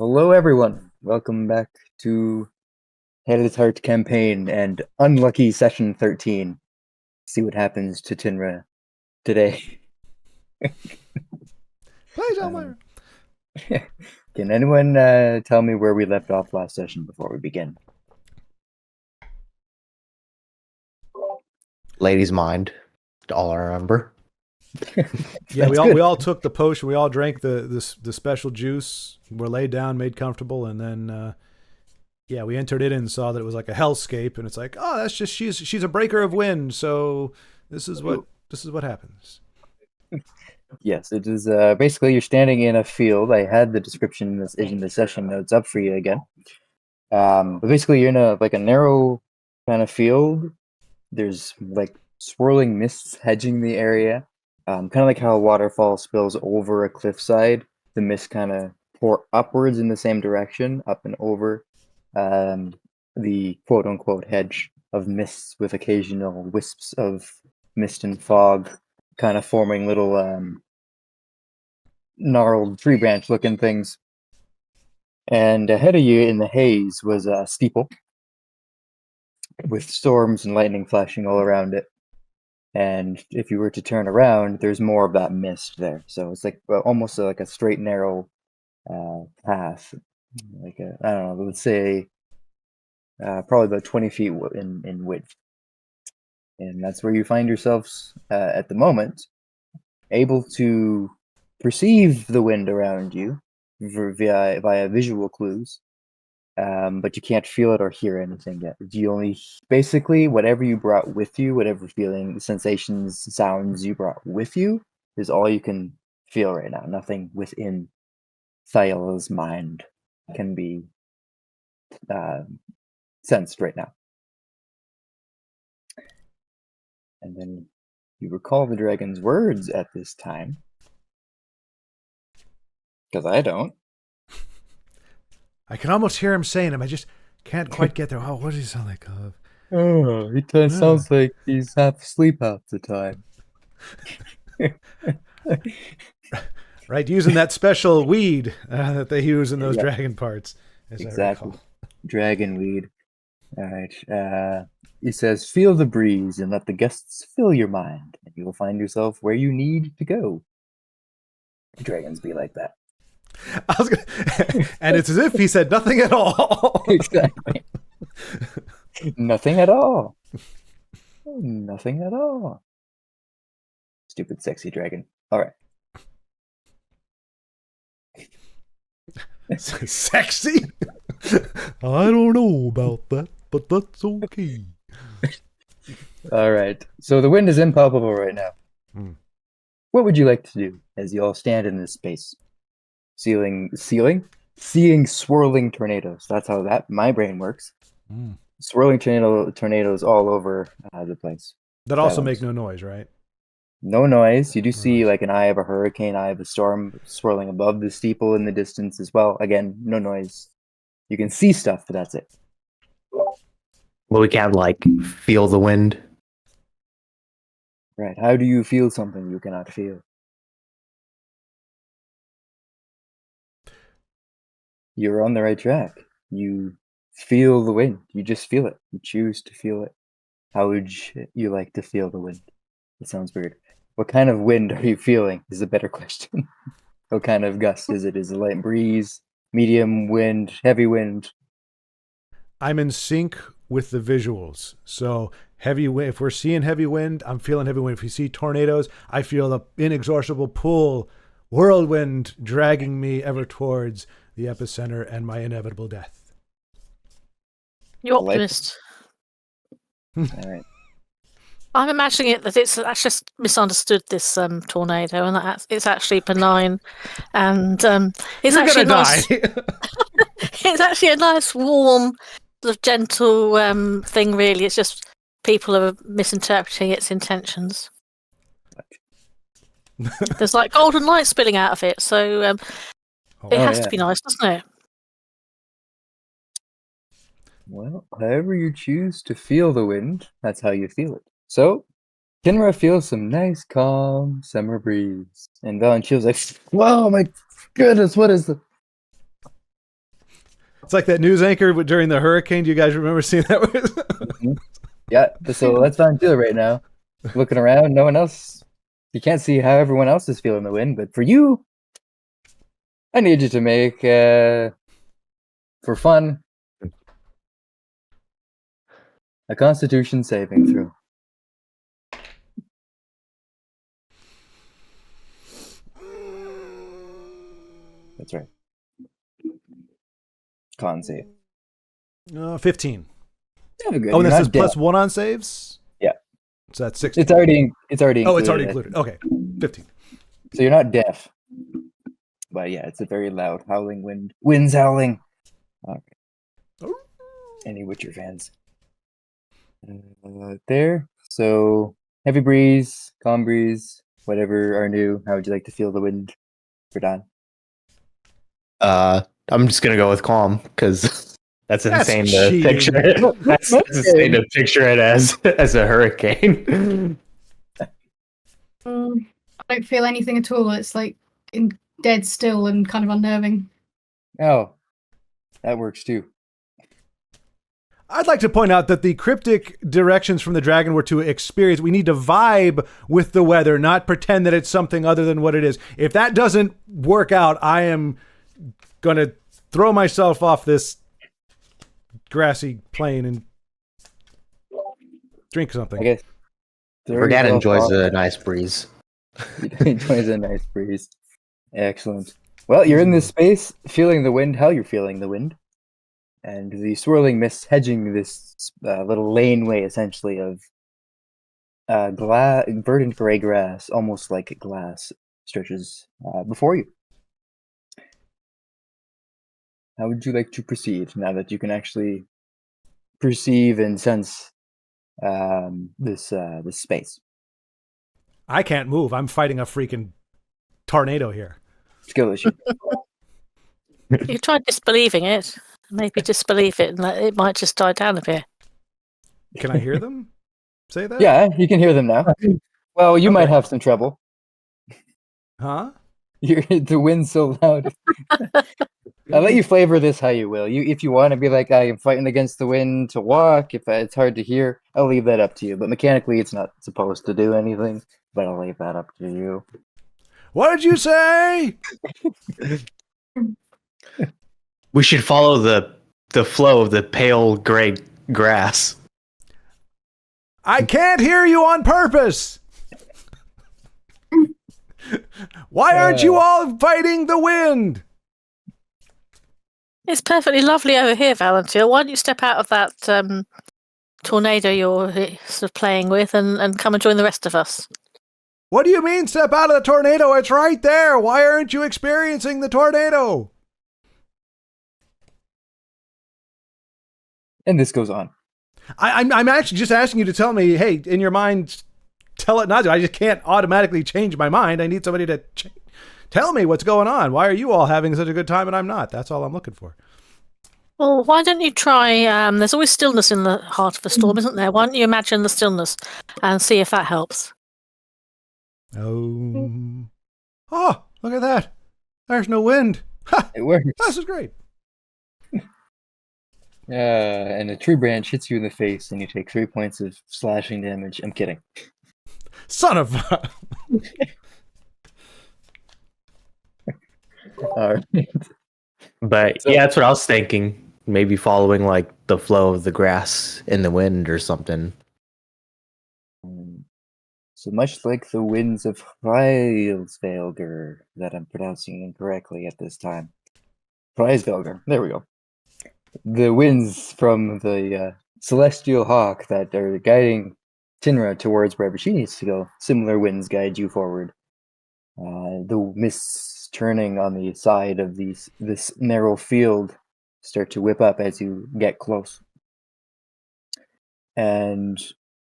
Hello, everyone. Welcome back to Head of the Heart campaign and unlucky session 13. See what happens to Tinra today. Please, Elmer. Can anyone tell me where we left off last session before we begin? Lady's mind. All I remember. Yeah, That's we good. all took the potion. We all drank the special juice. We're laid down, made comfortable, and then we entered it and saw that it was like a hellscape. And it's like, oh, that's just she's a breaker of wind. So this is what happens. Yes, it is basically you're standing in a field. I had the description in the session notes up for you again. But basically you're in a narrow kind of field. There's like swirling mists hedging the area. Kind of like how a waterfall spills over a cliffside. The mist kind of pour upwards in the same direction, up and over the quote-unquote hedge of mists with occasional wisps of mist and fog kind of forming little gnarled tree branch looking things. And ahead of you in the haze was a steeple with storms and lightning flashing all around it. And if you were to turn around, there's more of that mist there. So it's like almost like a straight, narrow path. Like I don't know, let's say probably about 20 feet in width. And that's where you find yourselves at the moment, able to perceive the wind around you via visual clues. But you can't feel it or hear anything yet. You only basically whatever you brought with you, whatever feeling, sensations, sounds you brought with you, is all you can feel right now. Nothing within Thyla's mind can be sensed right now. And then you recall the dragon's words at this time, because I don't. I can almost hear him saying them. I just can't quite get there. Oh, what does he sound like? Oh, it sounds like he's half asleep half the time. Right, using that special weed that they use in those dragon parts. Exactly. Dragon weed. All right. He says, feel the breeze and let the guests fill your mind, and you will find yourself where you need to go. Dragons be like that. And it's as if he said nothing at all. Exactly. Nothing at all. Nothing at all. Stupid sexy dragon. All right. Sexy? I don't know about that, but that's okay. All right. So the wind is impalpable right now. What would you like to do as you all stand in this space? Seeing swirling tornadoes. That's how my brain works. Swirling tornadoes all over the place. That also make no noise, right? No noise. You do see like an eye of a hurricane, eye of a storm swirling above the steeple in the distance as well. Again, no noise. You can see stuff, but that's it. Well, we can't feel the wind. Right. How do you feel something you cannot feel? You're on the right track. You feel the wind. You just feel it. You choose to feel it. How would you like to feel the wind? It sounds weird. What kind of wind are you feeling is a better question. What kind of gust is it? Is it a light breeze, medium wind, heavy wind? I'm in sync with the visuals. So heavy wind, if we're seeing heavy wind, I'm feeling heavy wind. If we see tornadoes, I feel the inexhaustible pull, whirlwind dragging me ever towards the epicenter and my inevitable death. You're optimist. All right. I'm imagining it that that's just misunderstood this tornado, and that it's actually benign, and it's You're actually gonna nice. die. It's actually a nice, warm, sort of gentle thing. Really, it's just people are misinterpreting its intentions. There's like golden light spilling out of it, so it has to be nice, doesn't it? Well, however you choose to feel the wind, that's how you feel it. So, Kinra feels some nice, calm summer breeze. And Valentina was like, whoa, my goodness, what is the... It's like that news anchor during the hurricane. Do you guys remember seeing that? Mhm. Yeah, so that's how I'm feeling right now. Looking around, no one else. You can't see how everyone else is feeling the wind, but for you, I need you to make, for fun, a Constitution saving throw. That's right. Con save. 15. Yeah, good. Oh, and You're this is not dead. +1 on saves? Yeah. So that's 16. It's already included. Oh, it's already included. Okay. 15. So you're not deaf. But yeah, it's a very loud howling wind. Wind's howling. Okay. Any Witcher fans? There. So heavy breeze, calm breeze, whatever are new. How would you like to feel the wind for Don? I'm just gonna go with calm because that's insane to cheating. picture it. That's insane to picture it as a hurricane. I don't feel anything at all. It's like dead still and kind of unnerving. Oh, that works too. I'd like to point out that the cryptic directions from the dragon were to experience. We need to vibe with the weather, not pretend that it's something other than what it is. If that doesn't work out, I am going to throw myself off this grassy plain and drink something. I guess. Forgat enjoys a nice breeze. Enjoys a nice breeze. Excellent. Well, you're in this space, feeling the wind. How you're feeling the wind, and the swirling mist hedging this little laneway, essentially of verdant gray grass, almost like glass, stretches before you. How would you like to proceed now that you can actually perceive and sense this space? I can't move. I'm fighting a freaking tornado here. Skill issue. You try disbelieving it. Maybe disbelieve it, and it might just die down a bit. Can I hear them say that? Yeah, you can hear them now. Well, you might Okay. have some trouble. Huh? The wind's so loud. I'll let you flavor this how you will. If you want to be like, I am fighting against the wind to walk, if it's hard to hear, I'll leave that up to you. But mechanically, it's not supposed to do anything, but I'll leave that up to you. What did you say? We should follow the flow of the pale gray grass. I can't hear you on purpose. Why aren't you all fighting the wind? It's perfectly lovely over here, Valentina. Why don't you step out of that tornado you're sort of playing with and come and join the rest of us? What do you mean step out of the tornado? It's right there. Why aren't you experiencing the tornado? And this goes on. I'm actually just asking you to tell me, hey, in your mind, tell it not to. I just can't automatically change my mind. I need somebody to tell me what's going on. Why are you all having such a good time and I'm not? That's all I'm looking for. Well, why don't you try, there's always stillness in the heart of a storm, isn't there? Why don't you imagine the stillness and see if that helps? Oh, look at that. There's no wind. Ha! It works. This is great. And a tree branch hits you in the face, and you take 3 points of slashing damage. I'm kidding. Son of... All right. But So- yeah, that's what I was thinking. Maybe following like the flow of the grass in the wind or something. So much like the winds of Freisvelger, that I'm pronouncing incorrectly at this time. Freisvelger, there we go. The winds from the celestial hawk that are guiding Tinra towards wherever she needs to go. Similar winds guide you forward. The mists turning on the side of this narrow field start to whip up as you get close. And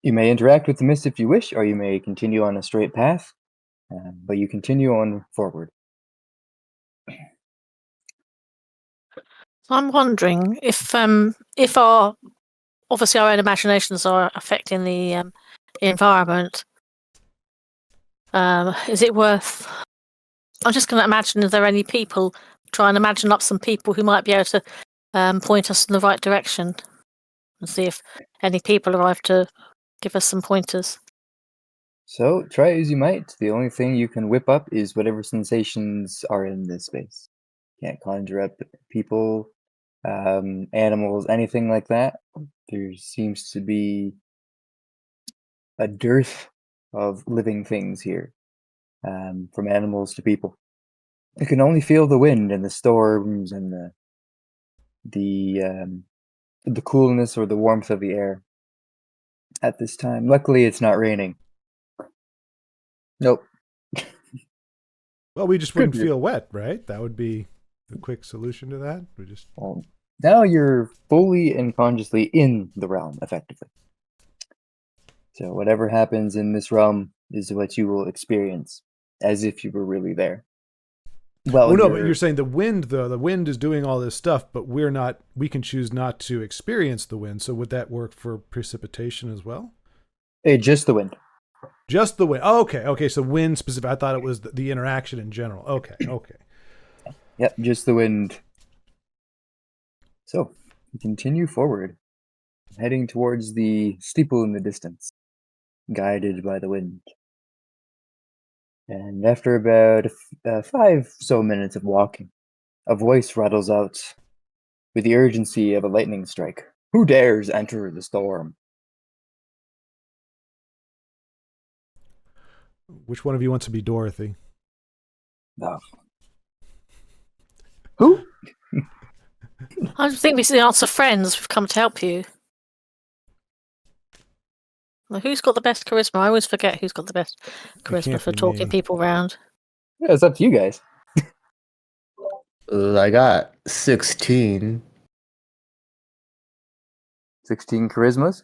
you may interact with the mist if you wish, or you may continue on a straight path, but you continue on forward. I'm wondering if our obviously our own imaginations are affecting the environment. Is it worth? I'm just going to imagine if there are any people. Try and imagine up some people who might be able to point us in the right direction and see if any people arrive to give us some pointers. So try as you might. The only thing you can whip up is whatever sensations are in this space. Can't conjure up people, animals, anything like that. There seems to be a dearth of living things here, from animals to people. You can only feel the wind and the storms and the coolness or the warmth of the air at this time. Luckily, it's not raining. Nope. Well, we just Could wouldn't be. feel wet, right? That would be the quick solution to that. We just Well, now you're fully and consciously in the realm, effectively. So whatever happens in this realm is what you will experience, as if you were really there. Well, oh no, but you're saying the wind though. The wind is doing all this stuff, but we're not. We can choose not to experience the wind. So would that work for precipitation as well? just the wind. Just the wind. Oh, okay, okay. So wind specific. I thought it was the interaction in general. Okay, okay. Yep, just the wind. So continue forward, heading towards the steeple in the distance, guided by the wind. And after about 5 minutes of walking, a voice rattles out with the urgency of a lightning strike. Who dares enter the storm? Which one of you wants to be Dorothy? No. Who? I just think we should answer friends. We've come to help you. Well, who's got the best charisma? I always forget who's got the best charisma can't for be talking me. people round. Yeah, it's up to you guys. I got 16. 16 charismas.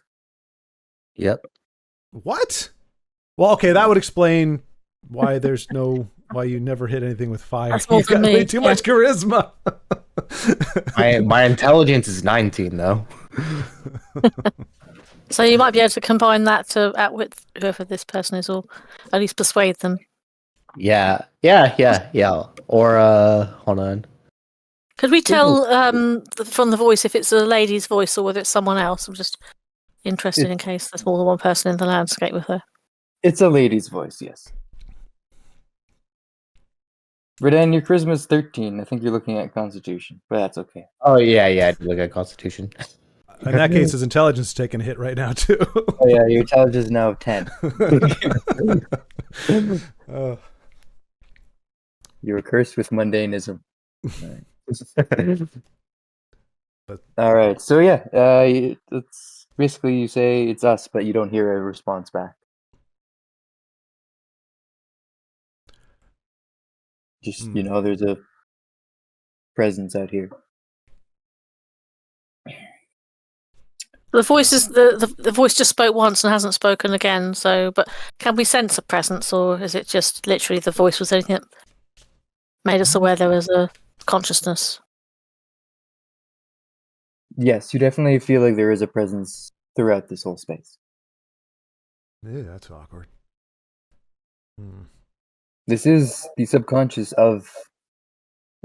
Yep. What? Well, okay, that would explain why there's no why you never hit anything with fire. That's more You've got than me, way too much charisma. My intelligence is 19 though. So you might be able to combine that to outwit whoever this person is, or at least persuade them. Yeah. Or hold on. Could we tell from the voice if it's a lady's voice or whether it's someone else? I'm just interested in case there's more than one person in the landscape with her. It's a lady's voice, yes. Redan, your charisma's 13. I think you're looking at Constitution, but that's okay. Oh yeah, I did look at Constitution. In that case, his intelligence is taking a hit right now too. Oh yeah, your intelligence is now 10. Oh. You were cursed with mundanism. But- All right. So yeah, it's basically you say it's us, but you don't hear a response back. Just there's a presence out here. The voice is the voice just spoke once and hasn't spoken again. So, but can we sense a presence, or is it just literally the voice was anything that made us aware there was a consciousness? Yes, you definitely feel like there is a presence throughout this whole space. Yeah, that's awkward. This is the subconscious of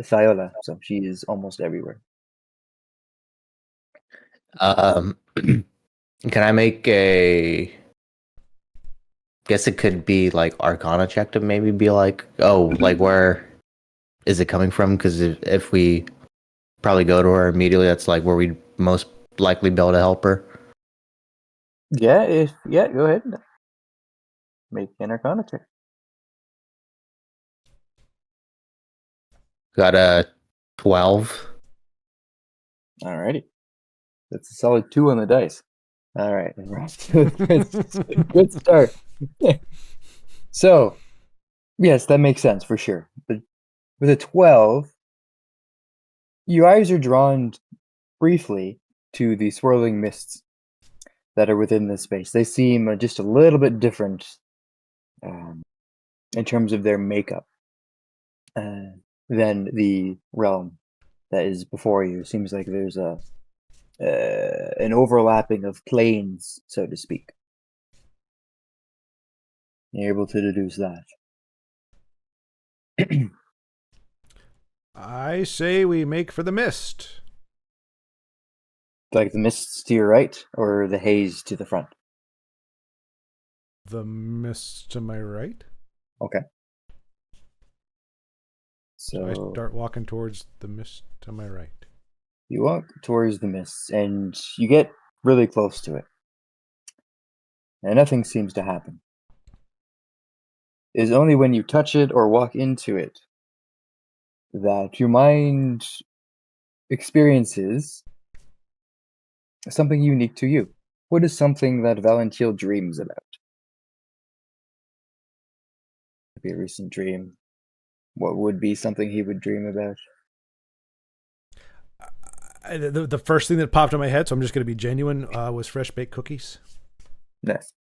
Thiola, so she is almost everywhere. Can I make a? Guess it could be like Arcana check to maybe be like, oh, like where is it coming from? Because if we probably go to her immediately, that's like where we'd most likely be able to help her. Yeah, go ahead. Make an Arcana check. Got a 12. Alrighty. That's a solid 2 on the dice. Alright. Good start. So, yes, that makes sense for sure. But with a 12, your eyes are drawn briefly to the swirling mists that are within this space. They seem just a little bit different in terms of their makeup than the realm that is before you. It seems like there's an overlapping of planes, so to speak. You're able to deduce that. I say we make for the mist. Like the mists to your right, or the haze to the front? The mist to my right. Okay. So I So start walking towards the mist to my right. you walk towards the mists, and you get really close to it, and nothing seems to happen. It is only when you touch it or walk into it that your mind experiences something unique to you. What is something that Valentil dreams about? Could be a recent dream. What would be something he would dream about? The first thing that popped in my head, so I'm just going to be genuine, was fresh baked cookies. Nice.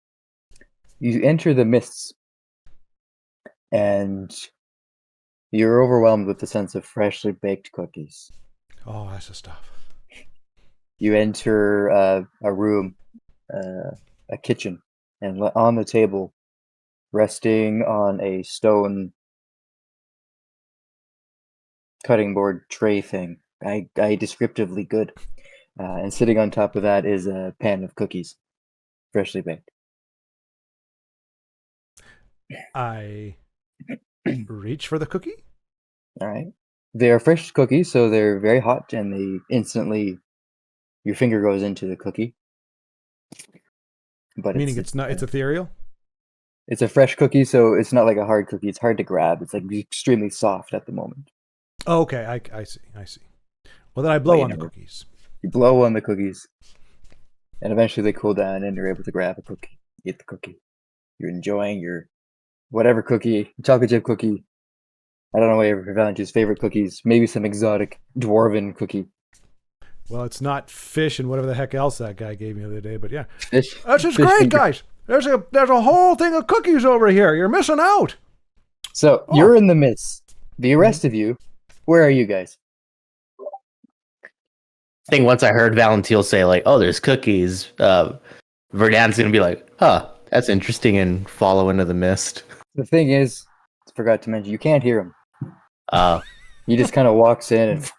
You enter the mists, and you're overwhelmed with the sense of freshly baked cookies. Oh, that's the stuff. You enter a room, a kitchen, and on the table, resting on a stone cutting board tray thing, I descriptively good. And sitting on top of that is a pan of cookies, freshly baked. I reach for the cookie. All right. They are fresh cookies, so they're very hot, and they instantly, your finger goes into the cookie. But Meaning it's not. It's ethereal. It's a fresh cookie, so it's not like a hard cookie. It's hard to grab. It's like extremely soft at the moment. Oh, okay, I see. I see. Well, then I blow Well, on the you know, cookies. You blow on the cookies, and eventually they cool down, and you're able to grab a cookie, eat the cookie. You're enjoying your whatever cookie, chocolate chip cookie. I don't know what your Valentin's favorite cookies. Maybe some exotic dwarven cookie. Well, it's not fish and whatever the heck else that guy gave me the other day, but yeah. Fish. This is fish great, finger. guys. There's a whole thing of cookies over here. You're missing out. So Oh. you're in the midst. The rest of you, where are you guys? I think once I heard Valentil say like, "Oh, there's cookies," Verdan's gonna be like, "Huh, that's interesting," and follow into the mist. The thing is, I forgot to mention, you can't hear him. I He just kind of walks in and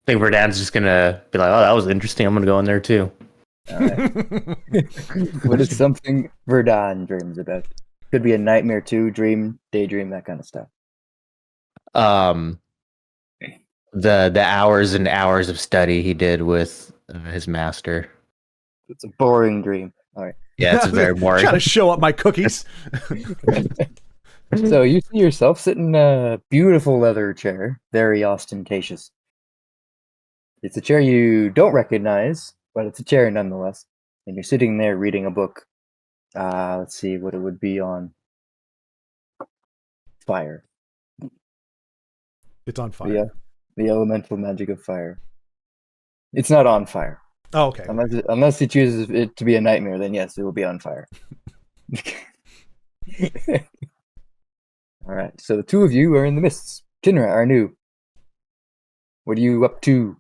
think Verdan's just gonna be like, "Oh, that was interesting. I'm gonna go in there too." all right. What is something Verdun dreams about? Could be a nightmare too, dream, daydream, that kind of stuff. The hours and hours of study he did with his master. It's a boring dream. All right. Yeah, it's very boring. Trying to show up my cookies. So you see yourself sitting in a beautiful leather chair, very ostentatious. It's a chair you don't recognize, but it's a chair nonetheless. And you're sitting there reading a book. Let's see what it would be on. Fire. It's on fire. The elemental magic of fire. It's not on fire. Oh, okay. Unless he chooses it to be a nightmare, then yes, it will be on fire. All right, so the two of you are in the mists. Tinra, Arnu, what are you up to?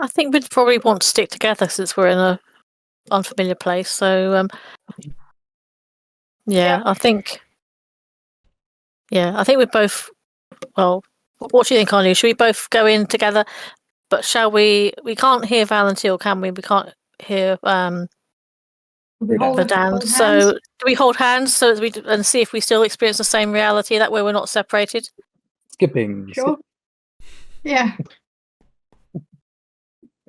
I think we'd probably want to stick together since we're in a unfamiliar place. So, I think we both. Well, what do you think, Arnu? Should we both go in together? But shall we? We can't hear Valentil, can we? We can't hear We hold Verdan. hands? So, do we hold hands so that and see if we still experience the same reality? That way, we're not separated. Skipping. Sure. Yeah.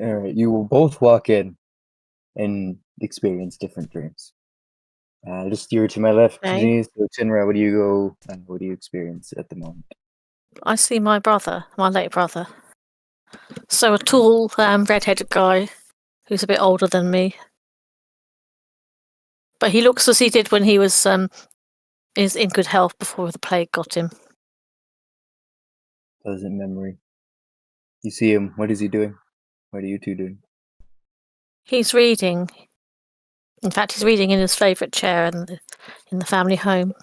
All right, you will both walk in and experience different dreams. Just steer to my left, Okay. Denise. So Tinra, what do you go and what do you experience at the moment? I see my brother, my late brother. So a tall, red-headed guy who's a bit older than me. But he looks as he did when he was is in good health before the plague got him. Pleasant memory. You see him. What is he doing? What are you two doing? He's reading. In fact, he's reading in his favourite chair in the family home.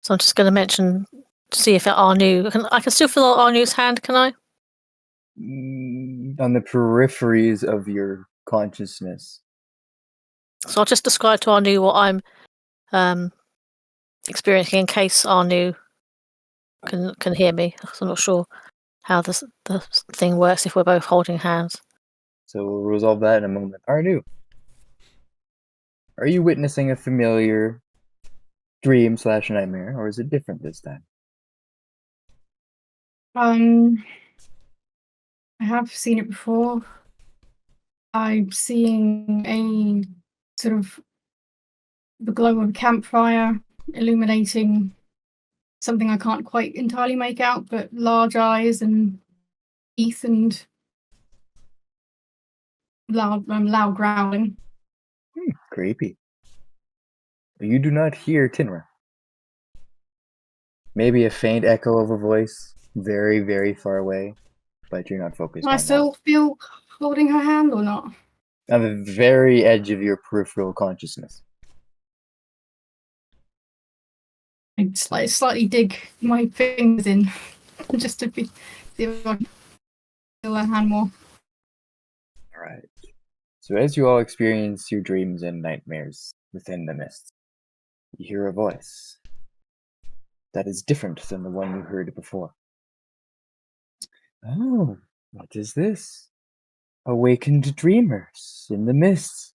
So I'm just going to mention, see if Arnu. I can still feel Arnu's hand, can I? On the peripheries of your consciousness. So I'll just describe to Arnu what I'm experiencing in case Arnu can hear me. I'm not sure. how the thing works if we're both holding hands. So we'll resolve that in a moment. Arnu, are you witnessing a familiar dream/nightmare, or is it different this time? I have seen it before. I'm seeing a sort of the glow of a campfire illuminating something I can't quite entirely make out, but large eyes and teeth and loud growling. Creepy. You do not hear Tinra. Maybe a faint echo of a voice, very, very far away, but you're not focused Can I on still feel holding her hand or not? that. On the very edge of your peripheral consciousness. I slightly dig my fingers in just to see if I can feel her hand more. All right. So as you all experience your dreams and nightmares within the mist, you hear a voice that is different than the one you heard before. Oh, what is this? Awakened dreamers in the mist.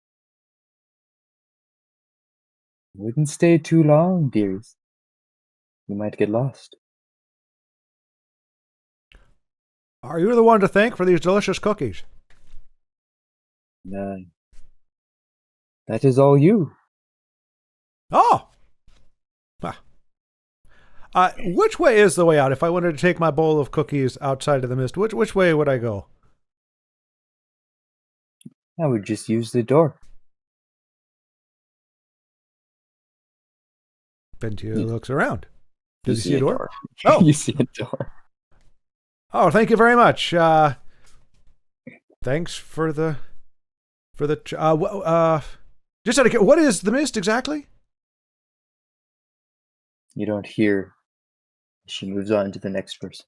Wouldn't stay too long, dears. You might get lost. Are you the one to thank for these delicious cookies? No. That is all you. Oh! Which way is the way out? If I wanted to take my bowl of cookies outside of the mist, which way would I go? I would just use the door. Bentia looks around. You Does he see a door? Oh, Oh. you see a door. Oh, thank you very much. Thanks for the just out of curiosity, what is the mist exactly? You don't hear. She moves on to the next person.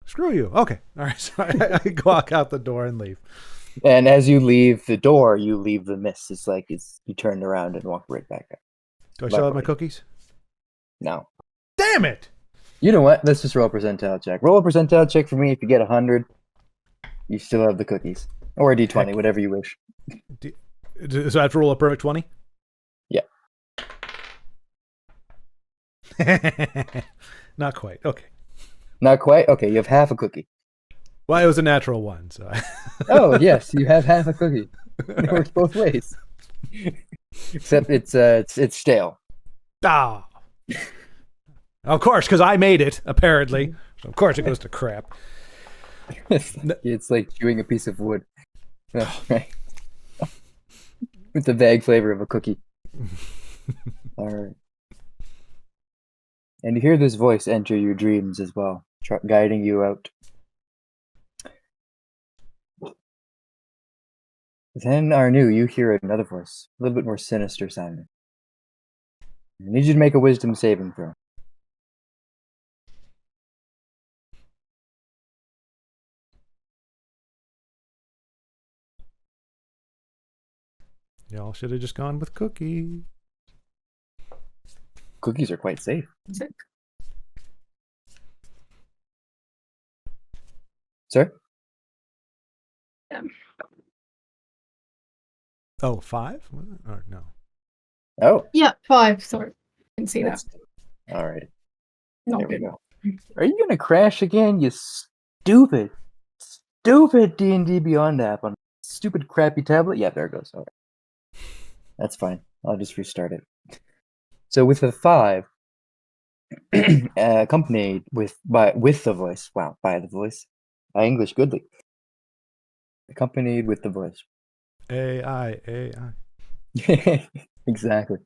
Screw you. Okay. All right. So I walk out the door and leave. And as you leave the door, you leave the mist. It's like you turned around and walked right back up. Do I still have my Luckily. cookies? No. Damn it! You know what? Let's just roll a percentile check. Roll a percentile check for me. If you get 100, you still have the cookies. Or a d20, Heck. whatever you wish. So I have to roll a perfect 20? Yeah. Not quite. Okay. Not quite? Okay, you have half a cookie. Well, it was a natural one, so. Oh, yes, you have half a cookie. It works both ways. Except it's stale. Ah. Of course, because I made it, apparently. So of course it goes to crap. It's like chewing a piece of wood. Right. With the vague flavor of a cookie. All right. And you hear this voice enter your dreams as well, guiding you out. Then, Arnu, you hear another voice, a little bit more sinister sounding. I need you to make a wisdom saving throw. Y'all should have just gone with cookie. Cookies are quite safe. Sick. Sir? Oh, 5? Or no. Oh. Yeah, 5. Sorry, didn't see that. All right. Not There we good. go. Are you gonna crash again, you stupid D&D Beyond app on stupid crappy tablet? Yeah, there it goes. All right. That's fine. I'll just restart it. So with a 5, accompanied with the voice. Wow, by the voice. English goodly. Accompanied with the voice. AI. Exactly.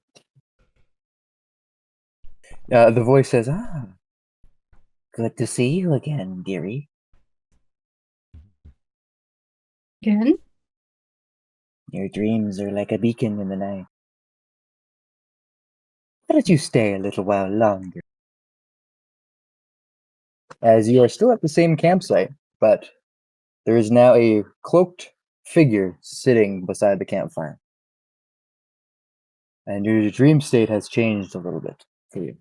The voice says, good to see you again, dearie. Again? Your dreams are like a beacon in the night. Why don't you stay a little while longer? As you are still at the same campsite, but there is now a cloaked figure sitting beside the campfire. And your dream state has changed a little bit for you.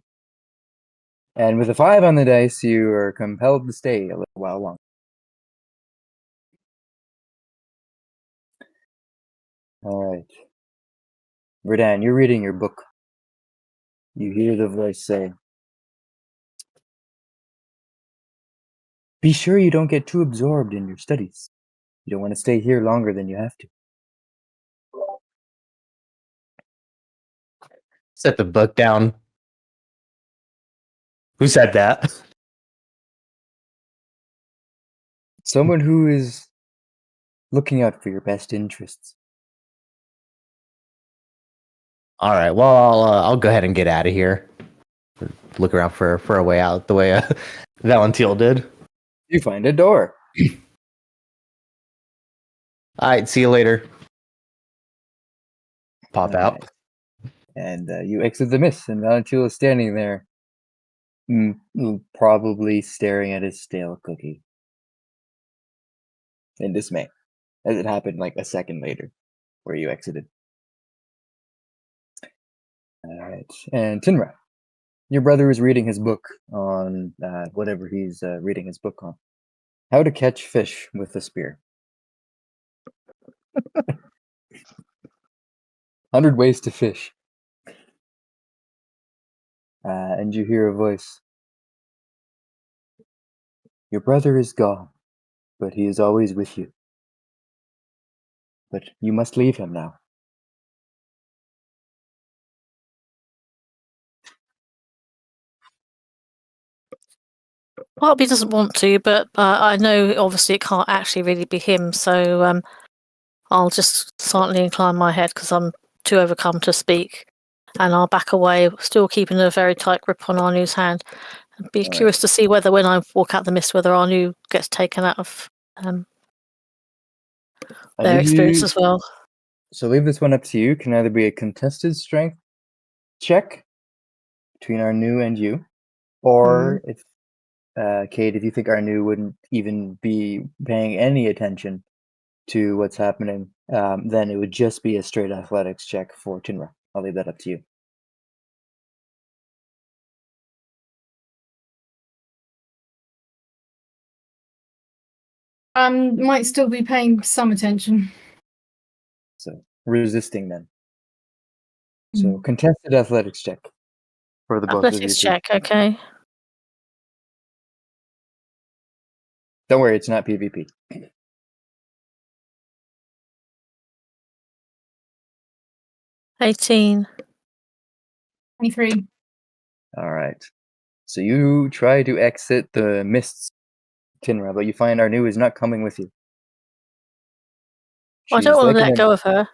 And with a 5 on the dice, you are compelled to stay a little while longer. All right. Verdan, you're reading your book. You hear the voice say, "Be sure you don't get too absorbed in your studies. You don't want to stay here longer than you have to." Set the book down. Who said that? Someone who is looking out for your best interests. All right. Well, I'll go ahead and get out of here. Look around for a way out, the way Valentil did. You find a door. All right. See you later. Pop out. Alright. And you exit the mist, and Valentil is standing there, probably staring at his stale cookie in dismay, as it happened like a second later, where you exited. Alright, and Tinra, your brother is reading his book on whatever he's reading his book on. How to catch fish with a spear. 100 ways to fish. And you hear a voice. Your brother is gone, but he is always with you. But you must leave him now. Well, he doesn't want to, but I know obviously it can't actually really be him, so I'll just silently incline my head because I'm too overcome to speak, and I'll back away, still keeping a very tight grip on Arnu's hand. I'd be All right. curious to see whether when I walk out the mist, whether Arnu gets taken out of I their need experience you- as well. So leave this one up to you. Can either be a contested strength check between Arnu and you, or if Kate, if you think Arnu wouldn't even be paying any attention to what's happening, then it would just be a straight athletics check for Tinra. I'll leave that up to you. Might still be paying some attention. So resisting then. So contested athletics check for the both of you. Athletics check, okay. Don't worry, it's not PvP. 18. 23. All right. So you try to exit the mists, Tinra, but you find Arnu is not coming with you. Well, I don't want to let go of her.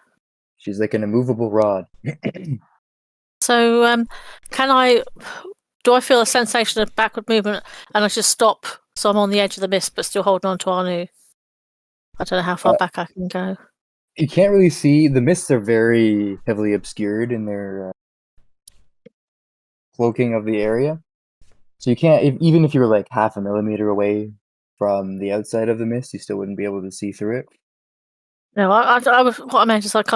She's like an immovable rod. So, do I feel a sensation of backward movement and I just stop so I'm on the edge of the mist but still holding on to Arnu? I don't know how far back I can go. You can't really see. The mists are very heavily obscured in their cloaking of the area. So you can't, even if you were like half a millimeter away from the outside of the mist, you still wouldn't be able to see through it. No, what I meant is I'd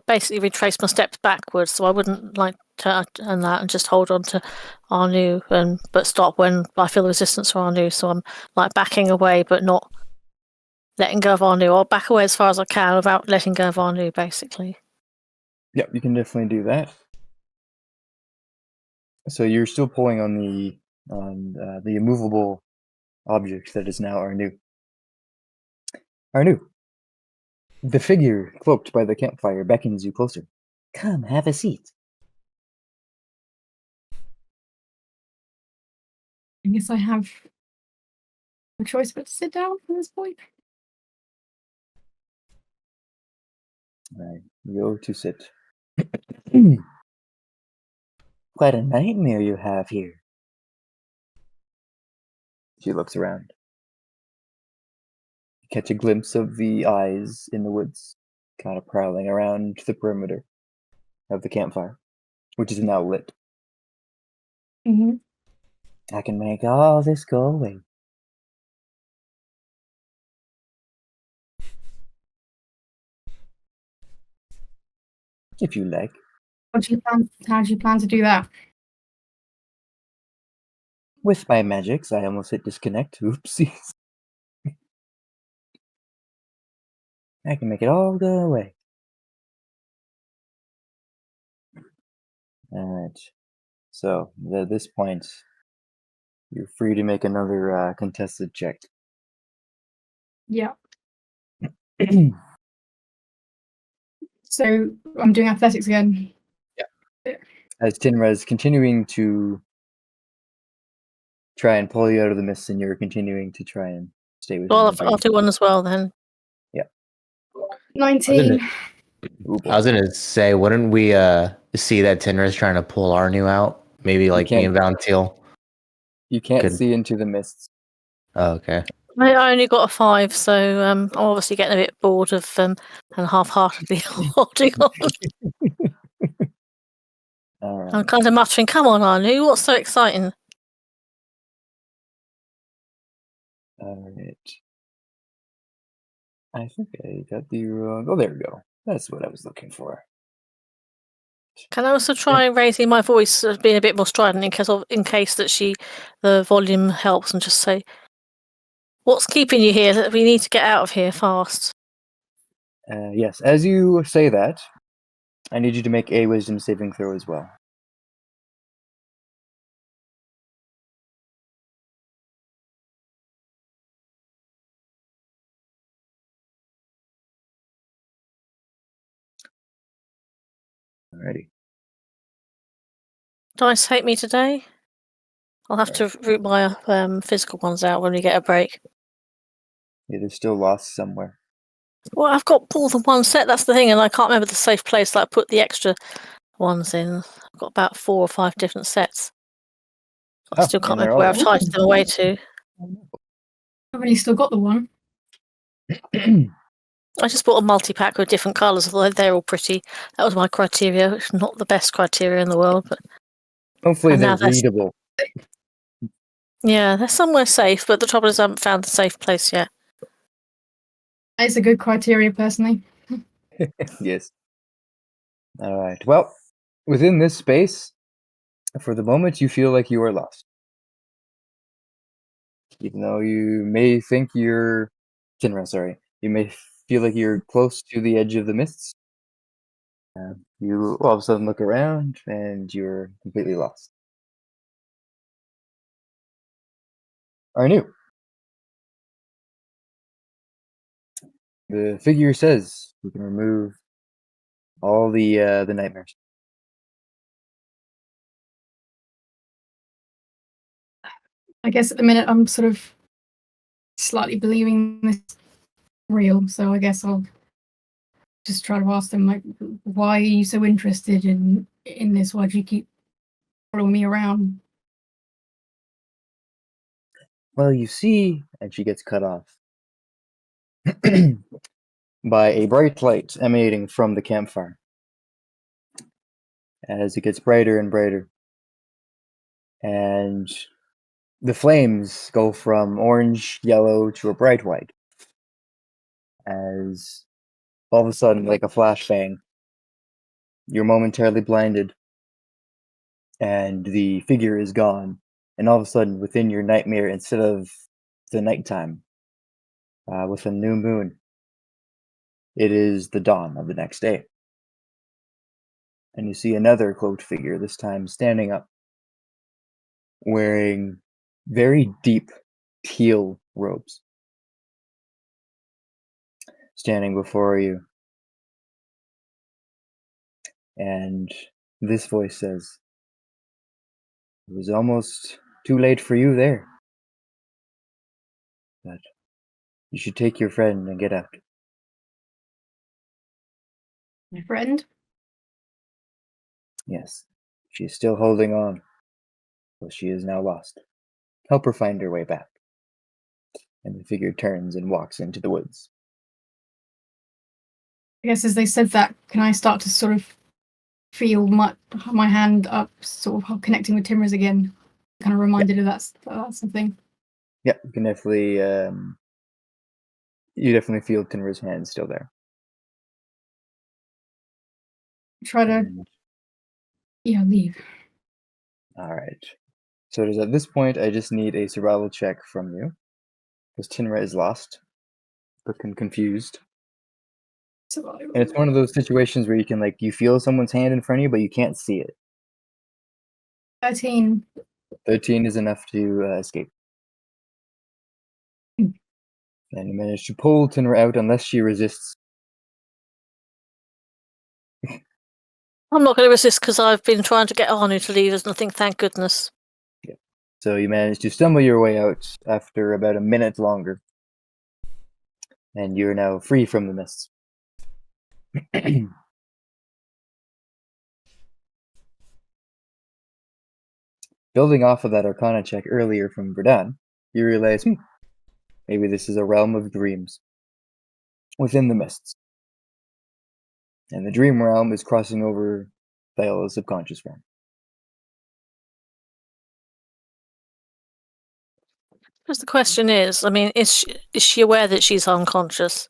basically retrace my steps backwards, so I wouldn't like turn and that and just hold on to Arnu but stop when I feel the resistance for Arnu. So I'm like backing away but not letting go of Arnu. I'll back away as far as I can without letting go of Arnu, basically. Yep, you can definitely do that. So you're still pulling on the immovable object that is now Arnu. Arnu, the figure cloaked by the campfire beckons you closer. Come, have a seat. I guess I have a choice but to sit down from this point. Right, go to sit. Quite a nightmare you have here. She looks around. You catch a glimpse of the eyes in the woods, kind of prowling around the perimeter of the campfire, which is now lit. Mm-hmm. I can make all this go away. If you like. How do you plan to do that? with my magics, I almost hit disconnect. Oopsies. I can make it all go away. Alright. So, at this point, you're free to make another contested check. Yeah. So I'm doing athletics again. As Tinra's continuing to try and pull you out of the mist, and you're continuing to try and stay within Well, the I'll do one as well then. 19. Ooh, boy. I was gonna say, wouldn't we see that Tinra's trying to pull Arnu out? Maybe like me can't- and Valentil. You can't Good. see into the mists. Oh, okay. I only got a 5, so I'm obviously getting a bit bored of and half-heartedly holding on. Alright. I'm kind of muttering, "Come on, Anu, what's so exciting?" Alright. I think I got the wrong. Oh, there we go. That's what I was looking for. Can I also try raising my voice, being a bit more strident, in case that the volume helps, and just say, "What's keeping you here? We need to get out of here fast." Yes, as you say that, I need you to make a wisdom saving throw as well. Alrighty. Dice hate me today. I'll have to root my physical ones out when we get a break. Yeah, they're still lost somewhere. Well, I've got more than one set, that's the thing, and I can't remember the safe place that I put the extra ones in. I've got about 4 or 5 different sets. I still can't and they're remember where all I've tidied them away to. I've only still got the one. I just bought a multi-pack with different colours, although they're all pretty. That was my criteria. It's not the best criteria in the world, but Hopefully And they're now that's- readable. yeah, they're somewhere safe, but the trouble is I haven't found a safe place yet. It's a good criteria, personally. Yes. Alright. Well, within this space, for the moment, you feel like you are lost. Even though you may think you're Kinra, sorry. You may feel like you're close to the edge of the mists. You all of a sudden look around and you're completely lost. Arnu. The figure says you can remove all the nightmares. I guess at the minute I'm sort of slightly believing this is real, so I guess I'll just try to ask them, like, why are you so interested in this? Why do you keep following me around? Well, you see, and she gets cut off by a bright light emanating from the campfire. As it gets brighter and brighter, and the flames go from orange, yellow to a bright white. As all of a sudden, like a flashbang, you're momentarily blinded, and the figure is gone. And all of a sudden, within your nightmare, instead of the nighttime, with a new moon, it is the dawn of the next day. And you see another cloaked figure, this time standing up, wearing very deep teal robes, standing before you. And this voice says, "It was almost too late for you there. But you should take your friend and get out." My friend? Yes, she is still holding on, but she is now lost. Help her find her way back. And the figure turns and walks into the woods. I guess as they said that, can I start to sort of feel my hand up, sort of connecting with Timrys again? Kind of reminded of that's something. Yeah, you can definitely, you definitely feel Tinra's hand still there. Try to, And- leave. all right. So it is at this point I just need a survival check from you. Because Tinra is lost. Looking confused. Survival. And it's one of those situations where you can you feel someone's hand in front of you, but you can't see it. 13. 13 is enough to escape. Hmm. And you manage to pull Tinra out unless she resists. I'm not going to resist because I've been trying to get Anu to leave us nothing, thank goodness. So you manage to stumble your way out after about a minute longer. And you're now free from the mists. Building off of that Arcana check earlier from Verdun, you realize, maybe this is a realm of dreams within the mists. And the dream realm is crossing over Thayla's subconscious realm. Because the question is, I mean, is she aware that she's unconscious?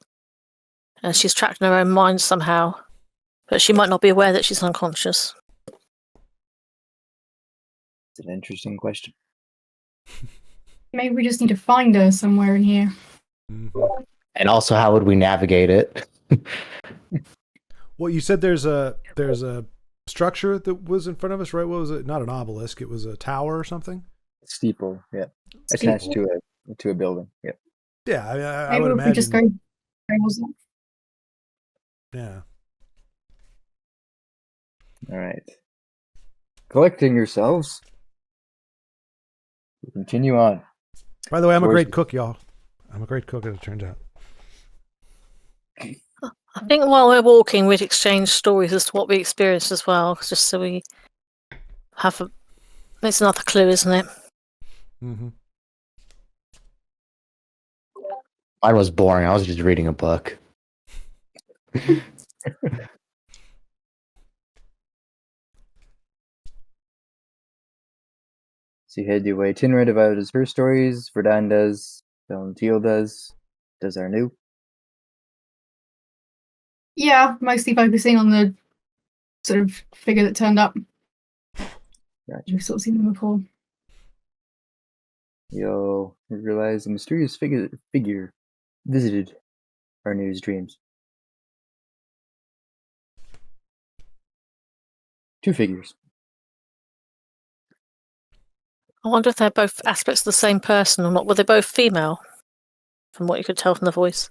And she's trapped in her own mind somehow. But she might not be aware that she's unconscious. It's an interesting question. Maybe we just need to find her somewhere in here. Mm-hmm. And also, how would we navigate it? Well, you said there's a structure that was in front of us, right? What was it? Not an obelisk. It was a tower or something. Steeple, yeah. Steeple. Attached to a building, yeah. Yeah, I Maybe would we imagine. could just go. Yeah. All right. Collecting yourselves. We continue on. By the way, I'm a Towards great the- cook, y'all. I'm a great cook, as it turns out. I think while we're walking, we'd exchange stories as to what we experienced as well, just so we have a. It's another clue, isn't it? Mm-hmm. Mine was boring. I was just reading a book. So you head your way. Tinra devours her stories. Verdun does. Valentil does. Does Arnu. Yeah, mostly focusing on the sort of figure that turned up. Gotcha. We've sort of seen them before. You'll realize a mysterious figure visited Arnu's dreams. 2 figures. I wonder if they're both aspects of the same person or not. Were they both female? From what you could tell from the voice.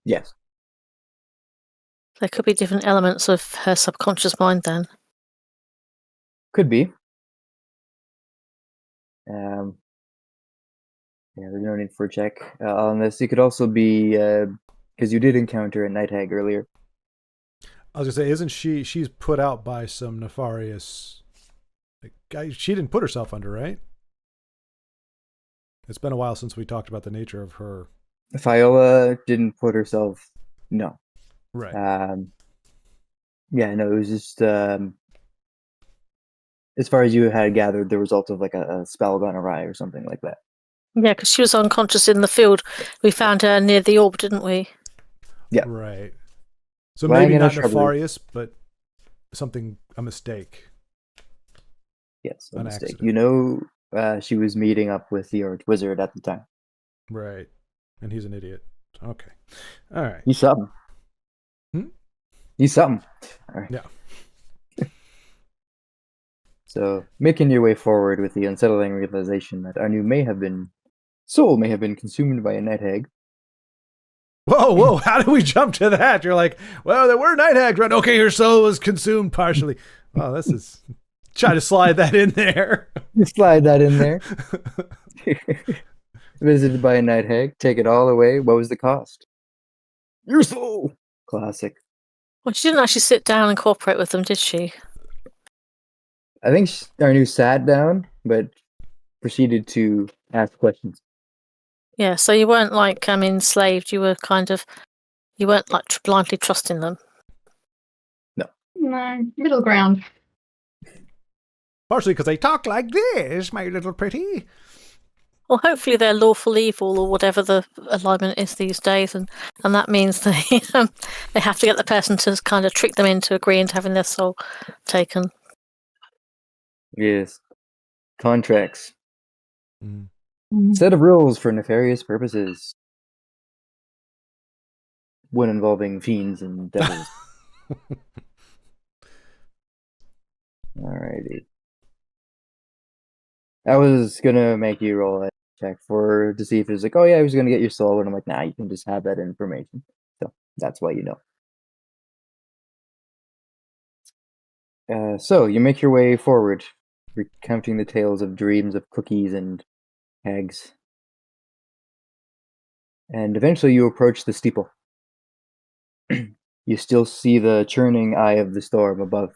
Yes. There could be different elements of her subconscious mind then. Could be. Yeah, there's no need for a check on this. It could also be because you did encounter a night hag earlier. I was gonna say, isn't she's put out by some nefarious guy? She didn't put herself under, right? It's been a while since we talked about the nature of her. Fiola didn't put herself. No. Right. Yeah, no, it was just as far as you had gathered, the result of a spell gone awry or something like that. Yeah, because she was unconscious in the field. We found her near the orb, didn't we? Yeah. Right. So Lying maybe in a not shrubbery. nefarious, but a mistake. Yes, a An mistake. accident. You know, she was meeting up with the Arch Wizard at the time. Right. And he's an idiot. Okay. All right. He's something. He's something. All right. Yeah. So, making your way forward with the unsettling realization that Arnu soul may have been consumed by a night hag. Whoa! How did we jump to that? You're like, well, there were night hags, right? Okay, her soul was consumed partially. Well, this is try to slide that in there. You slide that in there. Visited by a night hag. Take it all away. What was the cost? Your soul. Classic. Well, she didn't actually sit down and cooperate with them, did she? I think Arnu sat down, but proceeded to ask questions. Yeah, so you weren't enslaved. You were you weren't blindly trusting them. No, middle ground. Partially because they talk like this, my little pretty. Well, hopefully they're lawful evil or whatever the alignment is these days, and that means they have to get the person to kind of trick them into agreeing to having their soul taken. Yes. contracts. Mm. Set of rules for nefarious purposes. When involving fiends and devils. Alrighty. I was gonna make you roll a check to see if it was like, oh yeah, I was gonna get your soul, and I'm like, nah, you can just have that information. So that's why you know. So you make your way forward, recounting the tales of dreams of cookies and hags. And eventually you approach the steeple. You still see the churning eye of the storm above,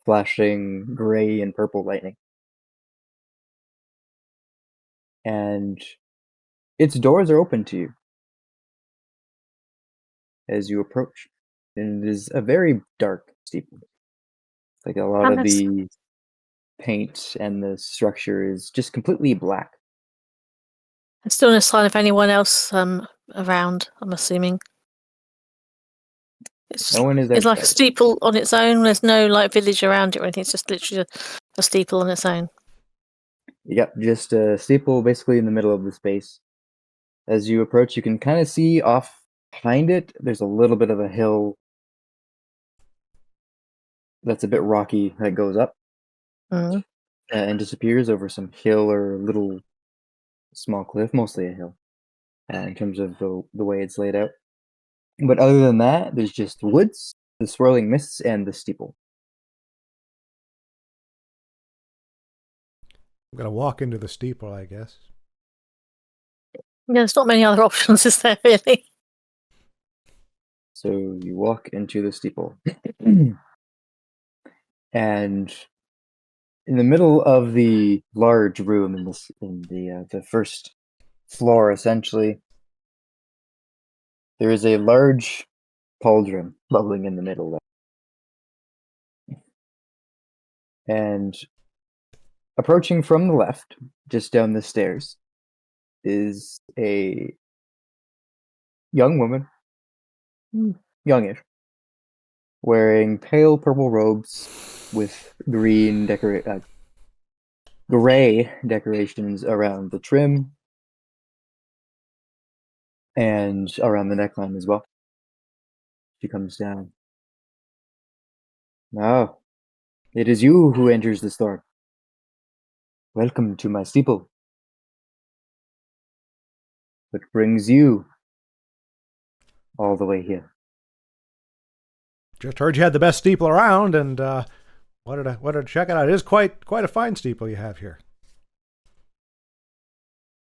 flashing gray and purple lightning. And its doors are open to you as you approach. And it is a very dark steeple. Like a lot And of it's, the paint and the structure is just completely black. there's still no sign of anyone else around, I'm assuming. It's No one is it's like a outside. steeple on its own. There's no like village around it or anything. It's just literally a steeple on its own. Yep, just a steeple basically in the middle of the space. As you approach, you can kind of see off behind it, there's a little bit of a hill that's a bit rocky that goes up Mm. and disappears over some hill or little small cliff, mostly a hill, in terms of the way it's laid out. But other than that, there's just woods, the swirling mists, and the steeple. I'm gonna walk into the steeple, I guess. Yeah, there's not many other options, is there really? So you walk into the steeple. And in the middle of the large room in the first floor, essentially, there is a large cauldron bubbling in the middle there. And approaching from the left, just down the stairs, is a young woman, youngish, wearing pale purple robes with gray decorations around the trim and around the neckline as well. She comes down. Now, it is you who enters the storm. Welcome to my steeple. What brings you all the way here? Just heard you had the best steeple around, and wanted to check it out. It is quite a fine steeple you have here.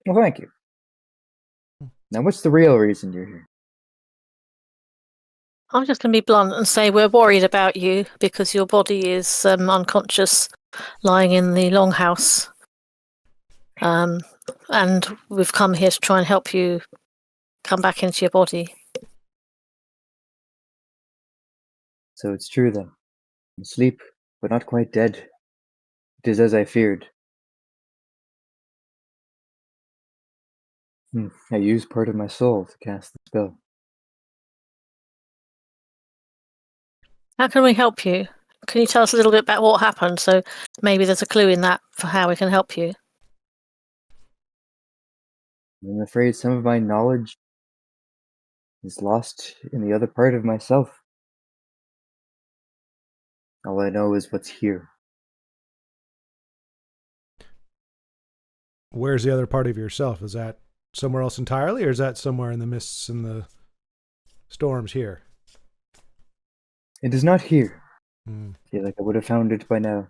Well, thank you. Now, what's the real reason you're here? I'm just going to be blunt and say we're worried about you because your body is unconscious, lying in the longhouse. And we've come here to try and help you come back into your body. So it's true then. I'm asleep, but not quite dead. It is as I feared. I used part of my soul to cast the spell. How can we help you? Can you tell us a little bit about what happened? So maybe there's a clue in that for how we can help you. I'm afraid some of my knowledge is lost in the other part of myself. All I know is what's here. Where's the other part of yourself? Is that somewhere else entirely, or is that somewhere in the mists and the storms here? It is not here. Hmm. I feel like I would have found it by now.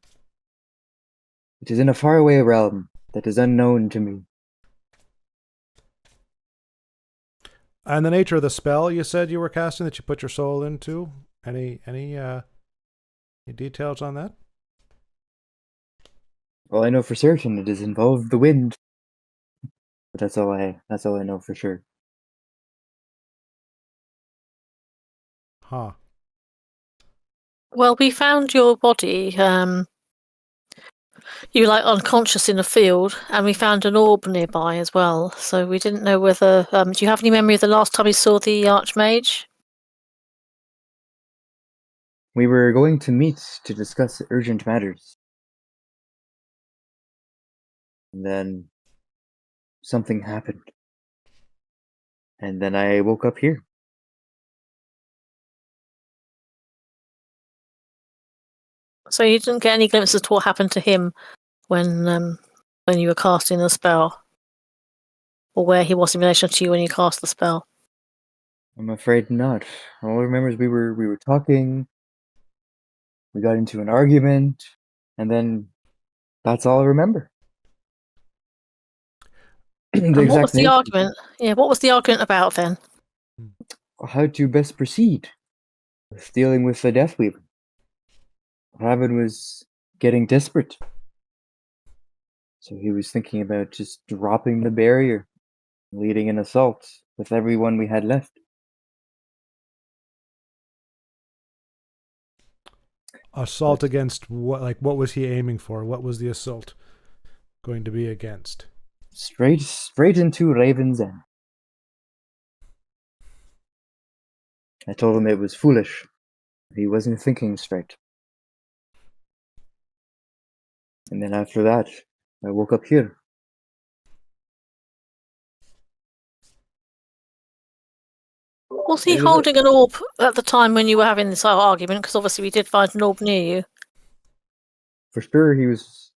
It is in a faraway realm that is unknown to me. And the nature of the spell you said you were casting that you put your soul into? Any details on that? Well, I know for certain it has involved the wind. But that's all I know for sure. Huh. Well, we found your body. You were like unconscious in a field, and we found an orb nearby as well. So we didn't know whether. Do you have any memory of the last time you saw the Archmage? We were going to meet to discuss urgent matters. And then something happened. And then I woke up here. So you didn't get any glimpses to what happened to him when you were casting the spell, or where he was in relation to you when you cast the spell. I'm afraid not. All I remember is we were talking, we got into an argument, and then that's all I remember. The And what exact was the nature, argument? Yeah, what was the argument about then? how to best proceed with dealing with the Deathweaver. Raven was getting desperate. So he was thinking about just dropping the barrier, leading an assault with everyone we had left. Assault But against what? Like, what was he aiming for? What was the assault going to be against? straight into Raven's End. I told him it was foolish. He wasn't thinking straight. And then after that, I woke up here. Was he It was holding an orb at the time when you were having this argument? Because obviously we did find an orb near you. for sure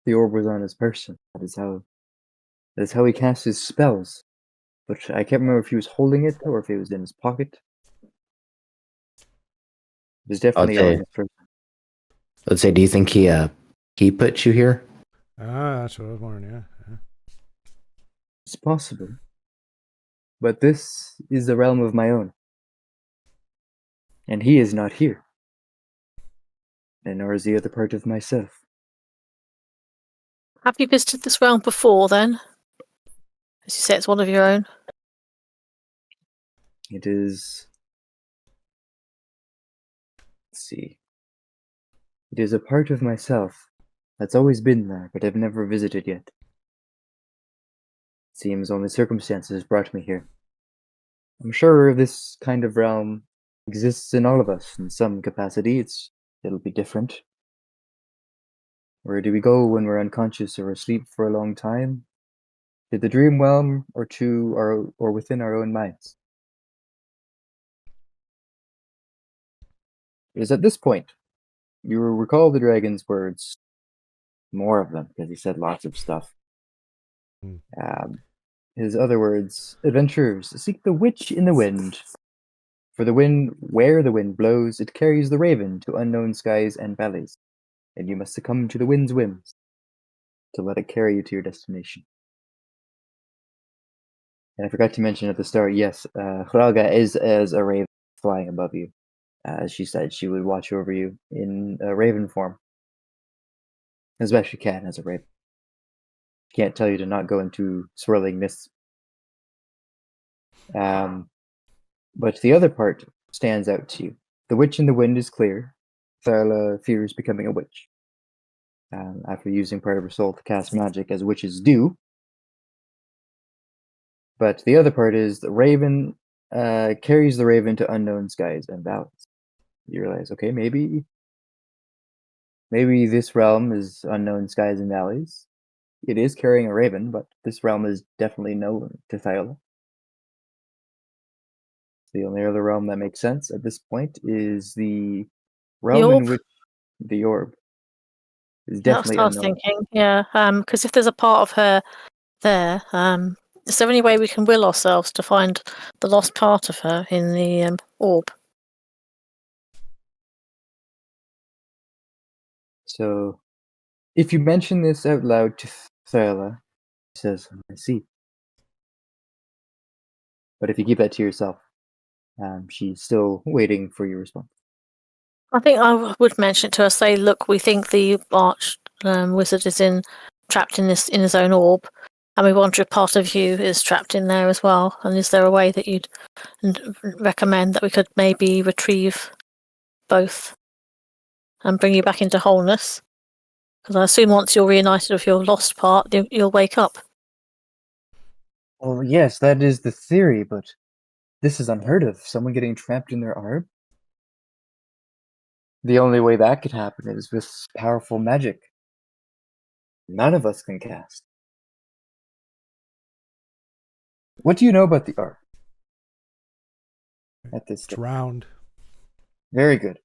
the orb was on his person. That's how he cast his spells. But I can't remember if he was holding it or if it was in his pocket. It was I'd definitely on say, his person. do you think he put you here? That's what I was wondering. Yeah. It's possible. But this is a realm of my own. And he is not here. And nor is the other part of myself. Have you visited this realm before then? As you say, it's one of your own. It is. Let's see. It is a part of myself that's always been there, but I've never visited yet. It seems only circumstances brought me here. I'm sure this kind of realm exists in all of us in some capacity. It'll be different. Where do we go when we're unconscious or asleep for a long time? To the dream realm or within our own minds? It is at this point you will recall the dragon's words, more of them, because he said lots of stuff. His other words, adventurers, seek the witch in the wind. For the wind, where the wind blows, it carries the raven to unknown skies and valleys, and you must succumb to the wind's whims to let it carry you to your destination. And I forgot to mention at the start, yes, Hraga is as a raven flying above you. As she said, she would watch over you in a raven form. As best she can as a raven. Can't tell you to not go into swirling mists. But the other part stands out to you. The witch in the wind is clear. Tharla fears becoming a witch. After using part of her soul to cast magic as witches do. But the other part is the raven carries the raven to unknown skies and valleys. You realize, okay, maybe this realm is unknown skies and valleys. It is carrying a raven, but this realm is definitely known to Thyla. The only other realm that makes sense at this point is the realm in which the orb is That's definitely what I was unknown. thinking. Yeah, because if there's a part of her there, is there any way we can will ourselves to find the lost part of her in the orb? So, if you mention this out loud to Thyla, she says, I see. But if you keep that to yourself, she's still waiting for your response. I think I would mention it to her. Say, look, we think the arch wizard is trapped in his own orb, and we wonder if part of you is trapped in there as well. And is there a way that you'd recommend that we could maybe retrieve both and bring you back into wholeness? Because I assume once you're reunited with your lost part, you'll wake up. Well, yes, that is the theory, but this is unheard of. Someone getting trapped in their orb? The only way that could happen is with powerful magic. None of us can cast. What do you know about the art? At this It's stage. round. Very good.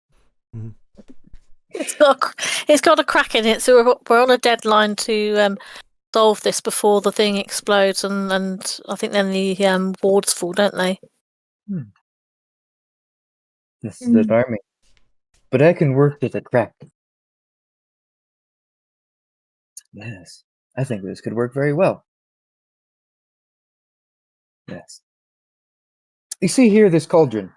It's got a crack in it, so we're on a deadline to solve this before the thing explodes, and I think then the wards fall, don't they? This is alarming. But I can work with a crack. Yes. I think this could work very well. Yes. You see here this cauldron.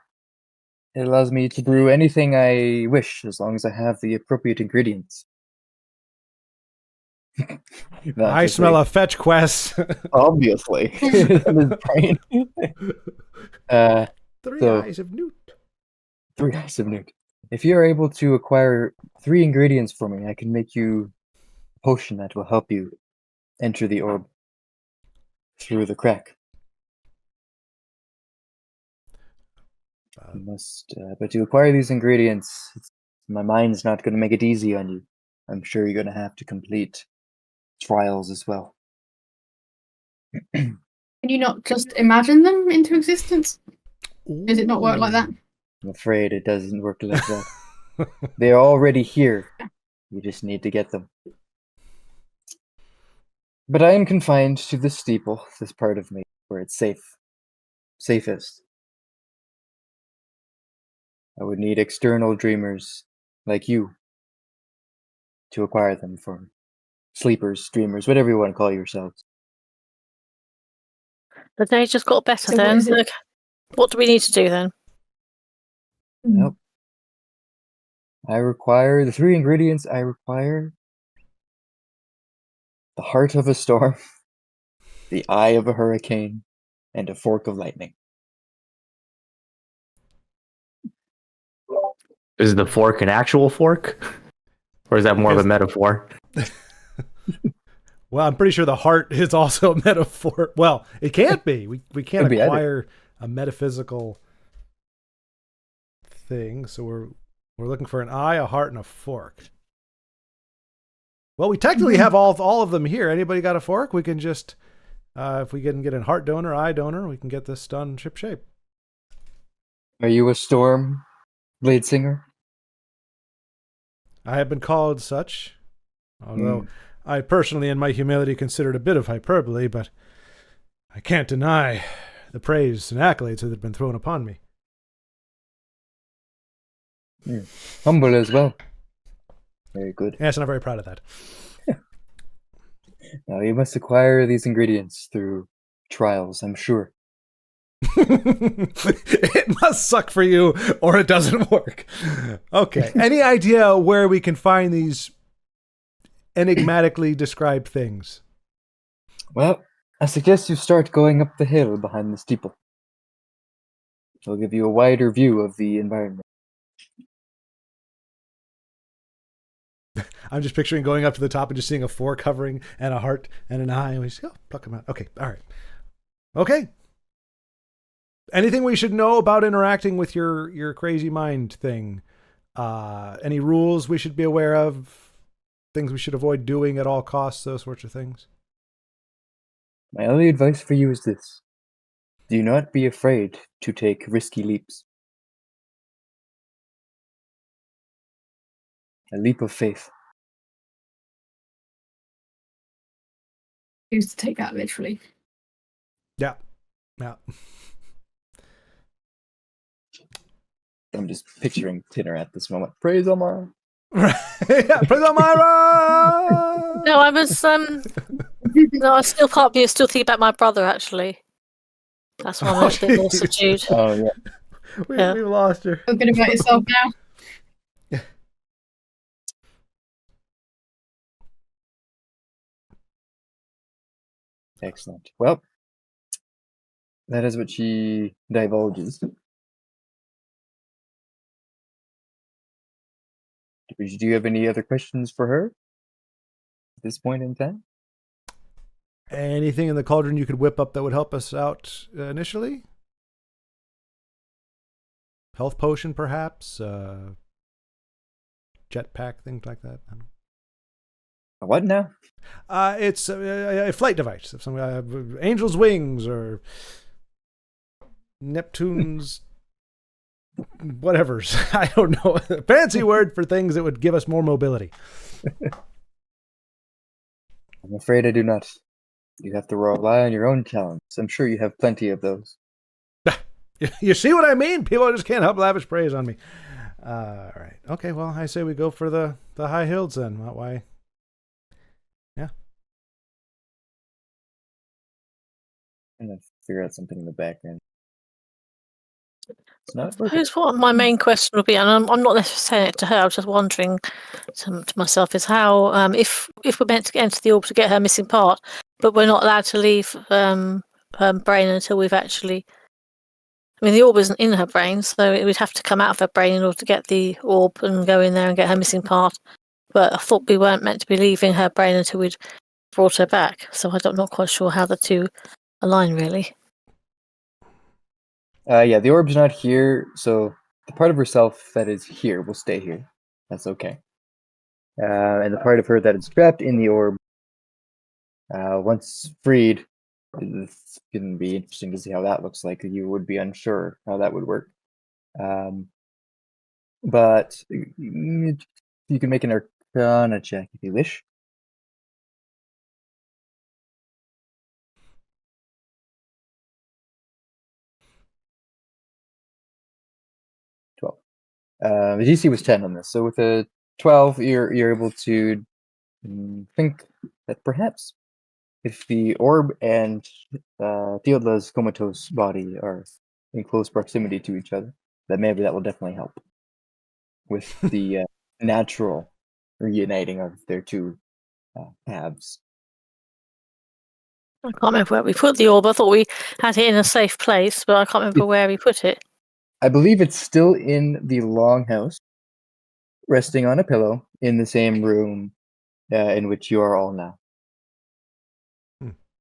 It allows me to brew anything I wish, as long as I have the appropriate ingredients. I smell a fetch quest. Obviously. His brain. Three So- eyes of Newt. 3 eyes of Newt. If you're able to acquire 3 ingredients for me, I can make you a potion that will help you enter the orb through the crack. You must, but to acquire these ingredients, my mind's not going to make it easy on you. I'm sure you're going to have to complete trials as well. Can you not just imagine them into existence? Does it not work like that? I'm afraid it doesn't work like that. They're already here. You just need to get them. But I am confined to this steeple, this part of me, where it's safest. I would need external dreamers like you to acquire them for sleepers, dreamers, whatever you want to call yourselves. The day just got better So what then. is it? Okay. What do we need to do then? Nope. I require the 3 ingredients I require: the heart of a storm, the eye of a hurricane, and a fork of lightning. Is the fork an actual fork? Or is that more of a metaphor? Well, I'm pretty sure the heart is also a metaphor. Well, it can't be. We can't Could be either. acquire a metaphysical thing. So we're looking for an eye, a heart, and a fork. Well, we technically have all of them here. Anybody got a fork? We can just, if we can get a heart donor, eye donor, we can get this done ship shape. Are you a storm blade singer? I have been called such, although I personally, in my humility, consider it a bit of hyperbole, but I can't deny the praise and accolades that have been thrown upon me. Humble as well. Very good. Yes, and I'm very proud of that. Now you must acquire these ingredients through trials, I'm sure. It must suck for you or it doesn't work. Okay. Any idea where we can find these enigmatically described things? Well, I suggest you start going up the hill behind the steeple. It'll give you a wider view of the environment. I'm just picturing going up to the top and just seeing a fork covering and a heart and an eye. And we just go, pluck them out. Okay. All right. Okay. Anything we should know about interacting with your crazy mind thing? Any rules we should be aware of? Things we should avoid doing at all costs? Those sorts of things. My only advice for you is this: do not be afraid to take risky leaps. A leap of faith. Used to take that literally. Yeah. Yeah. I'm just picturing Tinner at this moment. Praise Omar. Yeah, praise Elmira! No, I was no, I still part of me is still thinking about my brother actually. That's why I'm a bit more jeez. subdued. Oh yeah. Yeah. We've lost her. Feel good about yourself now. Excellent. Well, that is what she divulges. Do you have any other questions for her at this point in time? Anything in the cauldron you could whip up that would help us out initially? Health potion, perhaps? Jetpack, things like that? I don't know. What now? It's a flight device. Some angel's wings or Neptune's whatever's. I don't know. Fancy word for things that would give us more mobility. I'm afraid I do not. You have to rely on your own talents. I'm sure you have plenty of those. You see what I mean? People just can't help lavish praise on me. All right. Okay, well, I say we go for the high hills then. Why? Yeah. I'm gonna figure out something in the background. It's not I working. suppose what my main question would be, and I'm not necessarily saying it to her, I was just wondering to myself, is how, if we're meant to get into the orb to get her missing part, but we're not allowed to leave her brain until we've actually. I mean, the orb isn't in her brain, so it would have to come out of her brain in order to get the orb and go in there and get her missing part. But I thought we weren't meant to be leaving her brain until we'd brought her back, so I'm not quite sure how the two align, really. Yeah, the orb's not here, so the part of herself that is here will stay here. That's okay. And the part of her that is trapped in the orb, once freed, it's going to be interesting to see how that looks like. You would be unsure how that would work. But you can make an Arcana check if you wish. The DC was 10 on this, so with a 12, you're able to think that perhaps if the orb and Theodla's comatose body are in close proximity to each other, that maybe that will definitely help with the natural reuniting of their two halves. I can't remember where we put the orb. I thought we had it in a safe place, but I can't remember where we put it. I believe it's still in the longhouse, resting on a pillow in the same room in which you are all now.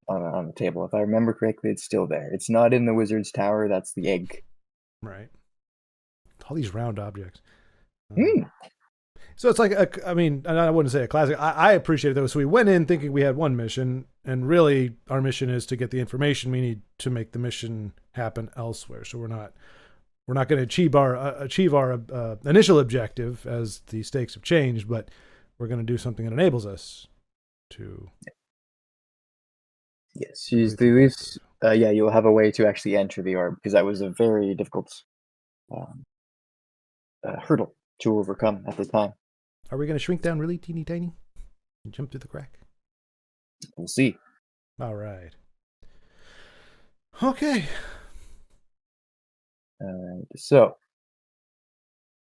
On the table. If I remember correctly, it's still there. It's not in the wizard's tower. That's the egg. Right. All these round objects. Mm. So it's like, I mean, I wouldn't say a classic. I appreciate those. So we went in thinking we had one mission, and really our mission is to get the information we need to make the mission happen elsewhere. So we're not going to achieve our initial objective as the stakes have changed, but we're going to do something that enables us to. Yes, use the least. Yeah, you'll have a way to actually enter the orb because that was a very difficult hurdle to overcome at the time. Are we going to shrink down really teeny tiny and jump through the crack? We'll see. All right. Okay. All right. So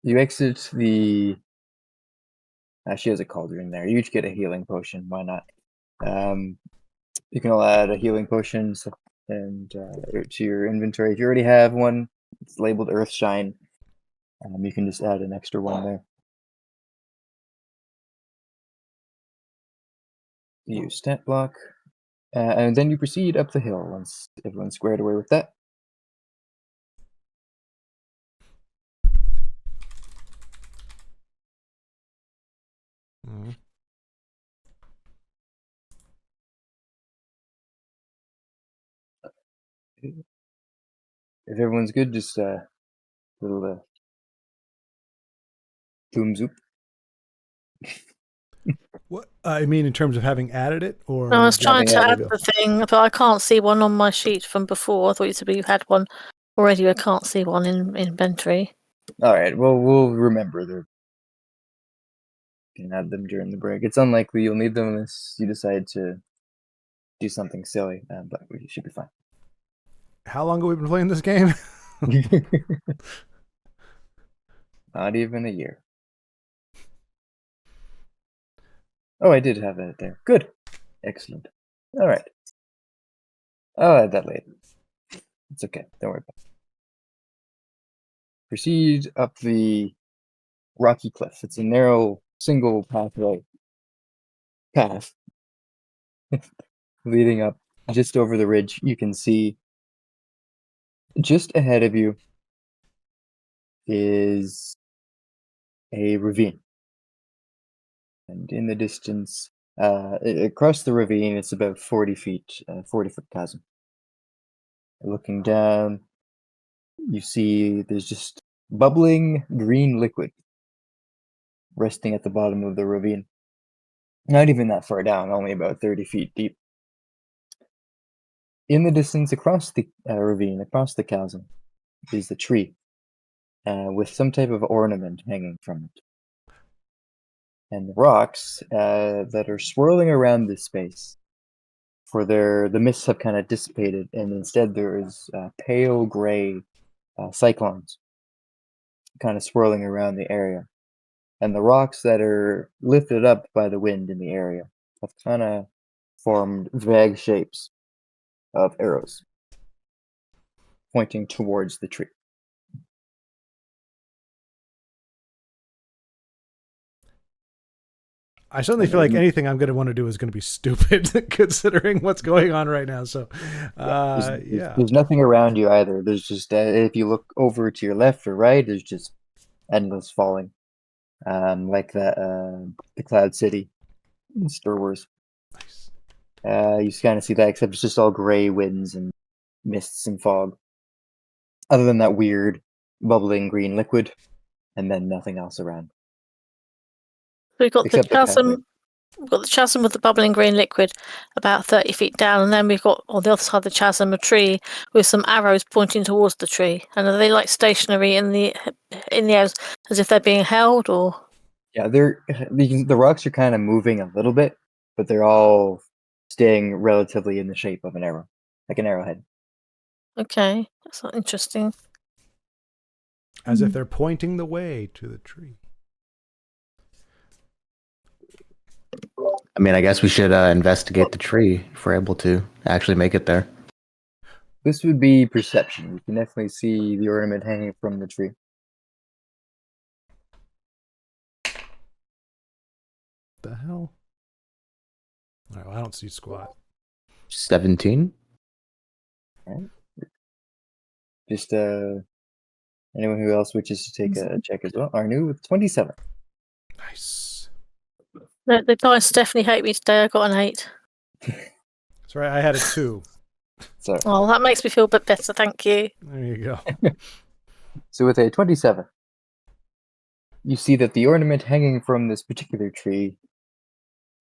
you exit the. She has a cauldron there. You each get a healing potion. Why not? You can all add a healing potion and to your inventory. If you already have one, it's labeled Earthshine. You can just add an extra one there. Use stat block, and then you proceed up the hill once everyone's squared away with that. Mm-hmm. If everyone's good, just little boom zoop. What I mean in terms of having added it, or No, I was trying to having add the thing, but I can't see one on my sheet from before. I thought you said you had one already. I can't see one in inventory. All right. Well, we'll remember them. You can add them during the break. It's unlikely you'll need them unless you decide to do something silly, but we should be fine. How long have we been playing this game? Not even a year. Oh, I did have that there. Good. Excellent. All right. I'll add that later. It's okay. Don't worry about it. Proceed up the rocky cliff. It's a narrow, single path leading up just over the ridge. You can see just ahead of you is a ravine. And in the distance, Across the ravine, it's about 40 feet, 40-foot chasm. Looking down, you see there's just bubbling green liquid resting at the bottom of the ravine. Not even that far down, only about 30 feet deep. In the distance across the ravine, across the chasm, is the tree with some type of ornament hanging from it. And the rocks that are swirling around this space, for the mists have kind of dissipated, and instead there is pale gray cyclones kind of swirling around the area. And the rocks that are lifted up by the wind in the area have kind of formed vague shapes of arrows pointing towards the tree. I suddenly feel like anything I'm going to want to do is going to be stupid, considering what's going on right now. So, there's nothing around you either. There's just if you look over to your left or right, there's just endless falling, like the Cloud City in Star Wars. Nice. You kind of see that, except it's just all gray winds and mists and fog. Other than that weird bubbling green liquid, and then nothing else around. We've got the Except the pathway. chasm. We've got the chasm with the bubbling green liquid about 30 feet down, and then we've got on the other side of the chasm a tree with some arrows pointing towards the tree. And are they like stationary in the air as if they're being held, or? Yeah, the rocks are kind of moving a little bit, but they're all staying relatively in the shape of an arrow, like an arrowhead. Okay, that's not interesting. As if they're pointing the way to the tree. I mean, I guess we should investigate the tree if we're able to actually make it there. This would be perception. You can definitely see the ornament hanging from the tree. The hell? All right, well, I don't see squat. 17. Right. Just anyone who else wishes to take a check as well. Arnu with 27. Nice. The dice definitely hate me today. I got an 8. That's right. I had a 2. So, Oh, that makes me feel a bit better. Thank you. There you go. so with a 27, you see that the ornament hanging from this particular tree,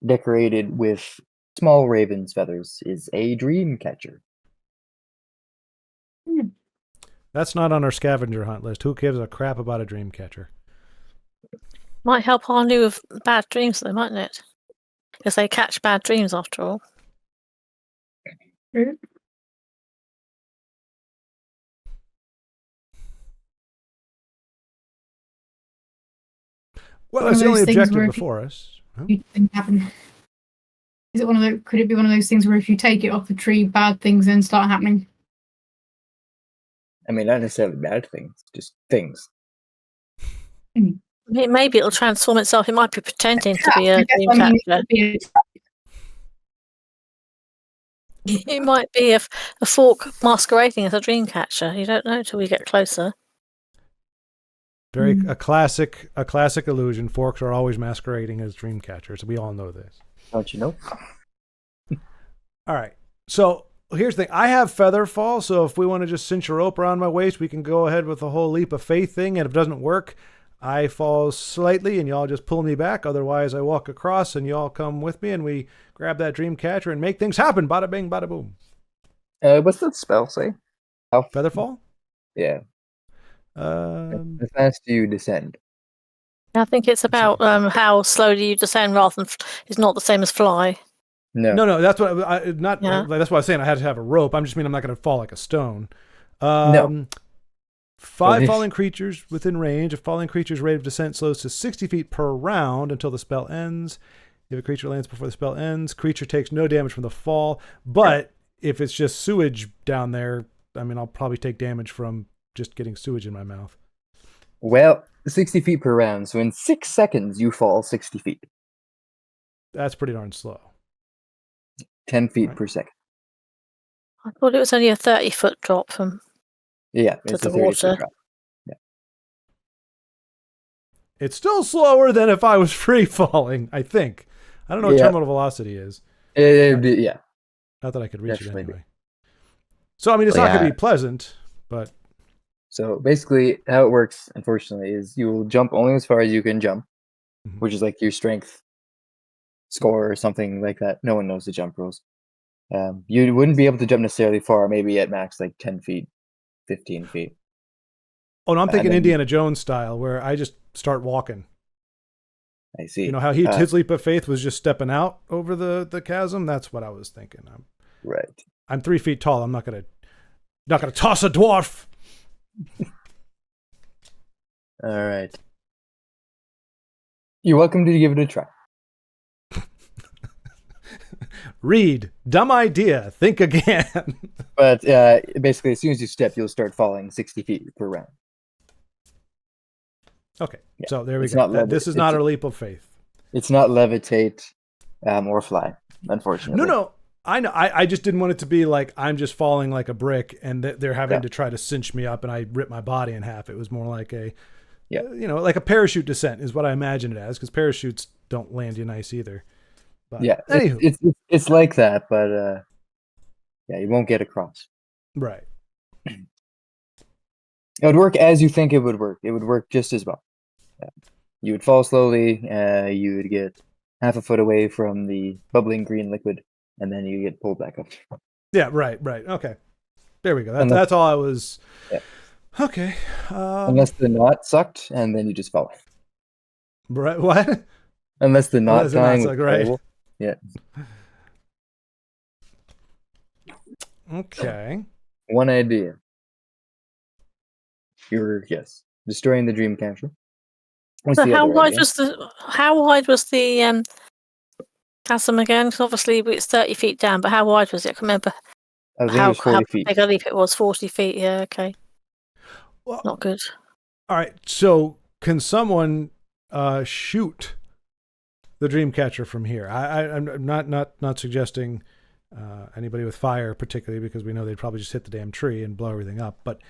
decorated with small raven's feathers, is a dream catcher. That's not on our scavenger hunt list. Who gives a crap about a dream catcher? Might help Arnu with bad dreams, though, mightn't it? Because they catch bad dreams after all. True. Well, One that's of the only those things objective where if before us. Huh? Things happen. Is it one of those? Could it be one of those things where if you take it off the tree, bad things then start happening? I mean, not necessarily bad things, just things. Maybe it'll transform itself. It might be pretending to be a I guess dream I mean, it catcher. could be It might be a fork masquerading as a dream catcher. You don't know till we get closer. A classic illusion. Forks are always masquerading as dream catchers. We all know this. Don't you know? All right. So here's the thing. I have feather fall, so if we want to just cinch a rope around my waist, we can go ahead with the whole leap of faith thing. And if it doesn't work, I fall slightly and y'all just pull me back. Otherwise, I walk across and y'all come with me and we grab that dream catcher and make things happen. Bada bing, bada boom. What's that spell say? Feather fall? Yeah. How fast do you descend? I think it's about how slowly you descend rather than it's not the same as fly. No. That's what that's what I was saying. I had to have a rope. I'm not going to fall like a stone. No. 5 falling creatures within range. A falling creature's rate of descent slows to 60 feet per round until the spell ends. If a creature lands before the spell ends, creature takes no damage from the fall. But if it's just sewage down there, I mean, I'll probably take damage from just getting sewage in my mouth. Well, 60 feet per round, so in 6 seconds you fall 60 feet. That's pretty darn slow. 10 feet per second. I thought it was only a 30-foot drop from Yeah, to it's the a 30-foot water. drop. Yeah. It's still slower than if I was free falling, I think. I don't know what Yeah. terminal velocity is. Yeah, Not that I could reach Definitely it be. anyway. So I mean, it's Well, not going yeah. to be pleasant, but so basically how it works, unfortunately, is you will jump only as far as you can jump, Mhm. which is like your strength score or something like that. No one knows the jump rules. You wouldn't be able to jump necessarily far, maybe at max like 10 feet, 15 feet. oh no, I'm thinking then- Indiana Jones style, where I just start walking. I see. You know how his leap of faith was just stepping out over the chasm. That's what I was thinking. Right. I'm 3 feet tall. I'm not gonna toss a dwarf. All right. You're welcome to give it a try. Read, dumb idea. Think again. But basically, as soon as you step, you'll start falling 60 feet per round. Okay, Yeah, so there we it's go. not This is not a leap of faith. It's not levitate or fly, unfortunately. No, I know. I just didn't want it to be like I'm just falling like a brick, and they're having Yeah. to try to cinch me up, and I rip my body in half. It was more like Yeah. like a parachute descent is what I imagine it as, because parachutes don't land you nice either. But Yeah, anywho, it's like that, but yeah, you won't get across. right. It would work as you think it would work. It would work just as well. You would fall slowly. You would get half a foot away from the bubbling green liquid, and then you get pulled back up. Yeah, right. Okay, there we go. Unless- That's all I was. Yeah. Okay. Unless the knot sucked, and then you just fall. Right, what? Unless the knot Unless the knot tying was sucked, right. terrible. Yeah. Okay. One idea. You're destroying the dream catcher. What's So the how other wide idea? was the chasm again? Because obviously it's 30 feet down, but how wide was it? I can remember I think it was 40 feet. big a leap it was. 40 feet. Yeah. Okay. Well, Not good. all right. So can someone shoot the Dreamcatcher from here? I'm not suggesting anybody with fire particularly, because we know they'd probably just hit the damn tree and blow everything up. But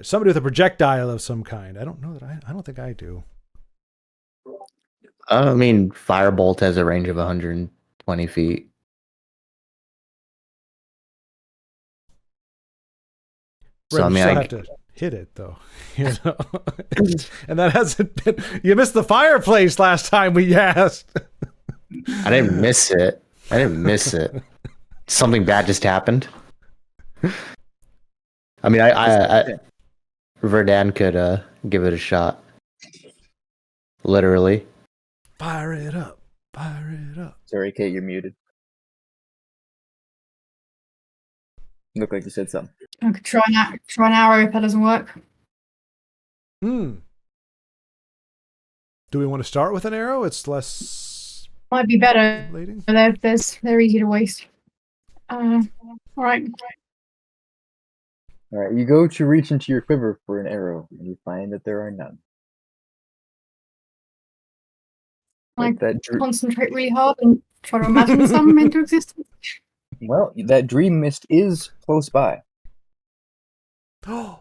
somebody with a projectile of some kind. I don't know that I don't think I do. I mean, Firebolt has a range of 120 feet. So Right, I you mean, still have to hit it though, you know. And that hasn't been. You missed the fireplace last time we asked. I didn't miss it. Something bad just happened. I mean, I Verdan could give it a shot. Literally. Fire it up. Sorry, Kate, you're muted. Looked like you said something. I could try an arrow if that doesn't work. Do we want to start with an arrow? It's less Might be better. intimidating. They're easy to waste. All right. All right, you go to reach into your quiver for an arrow, and you find that there are none. Like that concentrate really hard and try to imagine some into existence. Well, that dream mist is close by. Oh,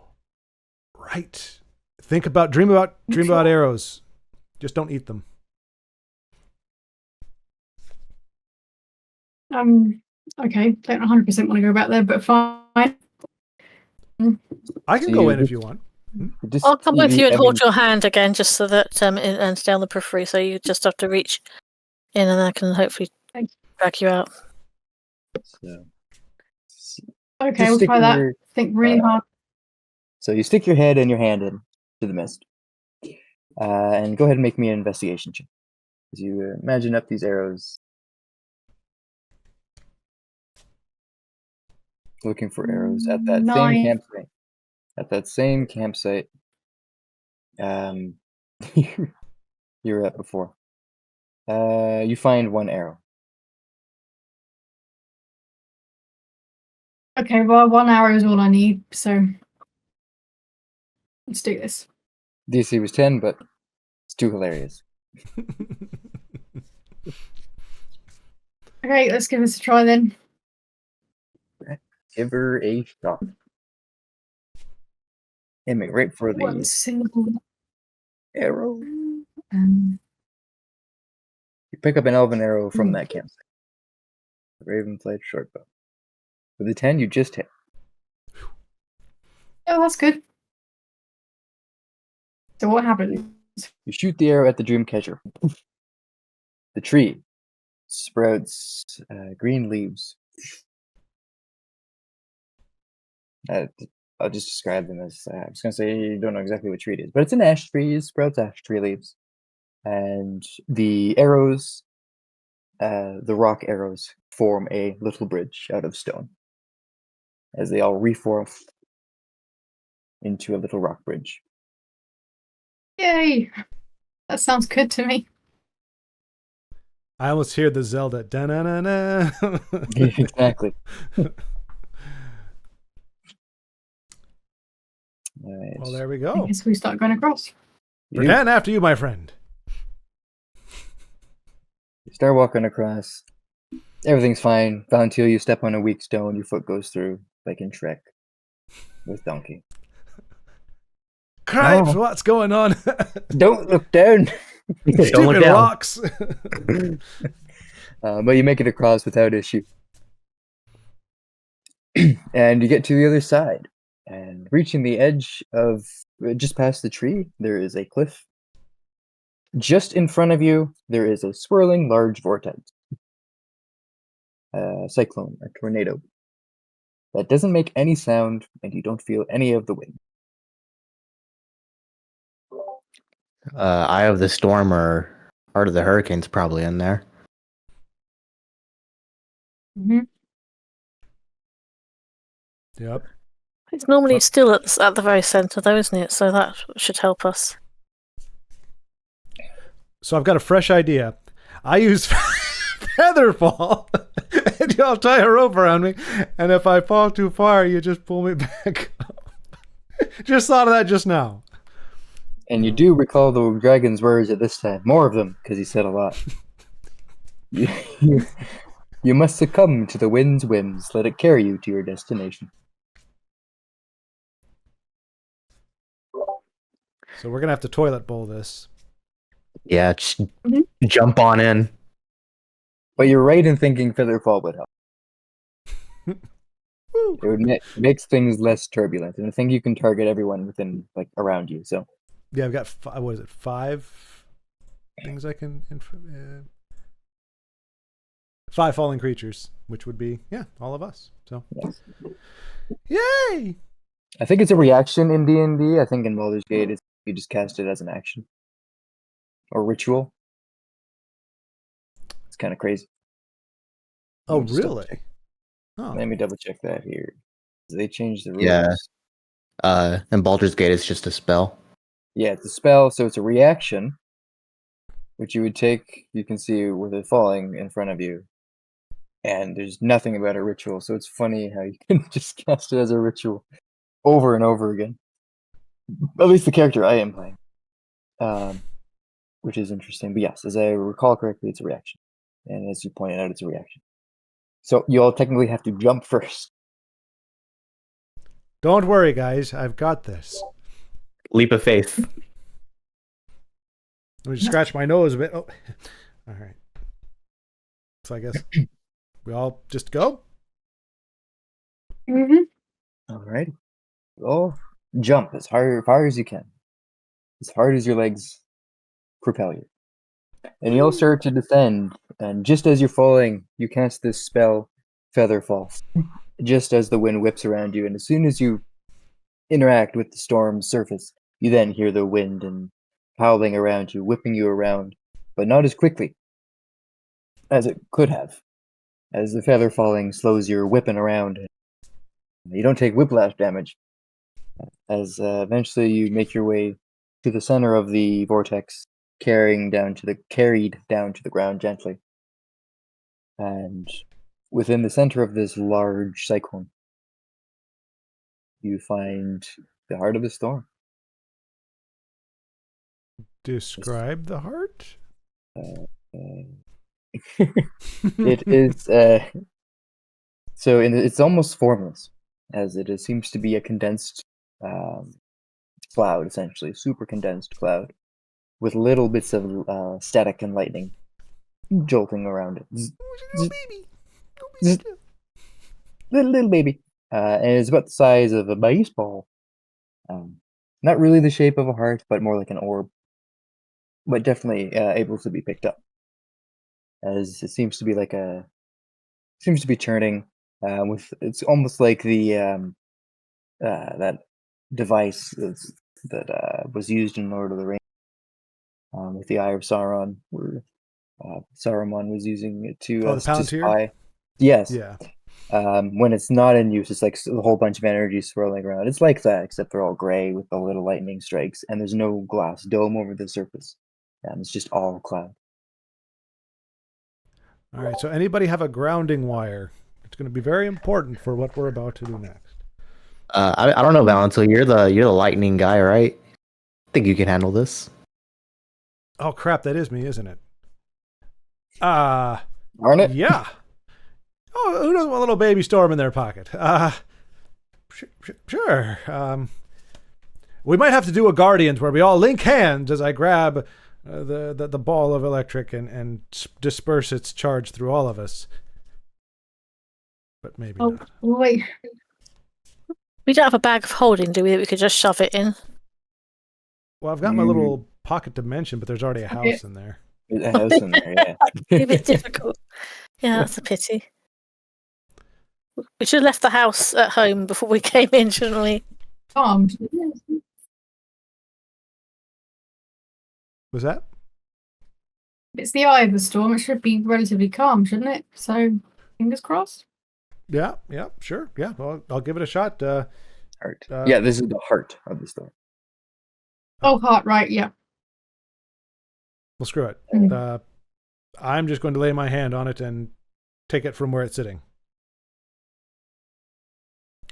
right. Dream about arrows. Just don't eat them. Okay, don't 100% want to go back there, but fine. I can go in if you want. I'll come with you and hold your hand again, just so that and stay on the periphery. So you just have to reach in, and I can hopefully drag you out. Okay, we'll try that. Think really hard. So you stick your head and your hand in to the mist, and go ahead and make me an investigation check. As you imagine up these arrows, looking for arrows at that same campsite. At that same campsite, you were at before. You find one arrow. Okay, well, one arrow is all I need, so let's do this. DC was 10, but it's too hilarious. Okay, let's give this a try then. Give her a shot. Aiming right for the One single arrow. um, You pick up an elven arrow from that campsite. Ravenflight short bow. With a 10, you just hit. Oh, that's good. So what happened? You shoot the arrow at the dream catcher. The tree sprouts green leaves. I'll just describe them as I was going to say you don't know exactly what tree it is, but it's an ash tree. It sprouts ash tree leaves. And the arrows, the rock arrows, form a little bridge out of stone as they all reform into a little rock bridge. Yay! That sounds good to me. I almost hear the Zelda. Da-na-na-na. Exactly. Right. Well, there we I go. guess we start going across. You Again, after you, my friend. start walking across. Everything's fine. Not until you step on a weak stone, your foot goes through, like in Shrek with Donkey. Cripes, Oh. what's going on? Don't look down. Don't look Stupid down. rocks. But you make it across without issue. And you get to the other side. And reaching the edge of, just past the tree, there is a cliff. Just in front of you, there is a swirling large vortex. Cyclone, or tornado. That doesn't make any sound, and you don't feel any of the wind. Eye of the Storm or Heart of the Hurricane's probably in there. Mm-hmm. Yep. It's normally still at the very centre, though, isn't it? So that should help us. So I've got a fresh idea. I use Featherfall, and y'all tie a rope around me, and if I fall too far, you just pull me back up. Just thought of that just now. And you do recall the dragon's words at this time. More of them, because he said a lot. You must succumb to the wind's whims. Let it carry you to your destination. So we're gonna have to toilet bowl this. Yeah, just Mhm. jump on in. But you're right in thinking Featherfall would help. It would makes things less turbulent, and I think you can target everyone within, like, around you. So Yeah, I've got what is it? 5 things I can. 5 falling creatures, which would be all of us. So, yes. yay! I think it's a reaction in D&D. I think in Baldur's Gate, you just cast it as an action or ritual. It's kind of crazy. Oh, Let me just really? double-check. Oh, Let me double check that here. They changed the rules. Yeah. And Baldur's Gate is just a spell. Yeah, it's a spell, so it's a reaction, which you would take. You can see with it falling in front of you, and there's nothing about a ritual. So it's funny how you can just cast it as a ritual over and over again. At least the character I am playing, which is interesting. But yes, as I recall correctly, it's a reaction, and as you pointed out, it's a reaction. So you all technically have to jump first. don't worry, guys. I've got this. Leap of faith. Let me just scratch my nose a bit. Oh, all right. So I guess we all just go. Mm-hmm. All right. Oh, jump as far as you can, as hard as your legs propel you, and you'll start to descend. And just as you're falling, you cast this spell, Featherfall. Just as the wind whips around you, and as soon as you interact with the storm's surface, you then hear the wind and howling around you, whipping you around, but not as quickly as it could have. As the feather falling slows your whipping around, you don't take whiplash damage. As eventually you make your way to the center of the vortex, carried down to the ground gently. And within the center of this large cyclone, you find the heart of the storm. Describe the heart. It is so it's almost formless, as it seems to be a condensed cloud, essentially super condensed cloud with little bits of static and lightning jolting around it. Little baby. Zzz. Little baby. And it's about the size of a baseball. Not really the shape of a heart, but more like an orb. But definitely able to be picked up, as it seems to be turning. With it's almost like the that device that was used in Lord of the Rings with the Eye of Sauron, where Saruman was using it Oh, the to Palantir? spy. Yes. Yeah. When it's not in use, it's like a whole bunch of energy swirling around. It's like that, except they're all gray with the little lightning strikes, and there's no glass dome over the surface. It's just all cloud. All right. So anybody have a grounding wire? It's going to be very important for what we're about to do next. I don't know, Valentil. You're the lightning guy, right? I think you can handle this. Oh crap! That is me, isn't it? Aren't it? Yeah. Oh, who doesn't want a little baby storm in their pocket? Sure. We might have to do a Guardians where we all link hands as I grab the ball of electric and disperse its charge through all of us. But maybe Oh, not. wait. We don't have a bag of holding, do we? That we could just shove it in. Well, I've got my little pocket dimension, but there's already a house in there. There's a house in there, yeah. It's a bit difficult. Yeah, that's a pity. We should have left the house at home before we came in, shouldn't we? Armed. Was that? It's the eye of the storm. It should be relatively calm, shouldn't it? So, fingers crossed. Yeah, sure. Yeah, well, I'll give it a shot. Heart. Yeah, this is the heart of the storm. Oh, heart, right, yeah. Well, screw it. Mm. I'm just going to lay my hand on it and take it from where it's sitting.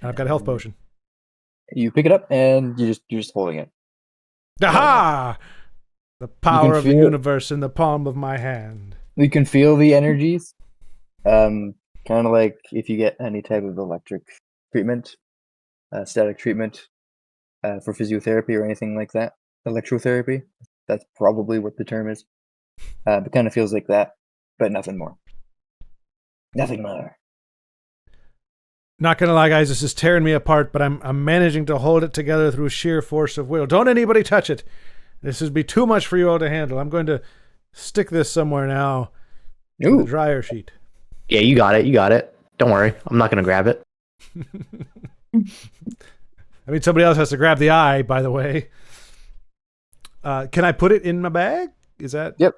And I've got a health potion. You pick it up and you're just holding it. Aha! The power of the feel- universe in the palm of my hand. You can feel the energies. Kind of like if you get any type of electric treatment, static treatment, for physiotherapy or anything like that. Electrotherapy. That's probably what the term is. It kind of feels like that, but nothing more. Nothing more. Not gonna lie, guys, this is tearing me apart, but I'm managing to hold it together through sheer force of will. Don't anybody touch it. This would be too much for you all to handle. I'm going to stick this somewhere now in Ooh. the dryer sheet. Yeah, you got it. You got it. Don't worry. I'm not gonna grab it. I mean, somebody else has to grab the eye, by the way. Can I put it in my bag? Is that Yep.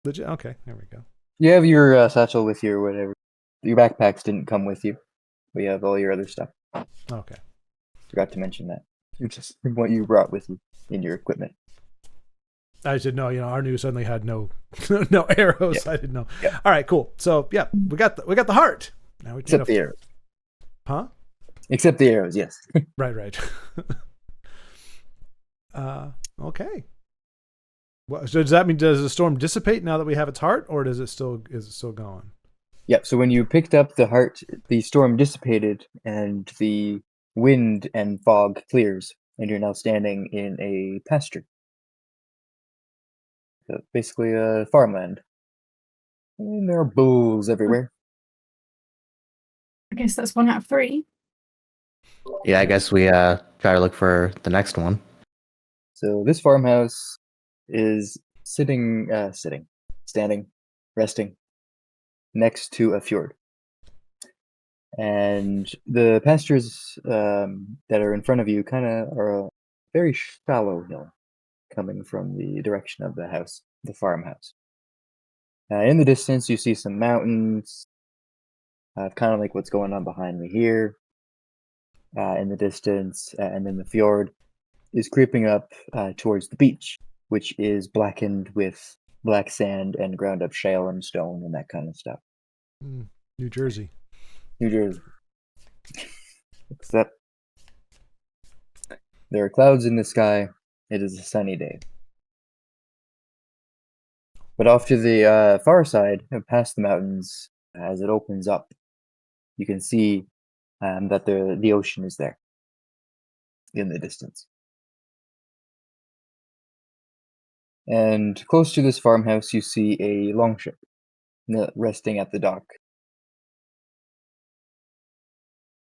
legit? Okay, there we go. You have your satchel with you or whatever. Your backpacks didn't come with you. But you have all your other stuff. Okay. Forgot to mention that. It's just what you brought with you in your equipment. I should know. Our new suddenly had no no arrows. Yeah. I didn't know. Yeah. All right, cool. So yeah, we got the heart. Now we Except the arrows. Huh? Except the arrows, yes. Right. Okay. Well, so does that mean does the storm dissipate now that we have its heart, or is it still going? Yep, so when you picked up the heart, the storm dissipated and the wind and fog clears, and you're now standing in a pasture. So basically a farmland. And there are bulls everywhere. I guess that's 1 out of 3. Yeah, I guess we try to look for the next one. So this farmhouse is standing, resting next to a fjord. And the pastures that are in front of you kind of are a very shallow hill coming from the direction of the house, the farmhouse. In the distance, you see some mountains, kind of like what's going on behind me here in the distance, and then the fjord is creeping up towards the beach, which is blackened with black sand and ground up shale and stone and that kind of stuff. New Jersey. New Jersey. Except there are clouds in the sky. It is a sunny day. But off to the far side, past the mountains, as it opens up, you can see that the ocean is there in the distance. And close to this farmhouse, you see a longship resting at the dock.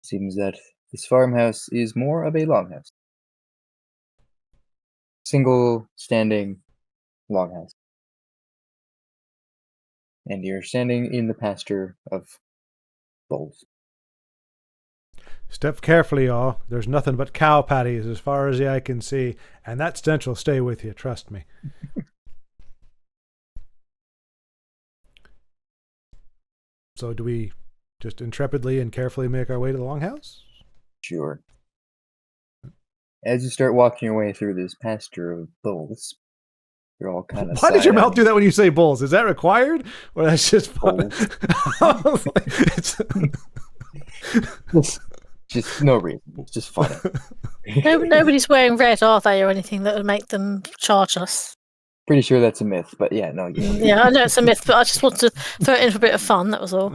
Seems that this farmhouse is more of a longhouse. Single standing longhouse. And you're standing in the pasture of bulls. Step carefully, y'all. There's nothing but cow patties as far as the eye can see, and that stench will stay with you, trust me. So do we just intrepidly and carefully make our way to the longhouse? Sure. As you start walking your way through this pasture of bulls, you're all kind of. Why did your mouth do that when you say bulls? Is that required? Or that's just fun? Just no reason. It's just funny. Nobody's wearing red, are they, or anything that would make them charge us? Pretty sure that's a myth, but yeah, no. Yeah, I know it's a myth, but I just wanted to throw it in for a bit of fun, that was all.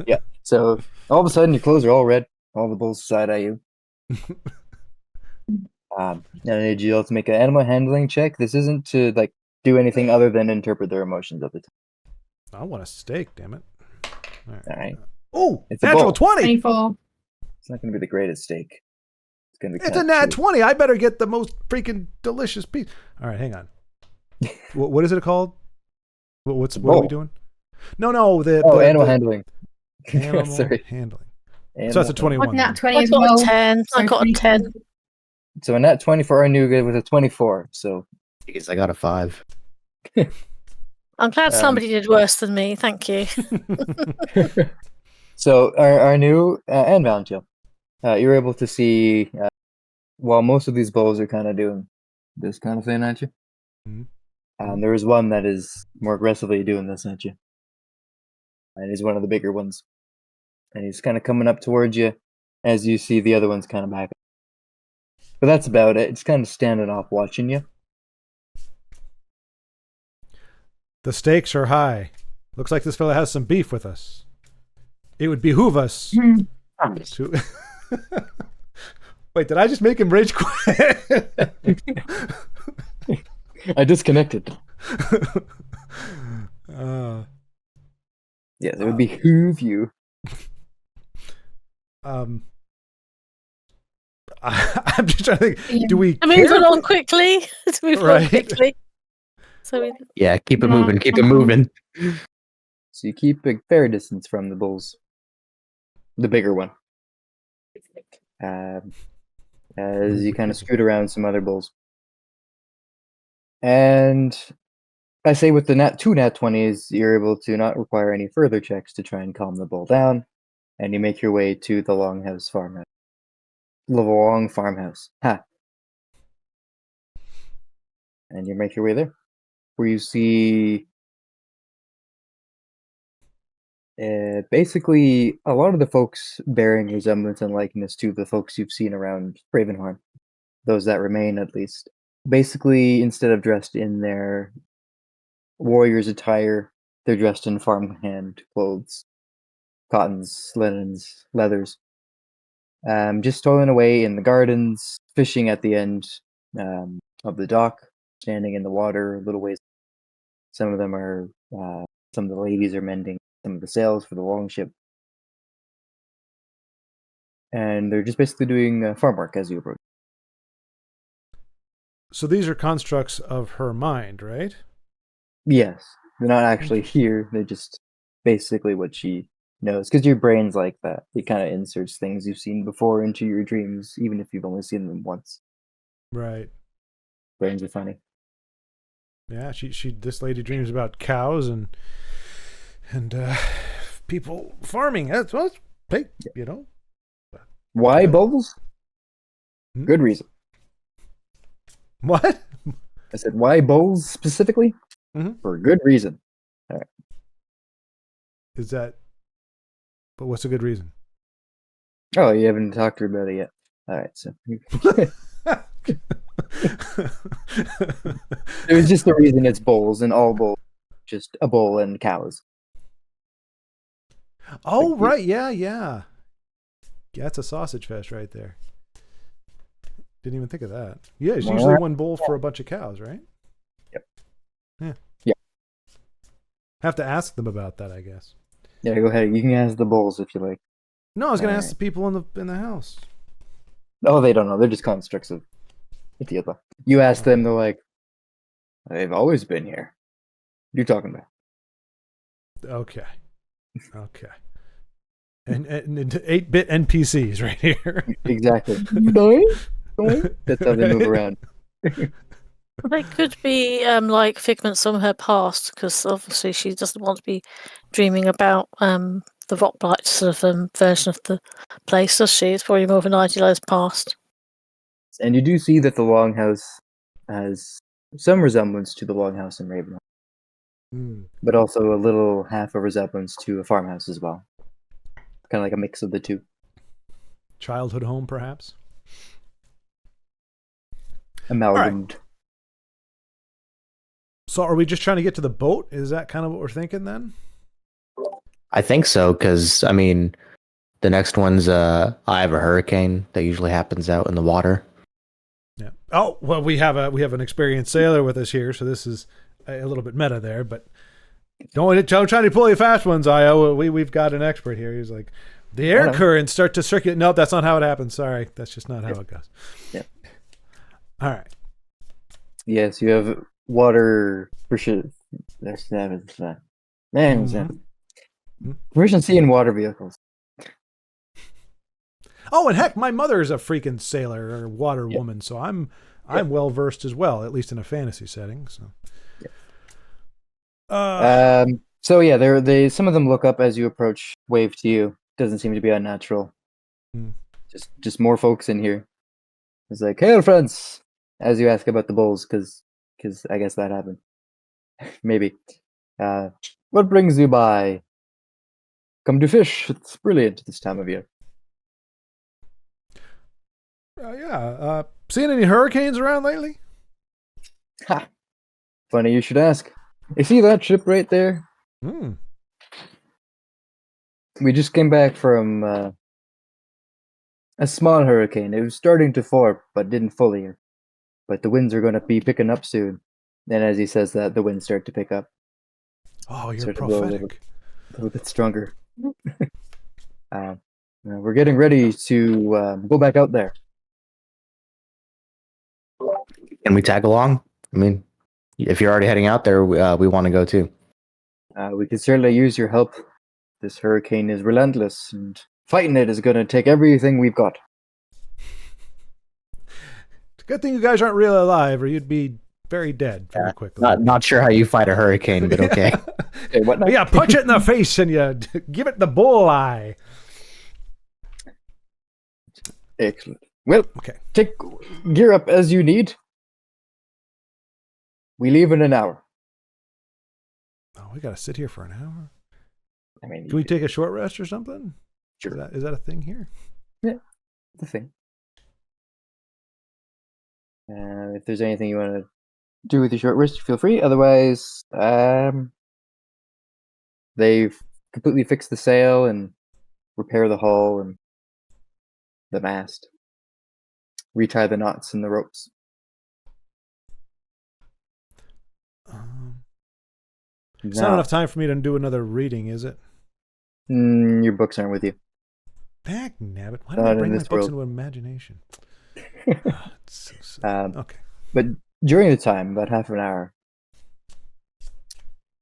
Yeah. So all of a sudden your clothes are all red. All the bulls side at you. I need you all to make an animal handling check. This isn't to like do anything other than interpret their emotions at the time. I want a steak, damn it. All right. Oh, It's a natural bull. 20. 24. It's not going to be the greatest steak. It's going to be. It's a nat 20. I better get the most freaking delicious piece. All right, hang on. What is it called? What are we doing? No, animal handling. Animal Sorry. handling. Animal So that's a 21. What nat then. 20 I as got well. a 10. I So got a 10. So a nat 20 for our new guy with a 24. So Because I got a 5. I'm glad somebody did worse than me, thank you. so our new and Valentine, you're able to see while most of these bulls are kind of doing this kind of thing at you. Mhm. There is one that is more aggressively doing this at you, and he's one of the bigger ones, and he's kind of coming up towards you as you see the other ones kind of back. But that's about it. It's kind of standing off watching you. The stakes are high. Looks like this fella has some beef with us. It would behoove us to. Wait, did I just make him rage quit? I disconnected. Yes, it would behoove you. I'm just trying to think. Do we I move care? along quickly. To move along Right. quickly. So we, Yeah, keep it No. moving, keep it moving. So you keep a fair distance from the bulls. The bigger one. As you kind of scoot around some other bulls. And I say with the two nat 20s, you're able to not require any further checks to try and calm the bull down. And you make your way to the Longhouse farmhouse. The long farmhouse. Ha! And you make your way there. Where you see basically a lot of the folks bearing resemblance and likeness to the folks you've seen around Ravenhorn. Those that remain, at least. Basically, instead of dressed in their warrior's attire, they're dressed in farmhand clothes. Cottons, linens, leathers. Just toiling away in the gardens, fishing at the end of the dock, standing in the water a little ways. Some of them are, some of the ladies are mending some of the sails for the longship. And they're just basically doing farm work as you approach. So these are constructs of her mind, right? Yes, they're not actually here. They're just basically what she knows. Because your brain's like that. It kind of inserts things you've seen before into your dreams, even if you've only seen them once. Right. Brains are funny. Yeah, this lady dreams about cows and people farming. That's hey, you know. Why bulls? Hmm? Good reason. What? I said, why bulls specifically? Mhm. For a good reason. Is that? But what's a good reason? Oh, you haven't talked to her about it yet. All right, so it was just the reason it's bulls and all bulls, just a bull and cows. Oh, Like you- right. Yeah. That's a sausage fest right there. Didn't even think of that. Yeah, it's usually one bull for a bunch of cows, right? Yep. Yeah. Yeah. Have to ask them about that, I guess. Yeah, go ahead. You can ask the bulls if you like. No, I was going to ask Alright. the people in the house. Oh, they don't know. They're just constructs of Ethiopia. You ask them, they're like, they've always been here. What are you talking about? Okay. And 8-bit NPCs right here. Exactly. Doing? That's how they move around. They could be like figments from her past, because obviously she doesn't want to be dreaming about the rock blight sort of version of the place, does she? It's probably more of an idealized past. And you do see that the longhouse has some resemblance to the longhouse in Ravenholm, but also a little half a resemblance to a farmhouse as well. Kind of like a mix of the two. Childhood home, perhaps? Amalgamed. So are we just trying to get to the boat? Is that kind of what we're thinking then? I think so, because I mean, the next one's I have a hurricane that usually happens out in the water. Yeah. Oh, well, we have an experienced sailor with us here, so this is a little bit meta there, but don't try to pull you fast ones, Io. We've got an expert here. He's like, the air currents start to circulate. Nope, that's not how it happens. Sorry, that's just not how it goes. Yeah. All right. Yes, you have water proficiency. Proficiency in water vehicles. Oh, and heck, my mother is a freaking sailor or water woman, so I'm well versed as well, at least in a fantasy setting. So. So yeah, they some of them look up as you approach, wave to you. Doesn't seem to be unnatural. Just more folks in here. It's like, hail friends, as you ask about the bulls, because I guess that happened. Maybe. What brings you by? Come to fish. It's brilliant this time of year. Seen any hurricanes around lately? Ha! Funny you should ask. You see that ship right there? We just came back from a small hurricane. It was starting to form, but didn't fully. But the winds are going to be picking up soon. And as he says that, the winds start to pick up. Oh, you're Start to blow prophetic. a little bit stronger. We're getting ready to go back out there. Can we tag along? I mean, if you're already heading out there, we want to go too. We can certainly use your help. This hurricane is relentless, and fighting it is going to take everything we've got. It's a good thing you guys aren't really alive, or you'd be very dead very quickly. Not sure how you fight a hurricane, but okay. Hey, what now? Yeah, punch it in the face and you give it the bull eye. Excellent. Well, Okay. take gear up as you need. We leave in an hour. Oh, we got to sit here for an hour. I mean, Can we take a short rest or something? Sure. Is that a thing here? Yeah, the thing. If there's anything you want to do with your short rest, feel free. Otherwise, they've completely fixed the sail and repair the hull and the mast. Retie the knots in the ropes. It's not enough time for me to do another reading, is it? Your books aren't with you. Heck, nabbit. Why don't Not I in bring my this books world. into imagination? It's so sad. Okay. But during the time, about half an hour,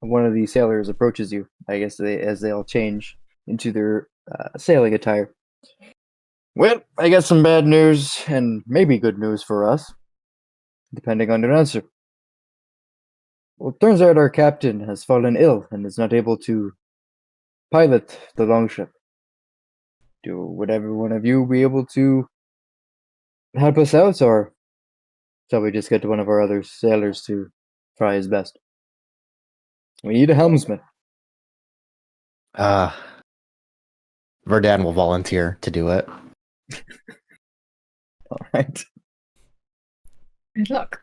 one of the sailors approaches you. I guess as they all change into their sailing attire. Well, I got some bad news and maybe good news for us, depending on your answer. Well, it turns out our captain has fallen ill and is not able to pilot the longship. Would every one of you be able to help us out, or shall we just get one of our other sailors to try his best? We need a helmsman. Verdan will volunteer to do it. All right. Good luck.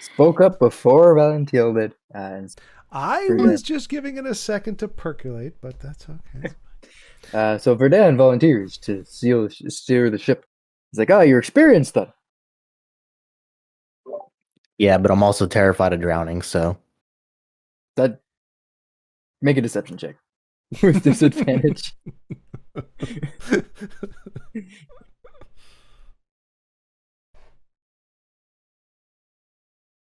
Spoke up before Valentil did. And I Pretty was good. just giving it a second to percolate, but that's okay. so Verdan volunteers to steer the ship. He's like, you're experienced then. Yeah, but I'm also terrified of drowning, so That Make a deception check with disadvantage.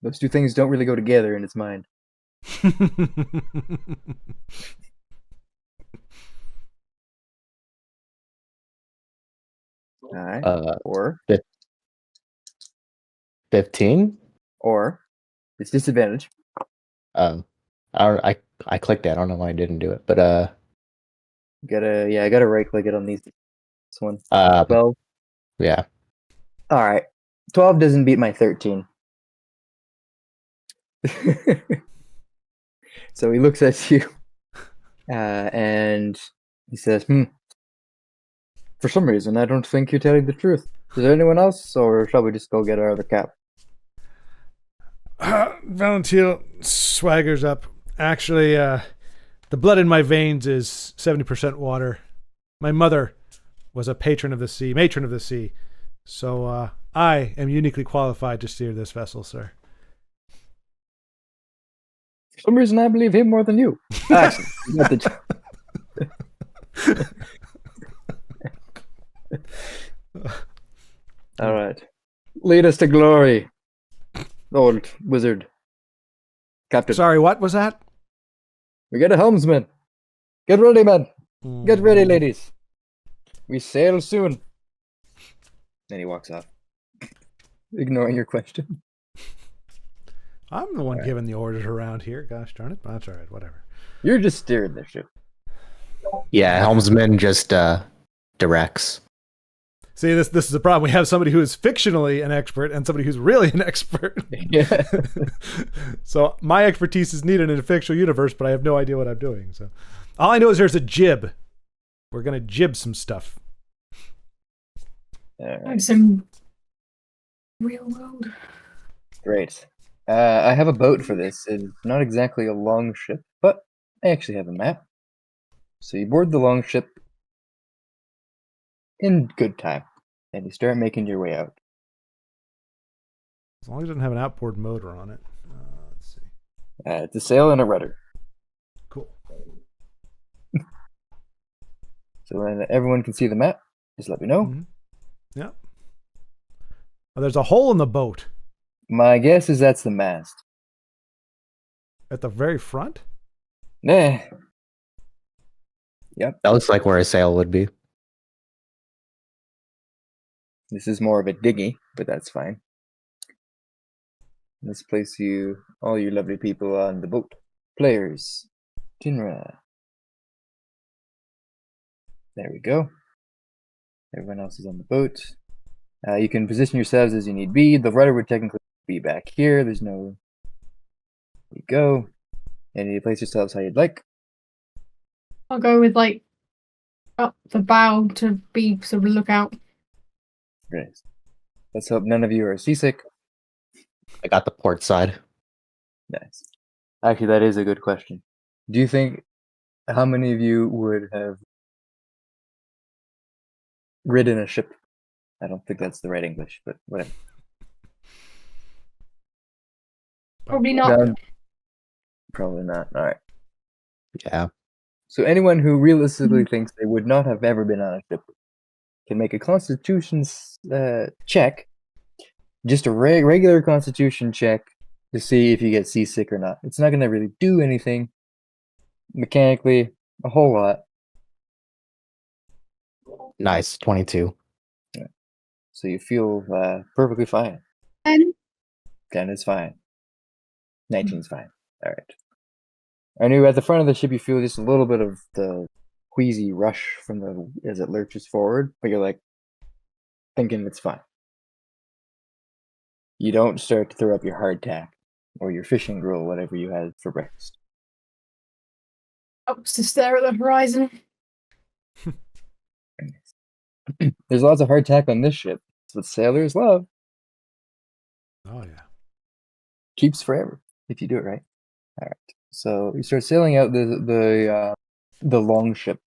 Those two things don't really go together in its mind. All right. Or 15. It's disadvantage. I clicked it. I don't know why I didn't do it, but I gotta right click it on these. This one. 12. Yeah. All right. 12 doesn't beat my 13. So he looks at you, and he says, For some reason, I don't think you're telling the truth. Is there anyone else, or shall we just go get our other cap? Valentil swaggers up. Actually, the blood in my veins is 70% water. My mother was a matron of the sea. So I am uniquely qualified to steer this vessel, sir. For some reason, I believe him more than you. Actually, not the All right. Lead us to glory, old wizard. Captain. Sorry, what was that? We get a helmsman. Get ready, men. Get ready, ladies. We sail soon. Then he walks off, ignoring your question. I'm the one giving the orders around here. Gosh darn it. That's all right. Whatever. You're just steering the ship. Yeah, helmsman just directs. See, this is the problem. We have somebody who is fictionally an expert and somebody who's really an expert. Yeah. So my expertise is needed in a fictional universe, but I have no idea what I'm doing. So all I know is there's a jib. We're gonna jib some stuff. Like some real world. Great. I have a boat for this. It's not exactly a long ship, but I actually have a map. So you board the long ship in good time, and you start making your way out. As long as it doesn't have an outboard motor on it. Let's see. It's a sail and a rudder. Cool. So when everyone can see the map, just let me know. Mm-hmm. Yeah. Oh, there's a hole in the boat. My guess is that's the mast. At the very front? Nah. Yep. That looks like where a sail would be. This is more of a dinghy, but that's fine. Let's place all you lovely people on the boat. Players. Tinra. There we go. Everyone else is on the boat. You can position yourselves as you need be. The rudder would technically be back here. There's no... There you go. And you place yourselves how you'd like. I'll go with like up the bow to be sort of lookout. Great. Let's hope none of you are seasick. I got the port side. Nice. Actually, that is a good question. Do you think how many of you would have ridden a ship? I don't think that's the right English, but whatever. Probably not. No, probably not. All right. Yeah. So anyone who realistically thinks they would not have ever been on a ship can make a Constitution check, just a regular Constitution check, to see if you get seasick or not. It's not going to really do anything mechanically, a whole lot. Nice. 22. Yeah. So you feel perfectly fine. 10. 10 is fine. 19 is fine. All right. I knew at the front of the ship you feel just a little bit of the queasy rush from as it lurches forward, but you're like thinking it's fine. You don't start to throw up your hardtack or your fishing gruel, whatever you had for breakfast. Helps to stare at the horizon. There's lots of hardtack on this ship. It's what sailors love. Oh, yeah. Keeps forever if you do it right. All right. So you start sailing out the long ship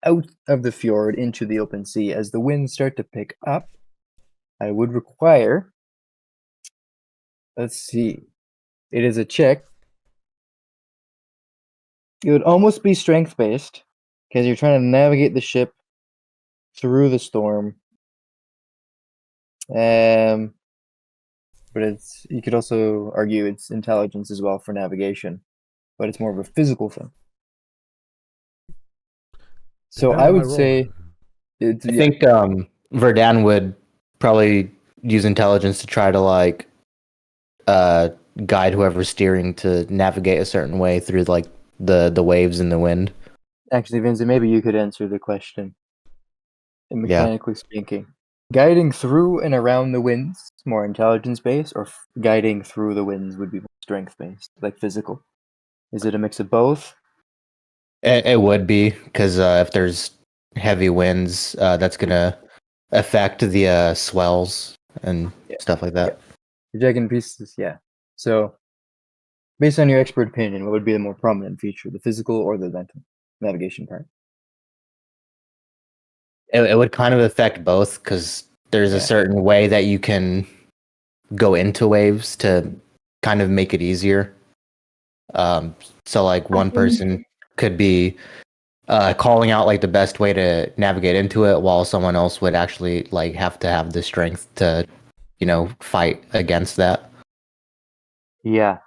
out of the fjord into the open sea. As the winds start to pick up, I would require. Let's see. It is a check It would almost be strength based because you're trying to navigate the ship through the storm. But you could also argue it's intelligence as well for navigation, but it's more of a physical thing. So Depending I on my would role. say it's I think Verdan would probably use intelligence to try to like guide whoever's steering to navigate a certain way through like the waves and the wind. actually, Vincent, maybe you could answer the question. Yeah. Mechanically speaking, guiding through and around the winds more intelligence based, or guiding through the winds would be more strength based, like physical. Is it a mix of both? It would be because if there's heavy winds, that's gonna affect the swells and Yeah. stuff like that. Projecting pieces, yeah. So, based on your expert opinion, what would be the more prominent feature, the physical or the mental navigation part? It would kind of affect both because there's Yeah. a certain way that you can go into waves to kind of make it easier. So like one person could be calling out like the best way to navigate into it, while someone else would actually like have to have the strength to, fight against that. Yeah.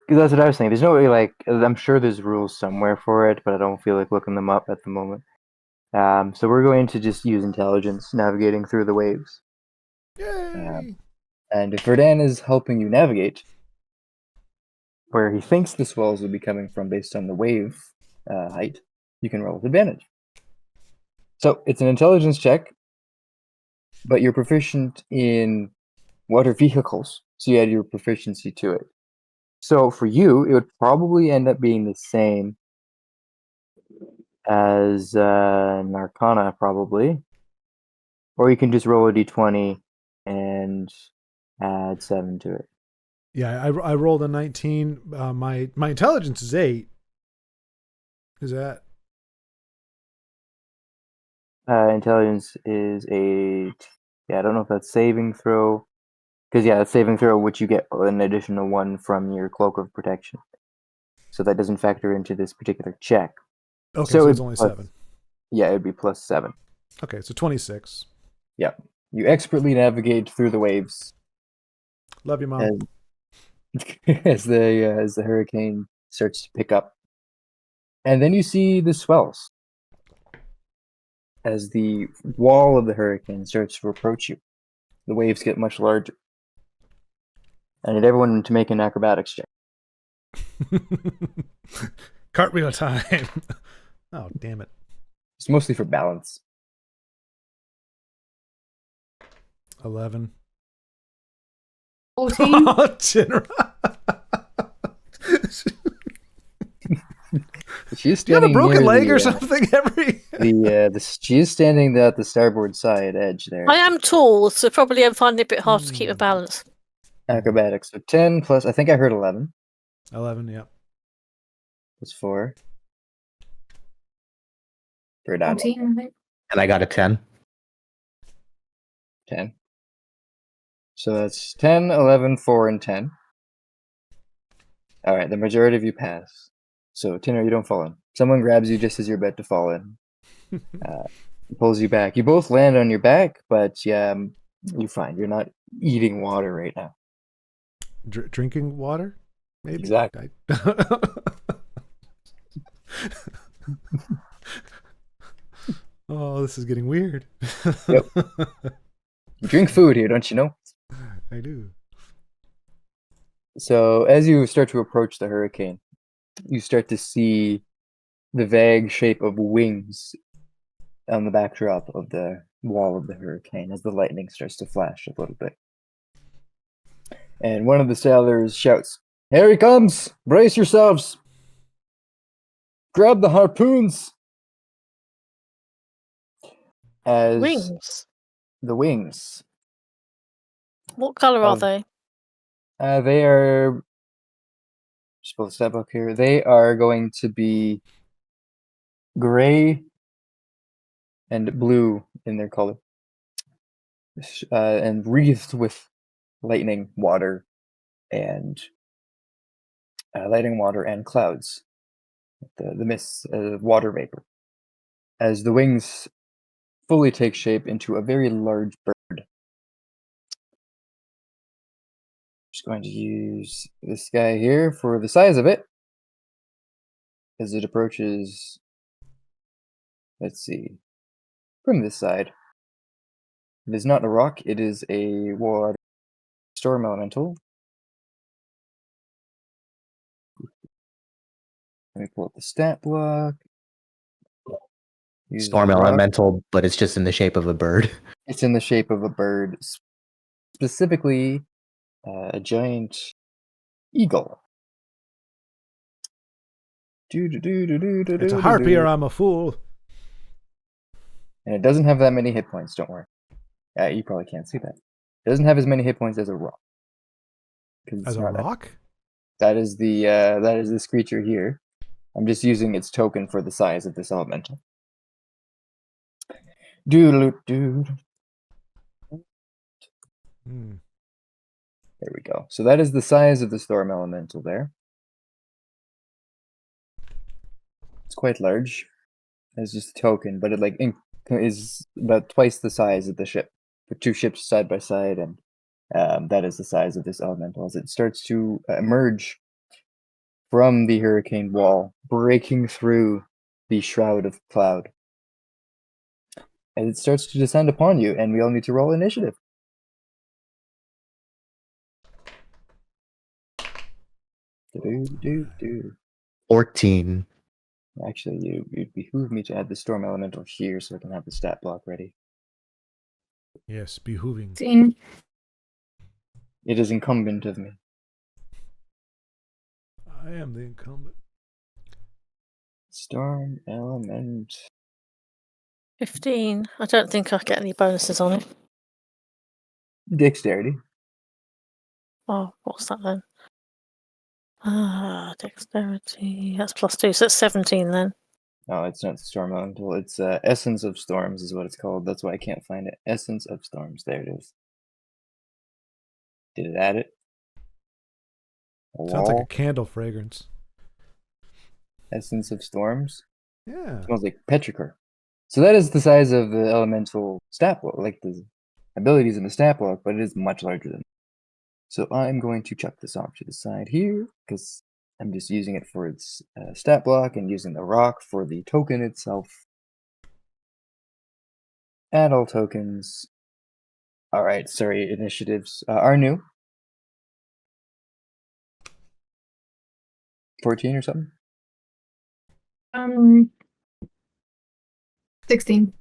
Because that's what I was saying. There's no way, like, I'm sure there's rules somewhere for it, but I don't feel like looking them up at the moment. So we're going to just use intelligence navigating through the waves. Yay! And if Verdan is helping you navigate where he thinks the swells will be coming from based on the wave height, you can roll with advantage. So it's an intelligence check, but you're proficient in water vehicles, so you add your proficiency to it. So for you, it would probably end up being the same as an Arcana, probably. Or you can just roll a d20 and add 7 to it. Yeah, I rolled a 19. My intelligence is 8. Is that? Intelligence is 8. Yeah, I don't know if that's saving throw. Because, yeah, that's saving throw, which you get an additional 1 from your Cloak of Protection. So that doesn't factor into this particular check. Okay, so it's it'd only plus- 7. Yeah, it'd be plus 7. Okay, so 26. Yeah. You expertly navigate through the waves Love you, Mom. as the hurricane starts to pick up. And then you see the swells as the wall of the hurricane starts to approach you. The waves get much larger. I need everyone to make an acrobatics check. Cartwheel time. Oh, damn it. It's mostly for balance. 11. 14. Oh, Chinra. She's Do you have a standing broken near leg the, or something? she is standing at the starboard side edge there. I am tall, so probably I'm finding it a bit hard to keep my balance. Acrobatics. So 10 plus, I think I heard 11. 11, yeah. Plus 4. For that 14, I think. And I got a 10. 10. So that's 10, 11, 4, and 10. Alright, the majority of you pass. So, Tinner, you don't fall in. Someone grabs you just as you're about to fall in. Pulls you back. You both land on your back, but yeah, you're fine. You're not eating water right now. Drinking water? Maybe. Exactly. Oh, this is getting weird. Yep. You drink food here, don't you know? I do. So, as you start to approach the hurricane, you start to see the vague shape of wings on the backdrop of the wall of the hurricane as the lightning starts to flash a little bit. And one of the sailors shouts, "Here he comes! Brace yourselves! Grab the harpoons!" As Wings. the wings, What colour are of- they? they are, just pull the step up here, they are going to be gray and blue in their color, and wreathed with lightning, water, and clouds. the mist, water vapor, as the wings fully take shape into a very large bird. Just going to use this guy here for the size of it as it approaches. Let's see, from this side. It is not a rock, it is a water storm elemental. Let me pull up the stat block. Use Storm the rock. elemental, but it's just in the shape of a bird. It's in the shape of a bird, specifically a giant eagle. It's a harpy or I'm a fool. And it doesn't have that many hit points, don't worry. You probably can't see that. It doesn't have as many hit points as a rock. As a rock? That is this creature here. I'm just using its token for the size of this elemental. Dude. Hmm. There we go. So that is the size of the storm elemental there. It's quite large. It's just a token, but it is about twice the size of the ship. Put two ships side by side, and that is the size of this elemental as it starts to emerge from the hurricane wall, breaking through the shroud of cloud. And it starts to descend upon you, and we all need to roll initiative. Do. 14. Actually, you'd behoove me to add the storm elemental here so I can have the stat block ready. Yes, behooving. 16. It is incumbent of me. I am the incumbent. Storm element. 15. I don't think I get any bonuses on it. Dexterity. Oh, what's that then? Dexterity. That's +2, so it's 17 then. No, it's not the storm elemental. It's Essence of Storms is what it's called. That's why I can't find it. Essence of Storms. There it is. Did it add it? Sounds like a candle fragrance. Essence of Storms. Yeah. Smells like petrichor. So that is the size of the elemental stat block, like the abilities in the stat block, but it is much larger than that. So I'm going to chuck this off to the side here because I'm just using it for its stat block and using the rock for the token itself. Add all tokens. All right, sorry, initiatives are new. 14 or something? 16.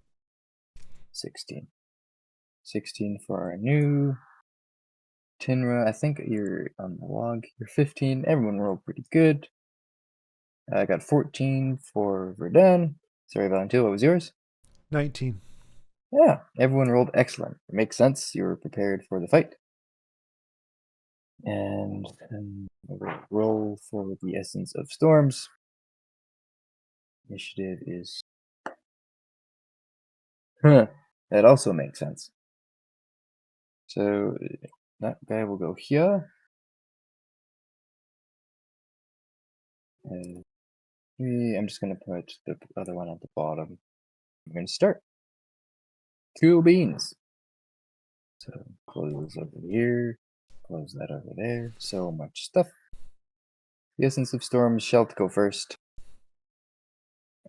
16. 16 for our new. Tinra, I think you're on the log. You're 15. Everyone rolled pretty good. I got 14 for Verdun. Sorry, Valentin, what was yours? 19. Yeah, everyone rolled excellent. It makes sense. You were prepared for the fight. And then we'll roll for the Essence of Storms. Initiative is. That also makes sense. So that guy will go here. And I'm just going to put the other one at the bottom. I'm going to start. Cool beans. So close this over here. Close that over there. So much stuff. The Essence of Storms shall go first.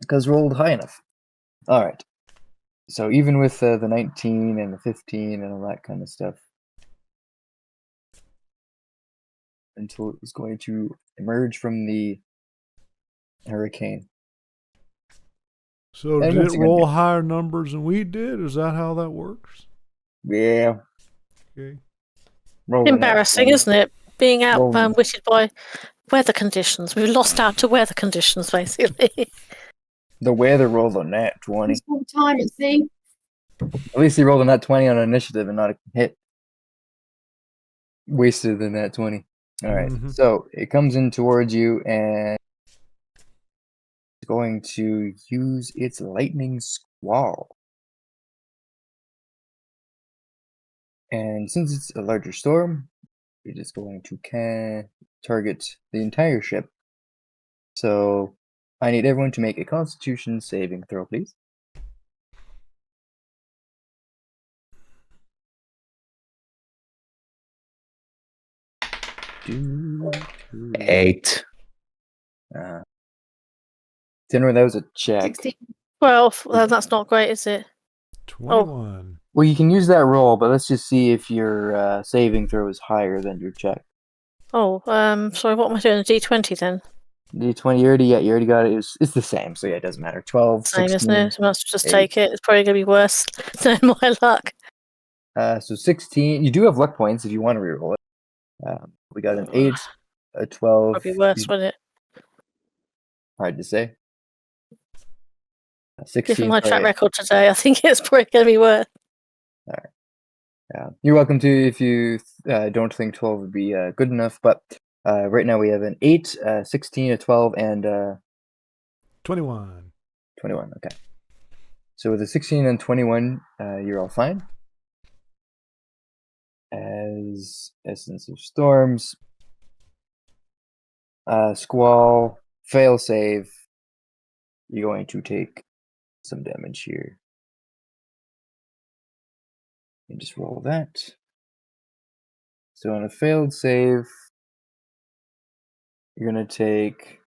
Because rolled high enough. Alright. So even with the 19 and the 15 and all that kind of stuff, until it was going to emerge from the hurricane. So And did once it again, roll higher numbers than we did? Is that how that works? Yeah. Okay. Rolled a nat Embarrassing, 20. isn't it? Being Roll- outwitted by weather conditions. We've lost out to weather conditions, basically. The weather rolled a nat 20. It's all the time at sea. At least he rolled a nat 20 on initiative and not a hit. Wasted the nat 20. Alright, Mhm. so it comes in towards you and it's going to use its lightning squall. And since it's a larger storm, it is going to target the entire ship. So I need everyone to make a Constitution saving throw, please. Eight. Tinner, that was a check. 16. 12. Well, that's not great, is it? 21. Well, you can use that roll, but let's just see if your saving throw is higher than your check. Oh, sorry, what am I doing? A D20 then? D20, you already got it. It's the same, so yeah, it doesn't matter. 12, Same, 16. isn't it? So I must just 8. take it. It's probably going to be worse than my luck. So 16. You do have luck points if you want to reroll it. We got an 8, a 12. Probably worse, wouldn't it? Hard to say. 16. Given my track sorry. record today, I think it's probably going to be worse. You're welcome to if you don't think 12 would be good enough, but right now we have an 8, 16, a 12, and 21. 21. Okay. So with a 16 and 21, you're all fine. As Essence of Storms, Squall, fail save, you're going to take some damage here. You just roll that. So on a failed save, you're going to take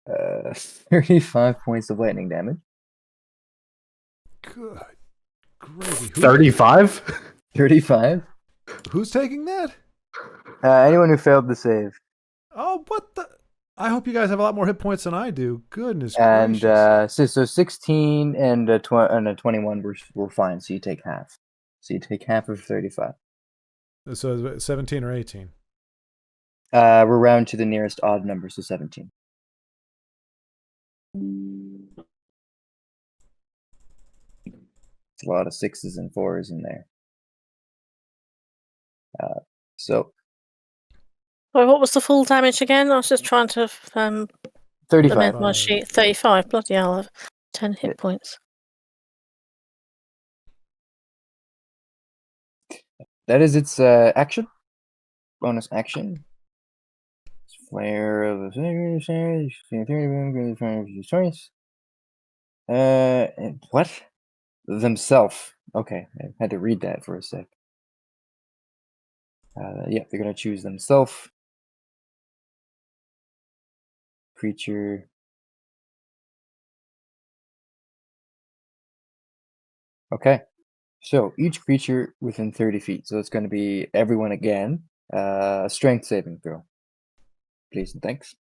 35 points of lightning damage. Good gravy. 35? 35. Who's taking that? Anyone who failed the save. Oh, what the? I hope you guys have a lot more hit points than I do. Goodness And gracious. so 16 and a 21 were fine, so you take half. So you take half of 35. So 17 or 18? We're round to the nearest odd number, so 17. It's a lot of 6s and 4s in there. So Sorry, what was the full damage again? I was just trying to 35. amend my sheet. 35. Bloody hell, I have 10 hit points. That is its action. Bonus action. Flare of the choice. And what? Themself. Okay, I had to read that for a sec. Yeah, they're gonna choose themself. Creature. Okay, so each creature within 30 feet. So it's going to be everyone again. Strength saving throw. Please and thanks.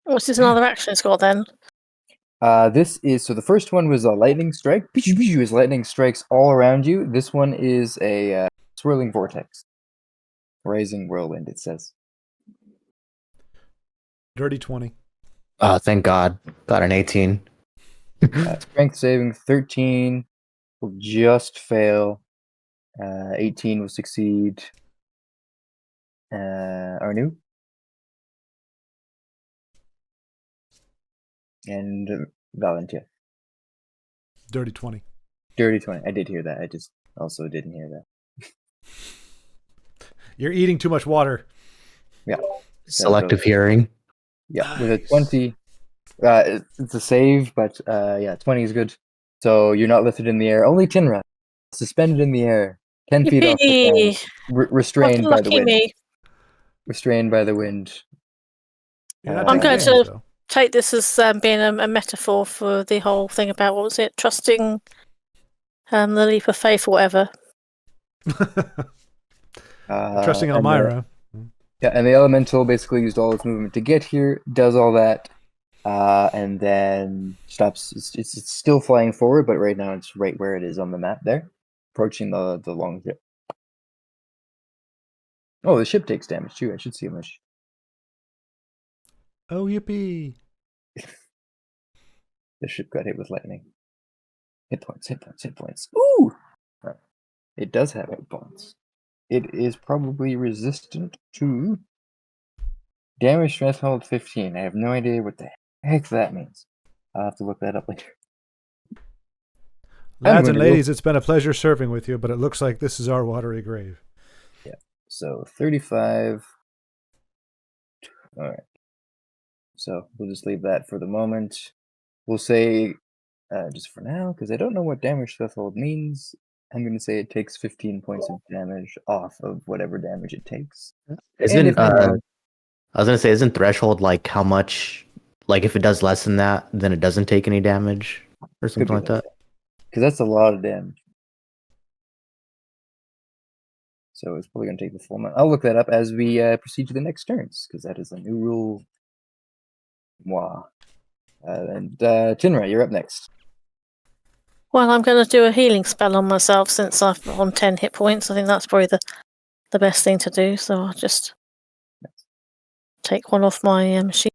What's this another action it's got then? This is so the first one was a lightning strike. As lightning strikes all around you. This one is a swirling vortex, rising whirlwind. It says. Dirty 20. Oh, thank God. Got an 18. Strength saving 13 will just fail. 18 will succeed. Arnu. And Valentia. Dirty 20. Dirty 20. I did hear that. I just also didn't hear that. You're eating too much water. Yeah. Selective hearing. Yeah, with a 20, it's a save, but yeah, 20 is good. So you're not lifted in the air. Only Tinra, suspended in the air, 10 feet off the ground, restrained by the Lucky wind. me. Restrained by the wind. You're not I'm taking going damage, to- though. Take this as being a metaphor for the whole thing about, what was it? Trusting the leap of faith or whatever. Trusting and Elmira. Yeah, and the elemental basically used all its movement to get here, does all that, and then stops. It's still flying forward, but right now it's right where it is on the map there, approaching the long ship. Oh, the ship takes damage too. I should see how much. Oh, yippee. The ship got hit with lightning. Hit points, hit points, hit points. Ooh! It does have hit points. It is probably resistant to damage threshold 15. I have no idea what the heck that means. I'll have to look that up later. Lads and going to ladies, it's been a pleasure serving with you, but it looks like this is our watery grave. So 35. All right. So we'll just leave that for the moment. We'll say, just for now, because I don't know what damage threshold means, I'm going to say it takes 15 points of damage off of whatever damage it takes. And Isn't if I'm wrong, I was gonna say, isn't threshold like how much? Like if it does less than that, then it doesn't take any damage or could something be like that. because that's a lot of damage. So it's probably going to take the full amount. I'll look that up as we proceed to the next turns, because that is a new rule. Moi. And Tinra, you're up next. Well, I'm going to do a healing spell on myself since I'm on 10 hit points. I think that's probably the best thing to do. So I'll just take one off my sheet.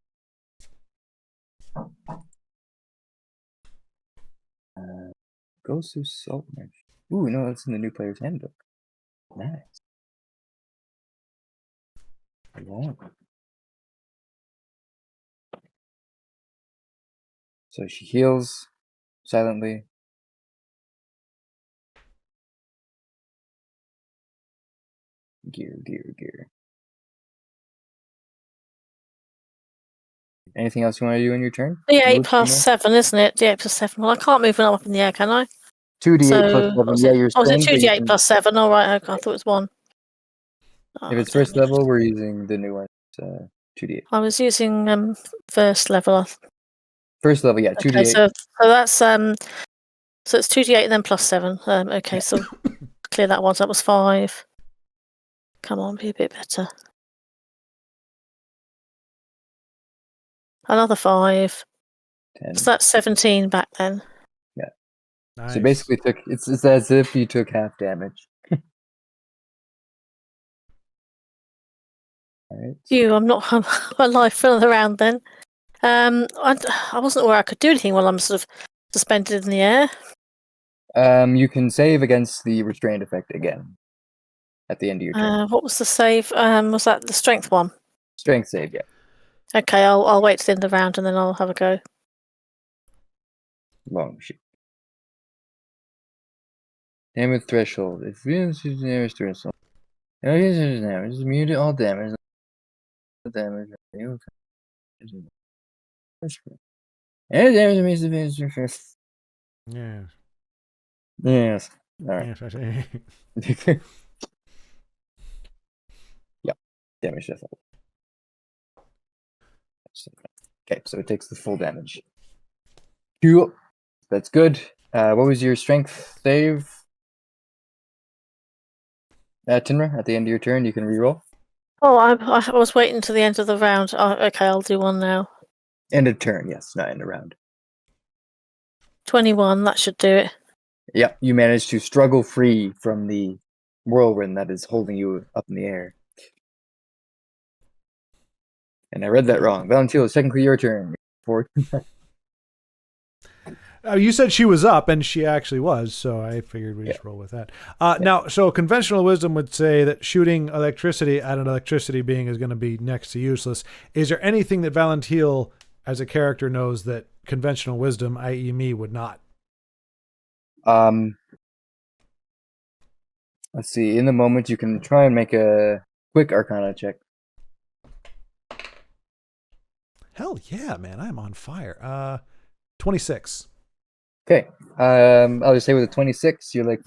Ghost of Salt Marsh. Ooh, no, that's in the new player's handbook. Nice. Yeah. So she heals silently. Gear. Anything else you want to do in your turn? D8 Move plus somewhere? 7, isn't it? D8 plus 7. Well, I can't move when I'm up in the air, can I? 2d8 plus So, 7. what was Yeah, it? your Oh, was it strength. But you 2d8 can, plus 7? All right, okay, I thought it was 1. if it's first level, we're using the new one. 2d8. I was using first level. First level, yeah, 2d8. Okay, so that's so it's 2d8 and then plus 7. Okay, so clear that one. So that was 5. Come on, be a bit better. Another 5. 10. So that's 17 back then. Nice. So basically, it's as if you took half damage. Alright. I'm not alive filling around then. I wasn't aware I could do anything while I'm sort of suspended in the air. You can save against the restrained effect again at the end of your turn. What was the save? Was that the strength one? Strength save, yeah. Okay, I'll wait till the end of the round and then I'll have a go. Long shoot. Damage threshold. If you use damage threshold, damage is immune to all damage. Damage. And damage means the damage. Yeah. Yes. Alright. Yes, Yeah. Damage threshold. Okay, so it takes the full damage. Cool. That's good. What was your strength save? Tinra, at the end of your turn, you can reroll. Oh, I was waiting till the end of the round. Oh, okay, I'll do one now. End of turn, yes, not end of round. 21, that should do it. Yeah, you managed to struggle free from the whirlwind that is holding you up in the air. And I read that wrong. Valentino, it's technically your turn. You said she was up, and she actually was, so I figured we'd just roll with that. Now, so conventional wisdom would say that shooting electricity at an electricity being is going to be next to useless. Is there anything that Valentine, as a character, knows that conventional wisdom, i.e. me, would not? Let's see. In the moment, you can try and make a quick Arcana check. Hell yeah, man! I'm on fire. 26. Okay. I'll just say with a 26, you're like,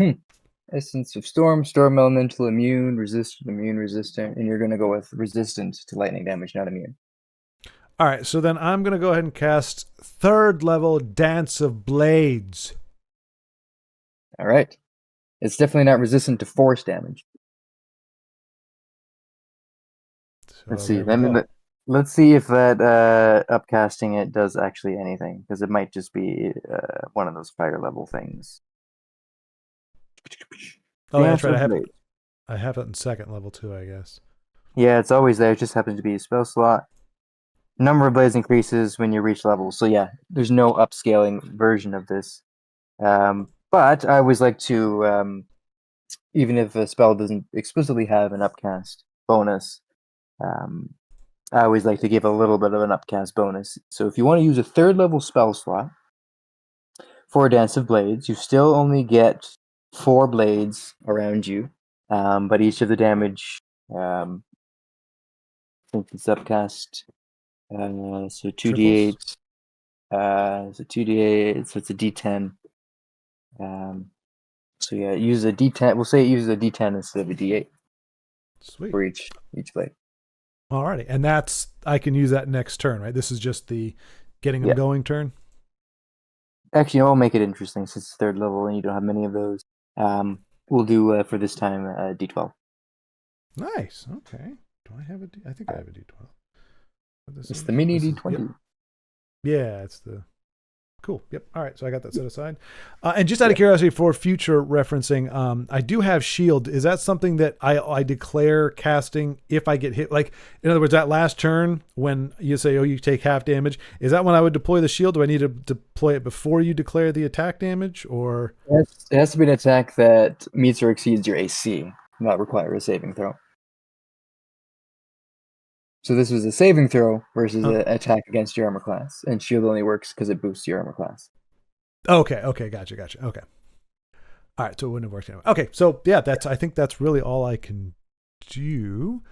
Essence of Storm, Storm Elemental, Immune, Resistant, and you're going to go with Resistant to lightning damage, not immune. All right, so then I'm going to go ahead and cast 3rd level Dance of Blades. All right. It's definitely not resistant to force damage. So Let's see. there we go. Let's see if that upcasting it does actually anything, because it might just be one of those fire level things. Oh, yeah, that's Dance right. of Blades. I have it in 2nd level too, I guess. Yeah, it's always there. It just happens to be a spell slot. Number of blades increases when you reach levels. So yeah, there's no upscaling version of this. But I always like to, even if a spell doesn't explicitly have an upcast bonus, I always like to give a little bit of an upcast bonus. So if you want to use a 3rd level spell slot for a Dance of Blades, you still only get 4 blades around you, but each of the damage, since it's upcast, So 2d8. So 2d8. So it's a d10. So yeah, use a d10. We'll say it uses a d10 instead of a d8 Sweet. for each blade. Alrighty, and that's I can use that next turn, right? This is just the getting them going turn. Actually, I'll make it interesting since it's 3rd level and you don't have many of those. We'll do for this time d12. Nice. Okay. Do I have a D? I think I have a D12. It's the mini d20. Yep. Yeah, it's the cool. Yep. All right. So I got that set aside. And just out of curiosity for future referencing, I do have shield. Is that something that I declare casting if I get hit? Like, in other words, that last turn when you say, oh, you take half damage, is that when I would deploy the shield? Do I need to deploy it before you declare the attack damage, or? It has to be an attack that meets or exceeds your AC, not require a saving throw. So this was a saving throw versus an attack against your armor class, and shield only works because it boosts your armor class. Okay, gotcha. Okay. All right, so it wouldn't have worked anyway. Okay, so yeah, I think that's really all I can do.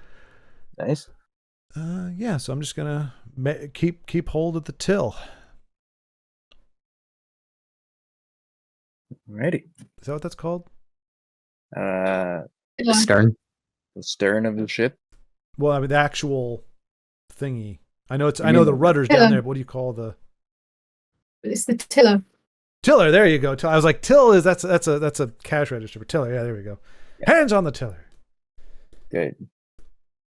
Nice. Yeah, so I'm just gonna keep hold of the till. Alrighty. Is that what that's called? Stern. The stern of the ship. Well, I mean the actual thingy. I know the rudder's down there, but what do you call the? It's the tiller. Tiller. There you go. I was like, till is that's a cash register for tiller. Yeah, there we go. Yeah. Hands on the tiller. Good.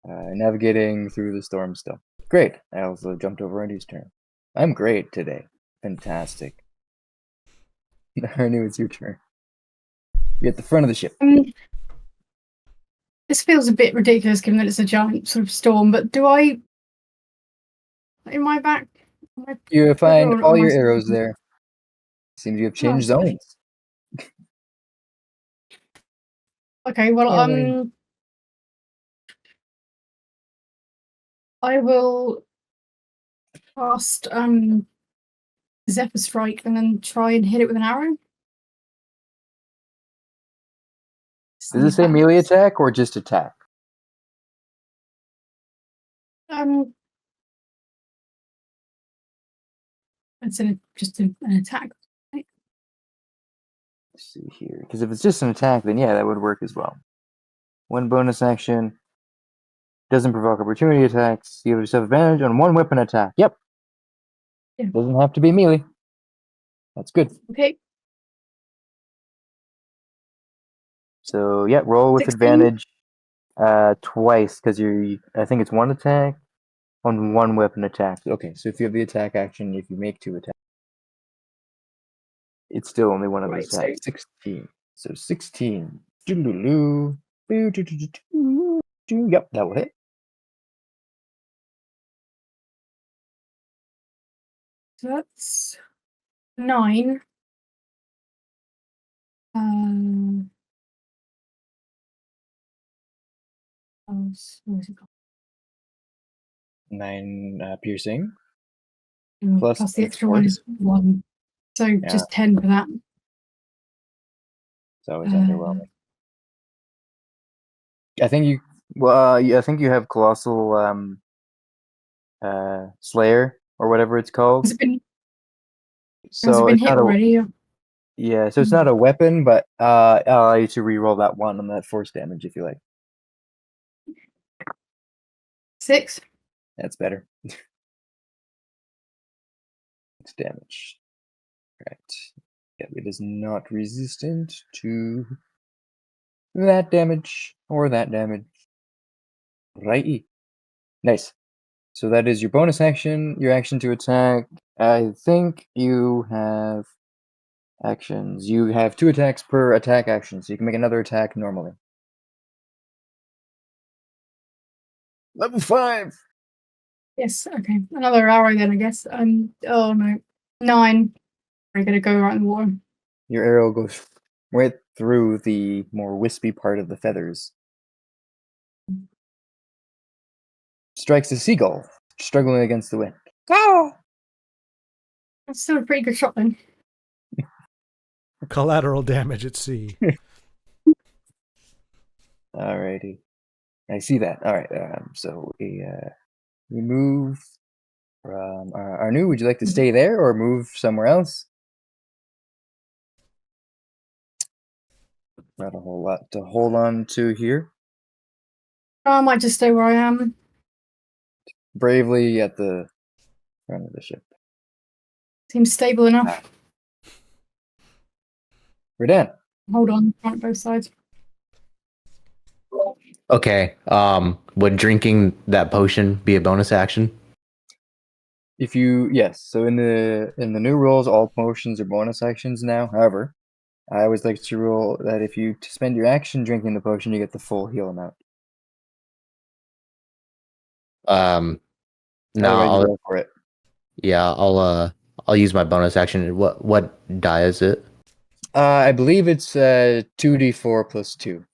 Navigating through the storm still. Great. I also jumped over Andy's turn. I'm great today. Fantastic. Ernie, it's your turn. You're at the front of the ship. This feels a bit ridiculous given that it's a giant sort of storm, but do I... In my back... You find all your arrows there. Seems you have changed zones. Okay, well, I will cast Zephyr Strike and then try and hit it with an arrow. Does it say melee attack or just attack? It's just an attack. Right? Let's see here. Because if it's just an attack, then yeah, that would work as well. One bonus action. Doesn't provoke opportunity attacks. You have yourself advantage on one weapon attack. Yep. Yeah. Doesn't have to be melee. That's good. Okay. So yeah, roll with 16. advantage twice because I think it's one attack on one weapon attack. Okay, so if you have the attack action, if you make 2 attacks, it's still only one of those attacks. 16. So 16. Doo-doo-doo. Yep, that will hit. So that's 9. What is it called? 9 piercing. Plus the extra one is 1. So just 10 for that. It's always underwhelming. I think you have Colossal Slayer or whatever it's called. Has it been So hit it's not already? Yeah, so it's not a weapon, but I'll allow you to reroll that 1 on that force damage if you like. 6. That's better. It's damage. Right. Yeah, it is not resistant to that damage or that damage. Righty. Nice. So that is your bonus action, your action to attack. I think you have actions. You have 2 attacks per attack action, so you can make another attack normally. Level 5! Yes, okay. Another arrow then, I guess. Oh no. 9. I'm gonna go right in the water. Your arrow goes right through the more wispy part of the feathers. Strikes a seagull, struggling against the wind. Oh! That's still a pretty good shot then. Collateral damage at sea. Alrighty. I see that. Alright, so we remove Arnu, would you like to stay there or move somewhere else? Not a whole lot to hold on to here. I might just stay where I am. Bravely at the front of the ship. Seems stable enough. Redan. Hold on, front both sides. Okay. Would drinking that potion be a bonus action? If you so in the new rules, all potions are bonus actions now. However, I always like to rule that if you spend your action drinking the potion, you get the full heal amount. No, Otherwise, you roll for it. yeah, I'll use my bonus action. What die is it? I believe it's 2d4 plus 2.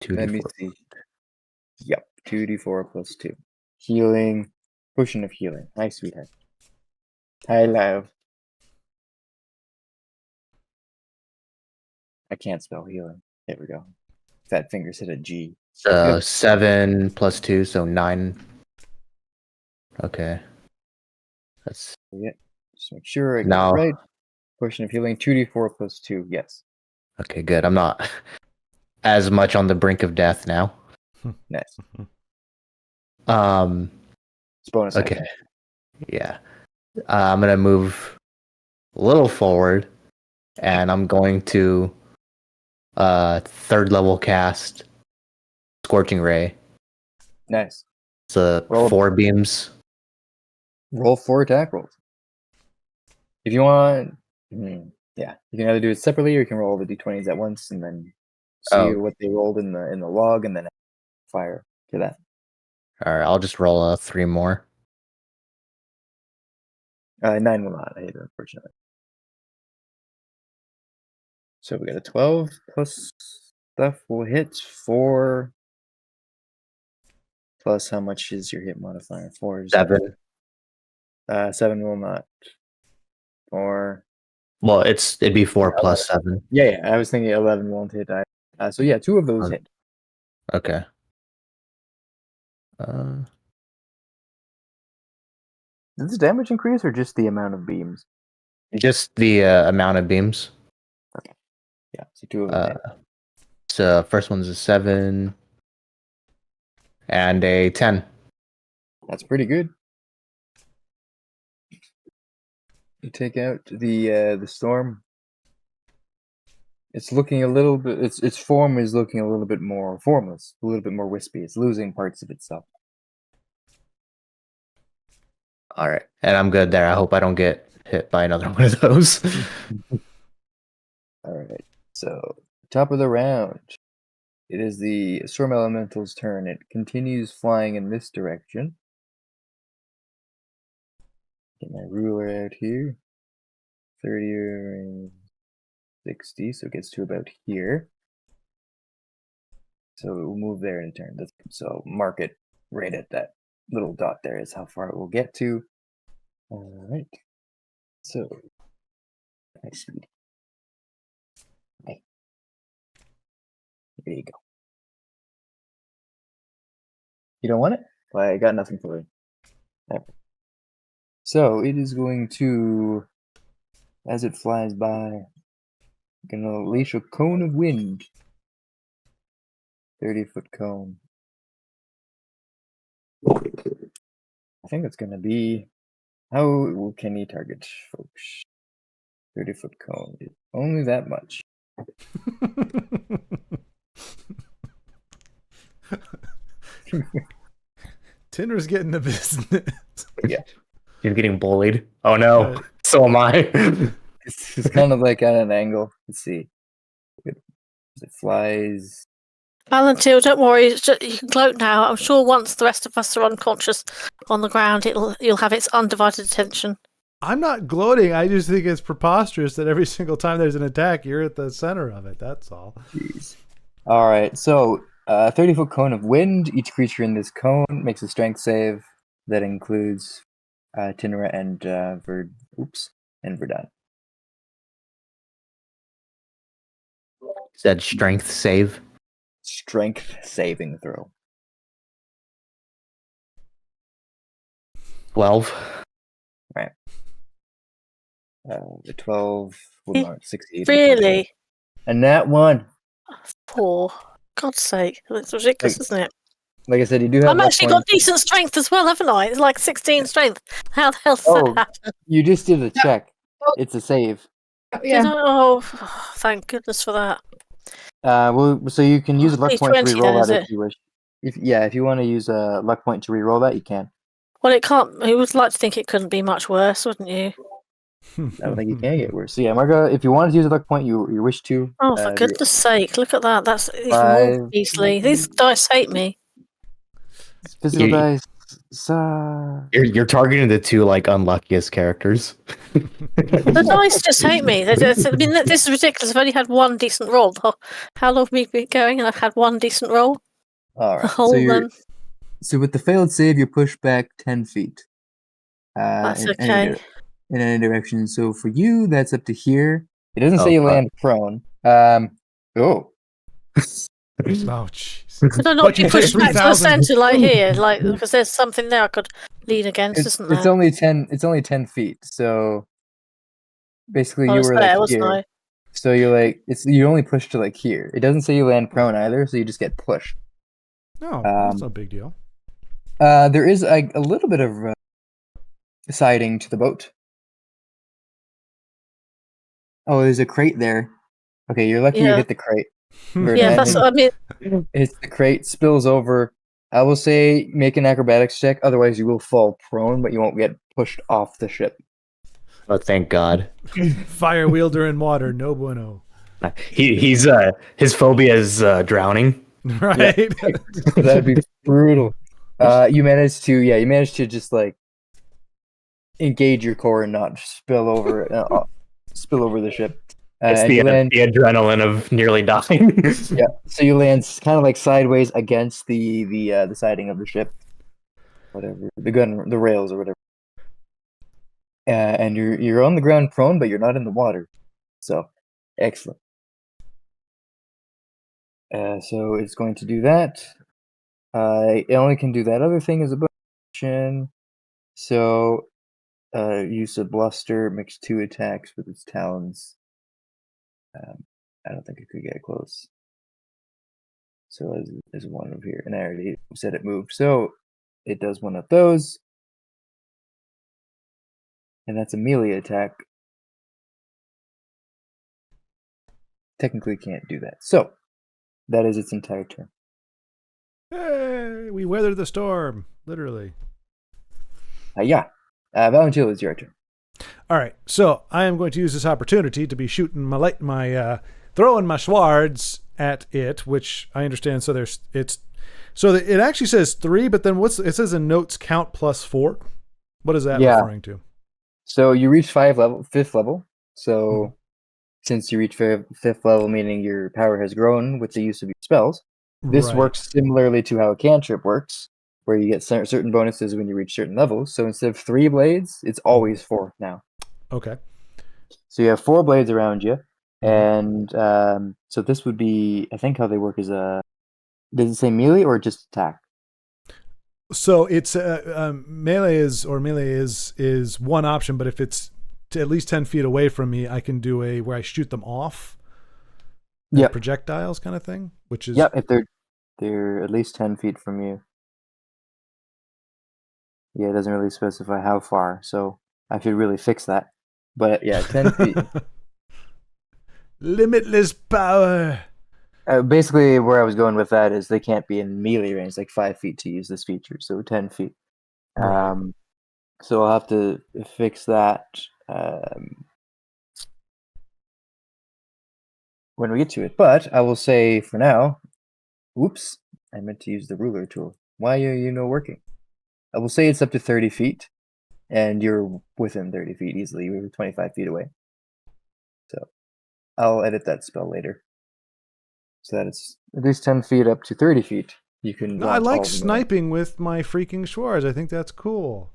2d4. Let me see. Yep, 2d4 plus 2. Healing. Potion of healing. Hi, sweetheart. Hi, love. I can't spell healing. There we go. Fat fingers hit a G. So 7 plus 2, so 9. Okay. That's Yeah. Just make sure I get now. it right. Potion of healing. 2d4 plus 2. Yes. Okay, good. I'm not as much on the brink of death now. Nice. It's bonus okay. action. Yeah. I'm gonna move a little forward, and I'm going to third level cast Scorching Ray. Nice. It's a 4 beams. Roll 4 attack rolls. If you want, yeah, you can either do it separately or you can roll the d20s at once and then see what they rolled in the log and then fire to that. All right, I'll just roll 3 more. 9 will not hit, unfortunately. So we got a 12 plus stuff will hit 4 plus how much is your hit modifier? 4 is 7. 7 will not. 4. Well, it'd be 4 plus 7. Yeah, I was thinking 11 won't hit. So yeah, 2 of those hit. Okay. Does the damage increase or just the amount of beams? Just the amount of beams. Okay. Yeah, so 2 of them hit. So first one's a 7 and a 10. That's pretty good. You take out the storm. It's looking a little bit. Its form is looking a little bit more formless, a little bit more wispy. It's losing parts of itself. All right, and I'm good there. I hope I don't get hit by another one of those. All right. So top of the round. It is the storm elemental's turn. It continues flying in this direction. Get my ruler out here. 30 or 60, so it gets to about here. So it will move there in a turn. So mark it right at that little dot there is how far it will get to. All right. So, nice speed. Okay. There you go. You don't want it? Well, I got nothing for you. There. So it is going to, as it flies by, gonna unleash a cone of wind. 30-foot cone. I think it's gonna be. How can he target folks? 30-foot cone. Only that much. Tinder's getting the business. Yeah. You're getting bullied. Oh no, so am I. It's kind of like at an angle. Let's see. It flies. Valentil, don't worry. It's just, you can gloat now. I'm sure once the rest of us are unconscious on the ground, you'll have its undivided attention. I'm not gloating. I just think it's preposterous that every single time there's an attack, you're at the center of it. That's all. Jeez. All right. So, 30-foot cone of wind. Each creature in this cone makes a strength save that includes Tinra and Verdun. Said strength save. Strength saving throw. 12. The 12 will not succeed. Really? And that one, Poor. God's sake. That's ridiculous, isn't it? like I said, you do have I've luck actually got points. decent strength as well, haven't I? It's like 16 strength. How the hell does Oh. that happen? You just did a check. It's a save. Yeah. Did I? Oh, thank goodness for that. So you can use a luck point to 20 re-roll then, is that if it? you wish. If you want to use a luck point to re-roll that, you can. Well, it can't. You would like to think it couldn't be much worse, wouldn't you? I don't think you can get worse. So yeah, Marga, if you wanted to use a luck point, you wish to. Oh, for goodness sake. Look at that. That's even more 5 beastly. These dice hate me. physical You- dice. You're targeting the two like unluckiest characters. The dice just hate me. I mean, this is ridiculous. I've only had one decent roll. How long have we been going and I've had one decent roll? All The right. whole So with the failed save, you push back 10 feet. That's in okay. in any direction. So for you, that's up to here. It doesn't Oh, say you fuck. land prone. Oh. Oh, jeez. Could I not But be you take pushed back to the 3,000. centre, like here, like because there's something there I could lean against, isn't there? It's only 10. It's only 10 feet. So basically, I you was were there, like wasn't here. I? So you're like you only push to like here. It doesn't say you land prone either, so you just get pushed. No, that's no big deal. There is a little bit of siding to the boat. Oh, there's a crate there. Okay, you're lucky you Yeah. hit the crate. Yeah, that's what I mean. Hits the crate, spills over. I will say make an acrobatics check, otherwise you will fall prone, but you won't get pushed off the ship. Oh, thank God. Fire wielder in water, no bueno. He's his phobia is drowning. Right? That'd be brutal. You managed to just like engage your core and not spill over the ship. It's And the, you land, the adrenaline of nearly dying. yeah. So you land kind of like sideways against the siding of the ship, whatever the rails or whatever. And you're on the ground prone, but you're not in the water. So excellent. So it's going to do that. It only can do that other thing as a bonus action. So use a bluster, makes 2 attacks with its talons. I don't think it could get close. So as one over here, and I already said it moved. So it does one of those, and that's a melee attack. Technically can't do that. So that is its entire turn. Hey, we weathered the storm, literally. Valentil, it's your turn. All right, so I am going to use this opportunity to be shooting throwing my swords at it, which I understand. So it actually says 3, but then it says in notes count +4. What is that referring to? So you reach 5th level. So since you reach 5th level, meaning your power has grown with the use of your spells, this Right. works similarly to how a cantrip works, where you get certain bonuses when you reach certain levels. So instead of 3 blades, it's always 4 now. Okay. So you have 4 blades around you, and so this would be, I think how they work is does it say melee or just attack? So it's melee is one option, but if it's at least 10 feet away from me, I can do where I shoot them off. Yeah, projectiles kind of thing, which is if they're at least 10 feet from you. Yeah, it doesn't really specify how far, so I should really fix that. But yeah, 10 feet. Limitless power. Basically, where I was going with that is they can't be in melee range, like 5 feet to use this feature, so 10 feet. Right. So I'll have to fix that when we get to it. But I will say for now, oops, I meant to use the ruler tool. Why are you working? I will say it's up to 30 feet, and you're within 30 feet easily. You're 25 feet away. So I'll edit that spell later. So that it's at least 10 feet up to 30 feet. You can. No, I like sniping with my freaking swords. I think that's cool.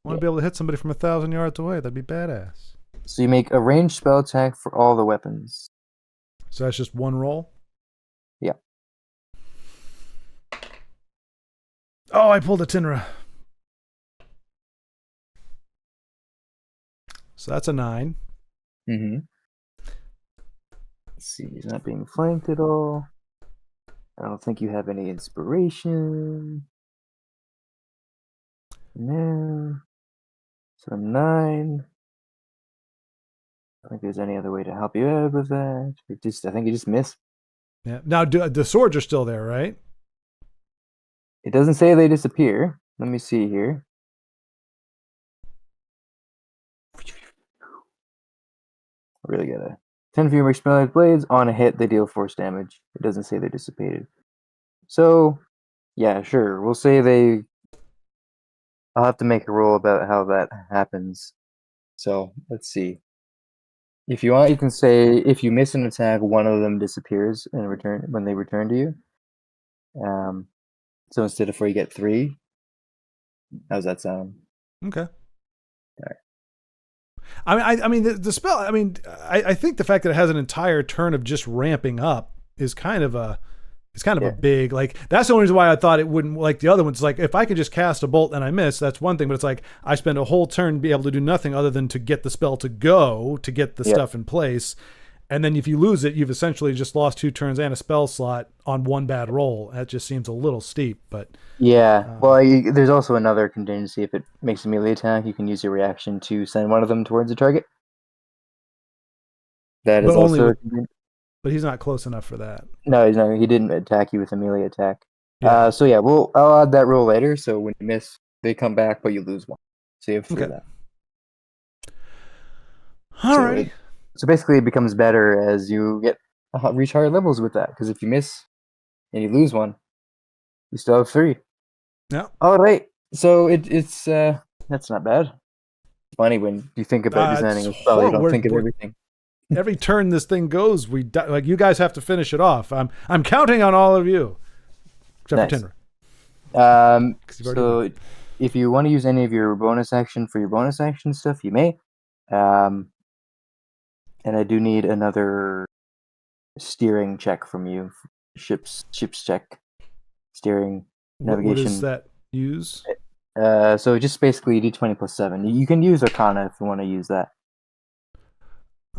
I want to be able to hit somebody from 1,000 yards away. That'd be badass. So you make a ranged spell attack for all the weapons. So that's just one roll? Yeah. Oh, I pulled a Tinra. So that's a 9. Mm-hmm. Let's see. He's not being flanked at all. I don't think you have any inspiration. No. So 9. I don't think there's any other way to help you out with that. I think you just missed. Yeah. Now the swords are still there, right? It doesn't say they disappear. Let me see here. Really gotta. 10 fewer expelled blades. On a hit, they deal force damage. It doesn't say they dissipated. So, yeah, sure. We'll say they. I'll have to make a rule about how that happens. So, let's see. If you want, you can say if you miss an attack, one of them disappears in return when they return to you. So instead of 4, you get 3. How's that sound? Okay. Alright. I mean, the spell. I mean, I think the fact that it has an entire turn of just ramping up is kind of a. It's kind of a big, like, that's the only reason why I thought it wouldn't, like the other ones. Like, if I could just cast a bolt and I miss, that's one thing. But it's like, I spend a whole turn be able to do nothing other than to get the spell to go, to get the stuff in place. And then if you lose it, you've essentially just lost 2 turns and a spell slot on one bad roll. That just seems a little steep, but. Yeah, well, there's also another contingency. If it makes a melee attack, you can use your reaction to send one of them towards a target. That is also... But he's not close enough for that. No, he's not. He didn't attack you with a melee attack. Yeah. So yeah, I'll add that rule later. So when you miss, they come back, but you lose 1. So you have 3 of that. Alrighty. So basically, it becomes better as you reach higher levels with that. Because if you miss and you lose 1, you still have 3. Yeah. All right. So it's that's not bad. It's funny when you think about designing a spell, you don't think of everything. Every turn this thing goes, like you guys have to finish it off. I'm counting on all of you, except for Tinra. So if you want to use any of your bonus action for your bonus action stuff, you may. And I do need another steering check from you. Ships check. Steering, navigation. What does that use? So just basically d20 plus 7. You can use Arcana if you want to use that.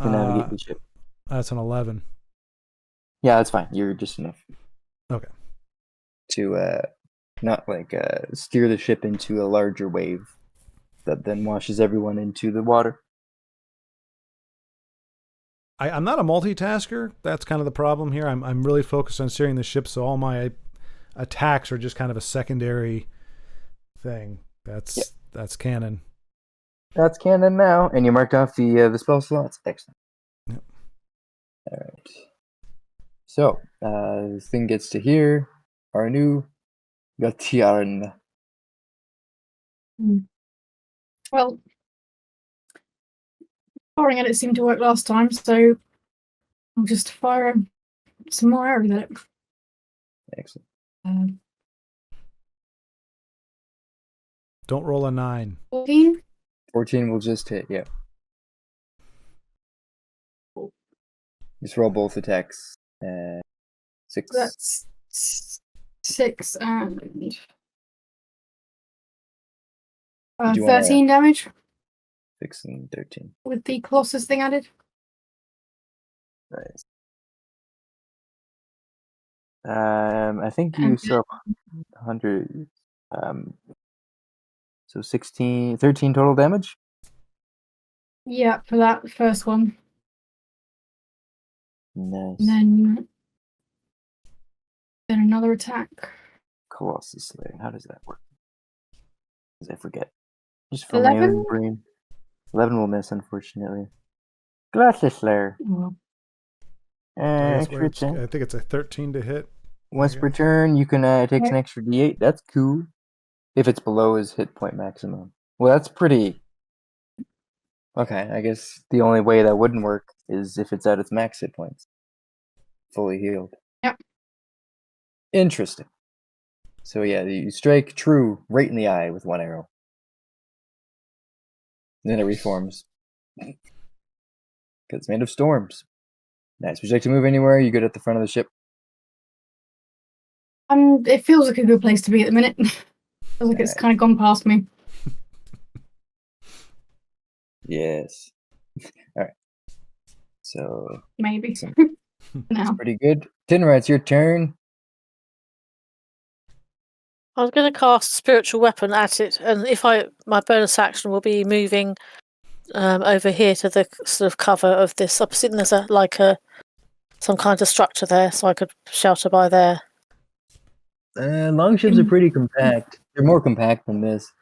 To navigate the ship. That's an 11. Yeah, that's fine. You're just enough. Okay. To not like steer the ship into a larger wave that then washes everyone into the water. I'm not a multitasker. That's kind of the problem here. I'm really focused on steering the ship, so all my attacks are just kind of a secondary thing. That's canon. That's canon now, and you marked off the spell slots. Excellent. Yep. All right. So this thing gets to here. Arnu Gatiarn. Well, firing at it seemed to work last time, so I'll just fire some more arrows at it. Excellent. Don't roll a 9. 14. 14 will just hit, yeah. Just roll both attacks. 6. That's 6 and 13 damage 6 and 13. with the Colossus thing added. Nice. I think you saw 100. So 13 total damage. Yeah, for that first one. Nice. And then another attack. Colossus Slayer. How does that work? Because I forget. Just for my 11? own brain. 11 will miss, unfortunately. Colossus Slayer. Well, Extra I 10. think it's a 13 to hit. Once per turn, you can take an extra d8. That's cool. If it's below his hit point maximum. Well, that's pretty... Okay, I guess the only way that wouldn't work is if it's at its max hit points. Fully healed. Yep. Interesting. So yeah, you strike true right in the eye with 1 arrow. Then it reforms. Because it's made of storms. Nice. Would you like to move anywhere? You good at the front of the ship? it feels like a good place to be at the minute. Feels like it's kind of gone past me. Yes. So Maybe. Some- Now. pretty good. Tinra, it's your turn. I was going to cast spiritual weapon at it, and my bonus action will be moving over here to the sort of cover of this. I'm assuming there's some kind of structure there, so I could shelter by there. Longships are pretty compact. They're more compact than this.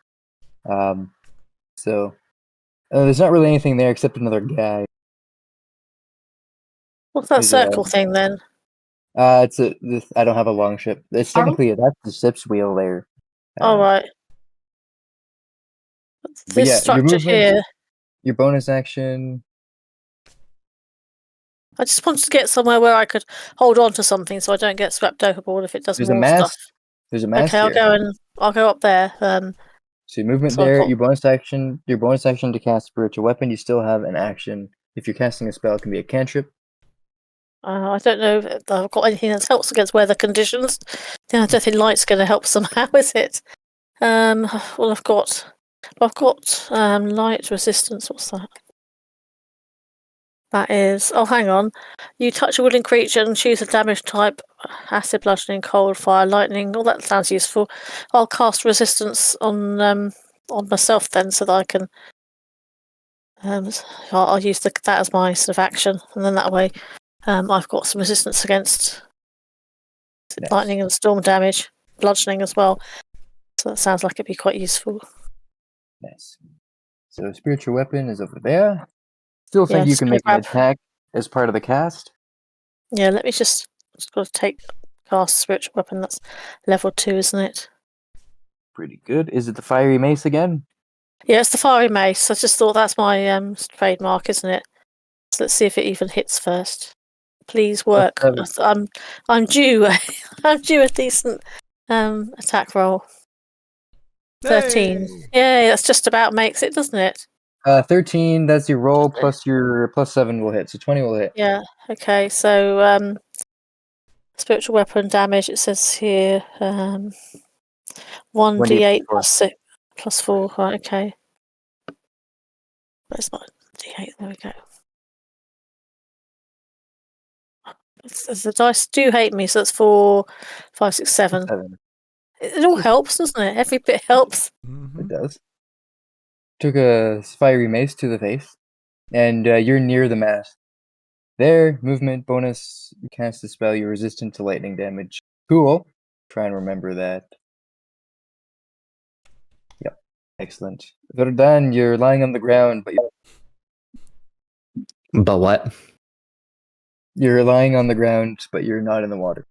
So there's not really anything there except another guy. What's that There's circle thing then? I don't have a longship. It's Oh. technically that's the ship's wheel there. All right. But This yeah, your structure movement, here. your bonus action. I just wanted to get somewhere where I could hold on to something so I don't get swept overboard if it does There's a more mast. stuff. There's a mast Okay, here. I'll go up there. So your movement So I've there, got- your bonus action to cast spiritual weapon, you still have an action. If you're casting a spell, it can be a cantrip. I don't know if I've got anything that helps against weather conditions. Yeah, I don't think light's going to help somehow, is it? Well, I've got light resistance. What's that? That is. Oh, hang on. You touch a willing creature and choose a damage type: acid, bludgeoning, cold, fire, lightning. Oh, that sounds useful. I'll cast resistance on myself then, so that I can. I'll use that as my sort of action, and then that way, I've got some resistance against Nice. lightning and storm damage, bludgeoning as well. So that sounds like it'd be quite useful. Nice. So spiritual weapon is over there. Still think Yeah, you just can gonna make an grab- attack as part of the cast. Yeah, let me just got to cast spiritual weapon. That's level 2, isn't it? Pretty good. Is it the fiery mace again? Yeah, it's the fiery mace. I just thought that's my trademark, isn't it? So let's see if it even hits first. Please work. I'm due. I'm due a decent attack roll. 13. Hey! Yay, that's just about makes it, doesn't it? 13, that's your roll, Okay. plus your plus 7 will hit, so 20 will hit. Yeah. Okay. So spiritual weapon damage. It says here 1d8 4. plus 6 plus 4. Right. Okay. Where's my d8? There we go. The dice do hate me, so that's 4, 5, 6, 7. 7. It all helps, doesn't it? Every bit helps. It does. Took a fiery mace to the face, and you're near the mast. There, movement bonus, you cast a spell, you're resistant to lightning damage. Cool. Try and remember that. Yep. Excellent. Verdan, you're lying on the ground, but But what? you're lying on the ground, but you're not in the water.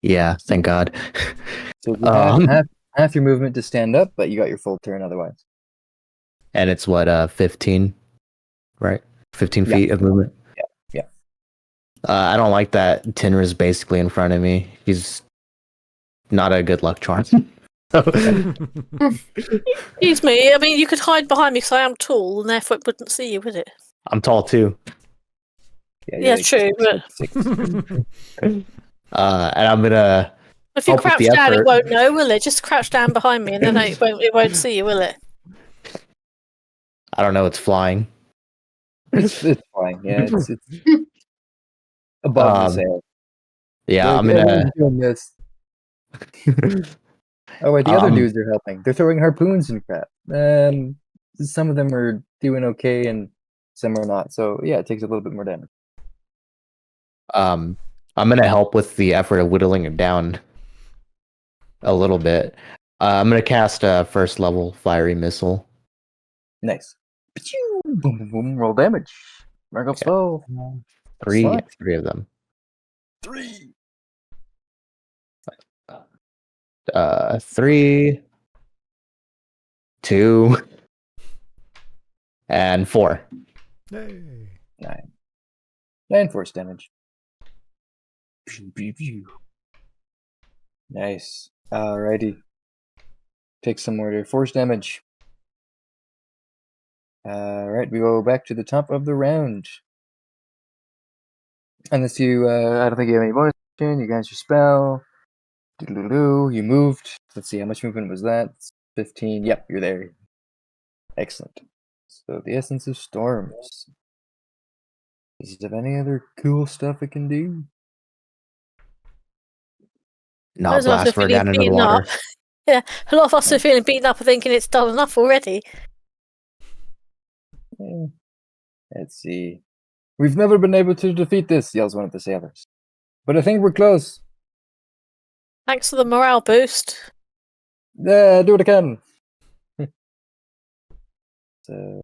Yeah, thank God. So you have half your movement to stand up, but you got your full turn otherwise. And it's what, 15, right? 15 Yeah. feet of movement. Yeah. I don't like that Tinra's basically in front of me. He's not a good luck charm. Excuse me. I mean, you could hide behind me because I am tall, and therefore it wouldn't see you, would it? I'm tall too. Yeah, true, but- And I'm gonna If you Help with crouch the down, it effort. won't know, will it? Just crouch down behind me, and then it won't see you, will it? I don't know, it's flying. It's fine. Yeah, it's above the sail. Yeah, Like, I'm "Hey, gonna we're doing this." Oh wait, the other Um, dudes are helping. They're throwing harpoons and crap. Some of them are doing okay, and some are not. So yeah, it takes a little bit more damage. I'm gonna help with the effort of whittling it down a little bit. I'm gonna cast a first level fiery missile. Nice. Pew! Boom, boom, boom. Roll damage. Mark up spell. Three Slot. of them. 3. 3, 2, and 4. Hey. 9. 9 force damage. Pew, pew, pew. Nice. Alrighty. Take some more force damage. Alright, we go back to the top of the round. Unless you, I don't think you have any bonus action. You cast your spell. Doodle-doo. You moved. Let's see, how much movement was that? 15. Yep, you're there. Excellent. So the essence of storms. Does it have any other cool stuff it can do? Not Those of us who are blast word feeling down into the beaten water. up. Yeah, a lot of us are feeling beaten up are thinking it's dull enough already. Let's see. We've never been able to defeat this, yells one of the sailors. But I think we're close. Thanks for the morale boost. Yeah, do it again. So,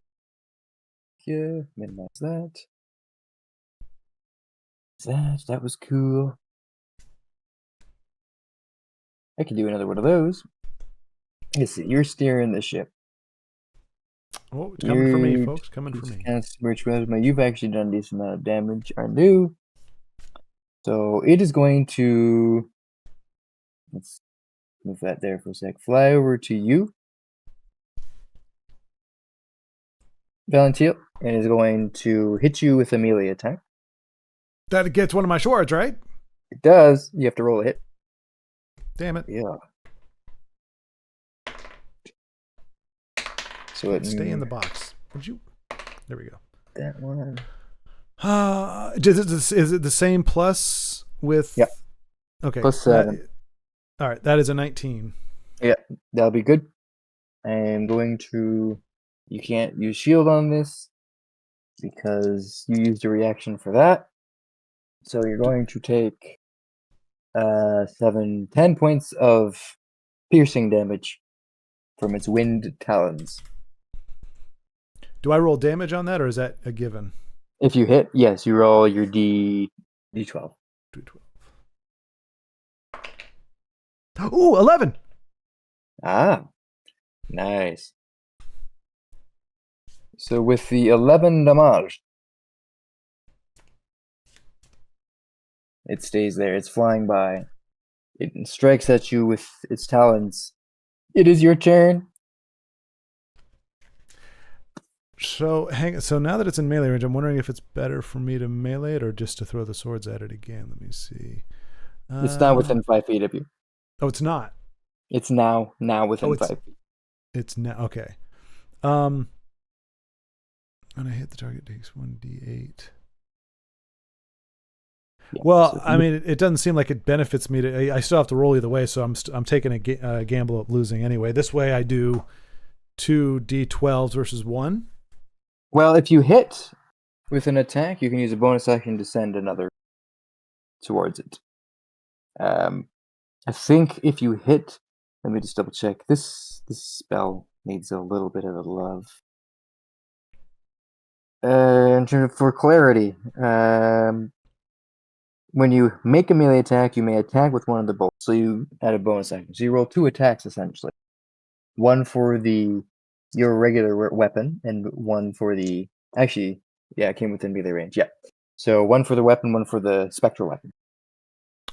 yeah, minimize that. That was cool. I can do another one of those. Let's see, you're steering the ship. Oh, it's coming for me, You folks. Coming for me. cast Search Resume. You've actually done a decent amount of damage. Are new. So it is going to. Let's move that there for a sec. Fly over to you, Valentil, and is going to hit you with a melee attack. That gets one of my swords, right? It does. You have to roll a hit. Damn it. Yeah. So it Stay in the box. Would you? There we go. that one. Is it the same plus with? Yep. Okay. Plus 7. All right. That is a 19. Yeah, that'll be good. I am going to. You can't use shield on this because you used a reaction for that. So you're going to take 10 points of piercing damage from its wind talons. Do I roll damage on that, or is that a given? If you hit, yes, you roll your D12. 212. Ooh, 11. Ah, nice. So with the 11 damage, it stays there. It's flying by. It strikes at you with its talons. It is your turn. So now that it's in melee range, I'm wondering if it's better for me to melee it or just to throw the swords at it again. Let me see. It's not within 5 feet of you. Oh, it's not. It's now within 5 feet. It's now okay. When I hit the target, it takes 1d8. Yeah, Well, so I mean, it doesn't seem like it benefits me to. I still have to roll either way, so I'm taking a gamble of losing anyway. This way, I do 2 d12s versus 1. well, if you hit with an attack, you can use a bonus action to send another towards it. I think if you hit, let me just double check. This spell needs a little bit of a love. For clarity, when you make a melee attack, you may attack with one of the bolts. So you add a bonus action. So you roll 2 attacks essentially. One for your regular weapon, and one for the. Actually, yeah, it came within melee range. Yeah. So one for the weapon, one for the spectral weapon.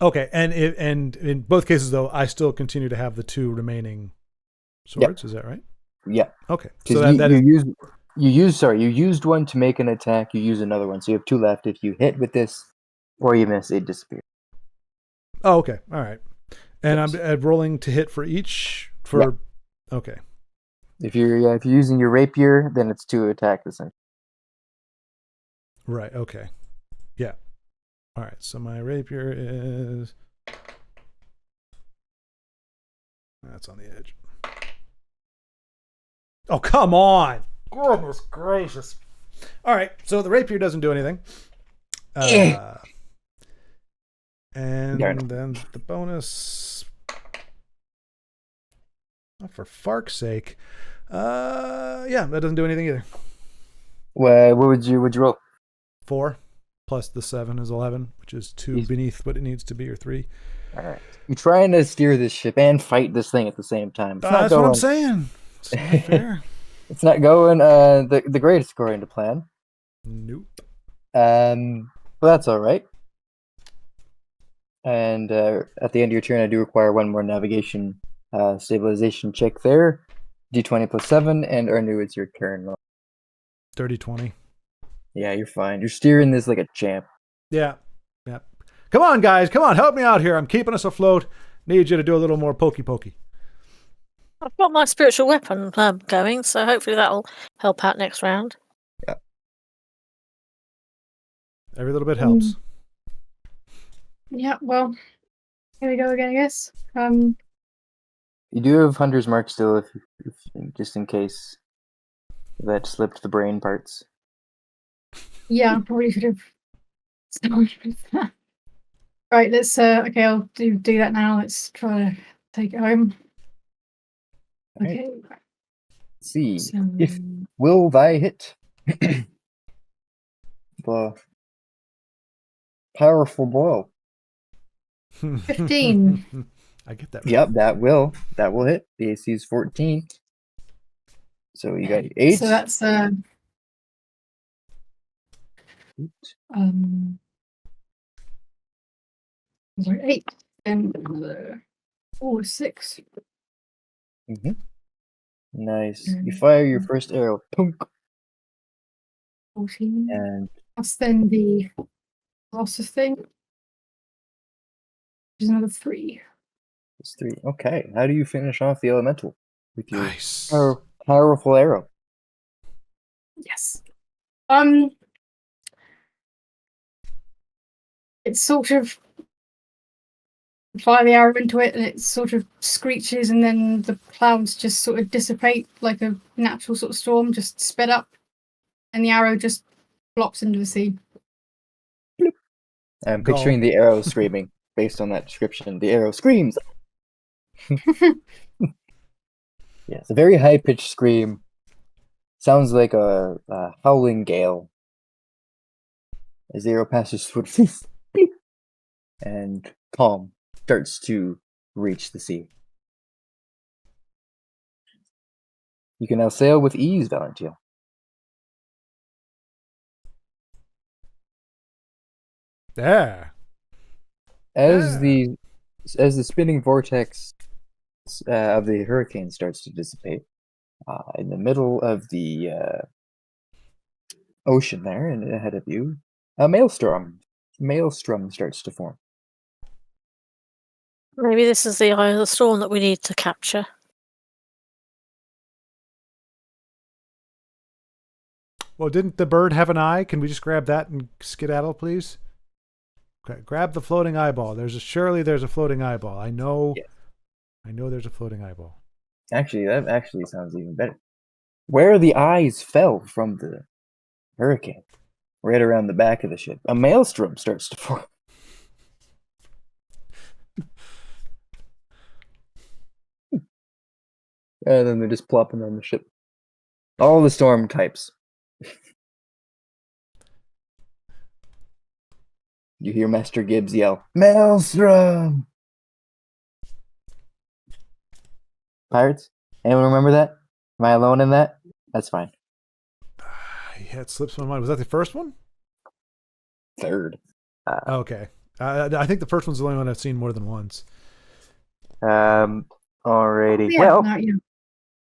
Okay, and in both cases though, I still continue to have the 2 remaining swords. Yep. Is that right? Yeah. Okay. So you used one to make an attack. You use another one, so you have 2 left. If you hit with this, or you miss, it disappears. Oh, okay. All right. And yes. I'm rolling to hit for each. Okay. If you're using your rapier, then it's 2 attacks essentially. Right. Okay. Yeah. All right. So my rapier is. That's on the edge. Oh, come on. Goodness gracious. All right. So the rapier doesn't do anything. And then the bonus. Oh, for fark's sake. Yeah, that doesn't do anything either. Well, what would you roll? 4 plus the 7 is 11, which is 2 beneath what it needs to be, or 3. All right. You're trying to steer this ship and fight this thing at the same time. That's what I'm saying. It's not fair. It's not going the greatest according to plan. Nope. But that's all right. And at the end of your turn, I do require 1 more navigation stabilization check there. D20 plus 7, and Arnu, it's your turn. 30-20. Yeah, you're fine. You're steering this like a champ. Yeah. Come on, guys. Come on. Help me out here. I'm keeping us afloat. Need you to do a little more pokey. I've got my spiritual weapon going, so hopefully that'll help out next round. Yeah. Every little bit helps. Yeah, well, here we go again, I guess. You do have Hunter's Mark still, if just in case that slipped the brain parts. Yeah, I probably should have started with that. Right, let's okay, I'll do that now. Let's try to take it home. Right. Okay. Let's see. So, If will thy hit the powerful blow? 15. I get that. Right. Yep, that will hit. The AC is 14. So you got 8. So that's sorry, 8 and 6. Mm-hmm. Nice. You fire your first arrow. Punk. 14. And That's then the losses thing. Which is another 3. it's 3. Okay. How do you finish off the elemental with your Nice. powerful arrow? Yes. It's sort of fire the arrow into it, and it sort of screeches, and then the clouds just sort of dissipate like a natural sort of storm, just sped up, and the arrow just flops into the sea. I'm picturing the arrow screaming based on that description. The arrow screams. Yeah, it's a very high pitched scream. Sounds like a howling gale. As the arrow passes through, and calm starts to reach the sea. You can now sail with ease, Valentia. Yeah. As the spinning vortex of the hurricane starts to dissipate, in the middle of the ocean there, and ahead of you, a maelstrom starts to form. Maybe this is the eye of the storm that we need to capture. Well, didn't the bird have an eye? Can we just grab that and skedaddle, please? Okay, grab the floating eyeball. Surely there's a floating eyeball. I know. Yes. I know there's a floating eyeball. Actually, that actually sounds even better. Where the eyes fell from the hurricane, right around the back of the ship, a maelstrom starts to form. And then they're just plopping on the ship. All the storm types. You hear Master Gibbs yell, "Maelstrom!" Pirates? Anyone remember that? Am I alone in that? That's fine. Yeah, it slips my mind. Was that the first one? Third. Okay. I think the first one's the only one I've seen more than once. Alrighty. Yeah, Well, no, yeah.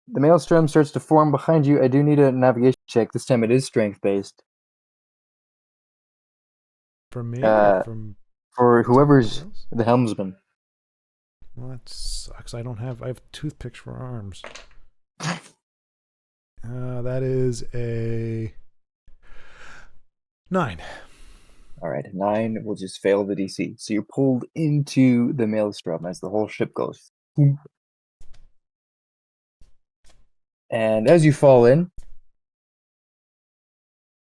the maelstrom starts to form behind you. I do need a navigation check. This time it is strength-based. From me or from For whoever's somebody else? the helmsman. Well, that sucks. I have toothpicks for arms. That is a 9. Alright, 9 will just fail the DC. So you're pulled into the maelstrom as the whole ship goes. Boom. And as you fall in,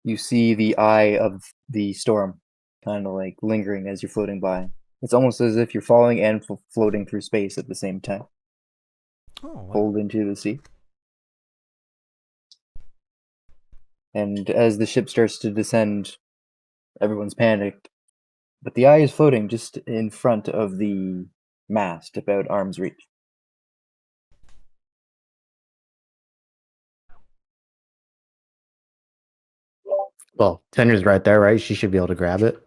you see the eye of the storm kind of like lingering as you're floating by. It's almost as if you're falling and floating through space at the same time. Oh, Pulled into the sea. And as the ship starts to descend, everyone's panicked. But the eye is floating just in front of the mast, about arm's reach. Well, Tender's right there, right? She should be able to grab it.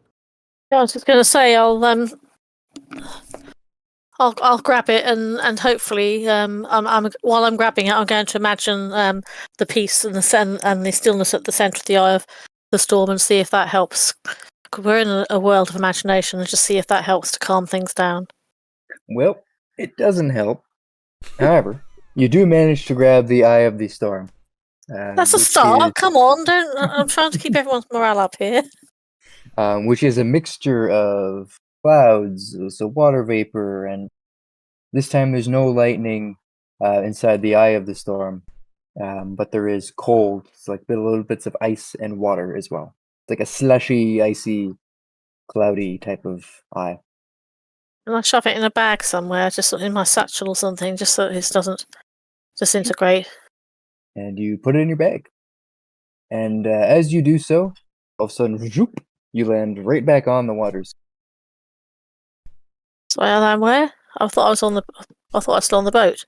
I was just going to say I'll grab it and hopefully while I'm grabbing it, I'm going to imagine the peace and the stillness at the centre of the eye of the storm and see if that helps. We're in a world of imagination, and just see if that helps to calm things down. Well, it doesn't help. However, you do manage to grab the eye of the storm. That's a which start. is- Come on, don't. I'm trying to keep everyone's morale up here. which is a mixture of clouds, so water vapor, and this time there's no lightning inside the eye of the storm, but there is cold. It's like little bits of ice and water as well. It's like a slushy, icy, cloudy type of eye. And I shove it in a bag somewhere, just in my satchel or something, just so it doesn't disintegrate. And you put it in your bag. And as you do so, all of a sudden, zoop, you land right back on the waters. So I am where? I thought I was still on the boat.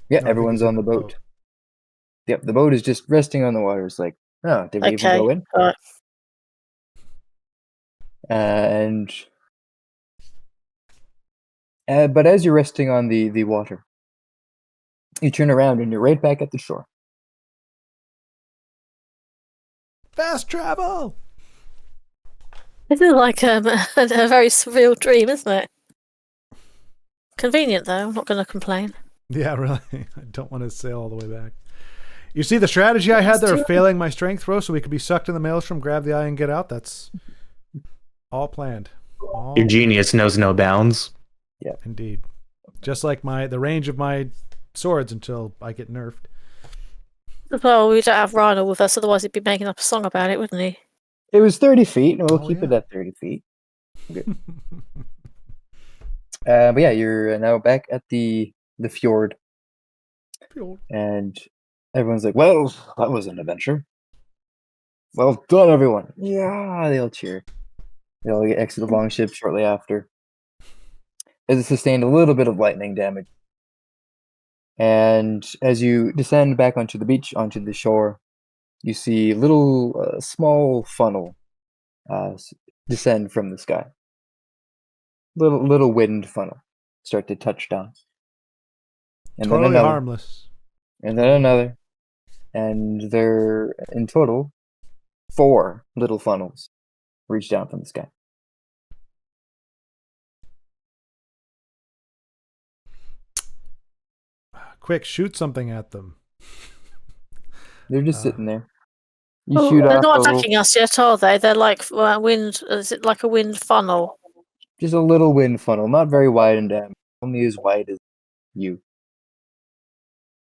Yeah, No, I think everyone's it's on the boat. Yep, the boat is just resting on the water. It's like, oh, did we even Okay. go in? All right. But as you're resting on the water, you turn around and you're right back at the shore. Fast travel! This is like a very surreal dream, isn't it? Convenient though. I'm not going to complain. Yeah, really. I don't want to sail all the way back. You see the strategy I had there of failing my strength throw so we could be sucked in the maelstrom, grab the eye, and get out? That's all planned. Your genius knows no bounds. Yeah. Indeed. Just like the range of my swords until I get nerfed. Well, we don't have Rhino with us, otherwise he'd be making up a song about it, wouldn't he? It was 30 feet, and we'll Oh, keep it yeah. at 30 feet. Good. But yeah, you're now back at the fjord, and everyone's like, well, that was an adventure. Well done, everyone. Yeah, they'll cheer. They'll exit the longship shortly after, as it sustained a little bit of lightning damage. And as you descend back onto the beach, onto the shore, you see a little small funnel descend from the sky. Little wind funnel start to touch down. And Totally then another. harmless. And then another. And there, in total, 4 little funnels reach down from the sky. Quick, shoot something at them. They're just sitting there. You Well, shoot they're off not a little, attacking us yet, are they? They're like wind. Is it like a wind funnel? just a little wind funnel, not very wide and only as wide as you.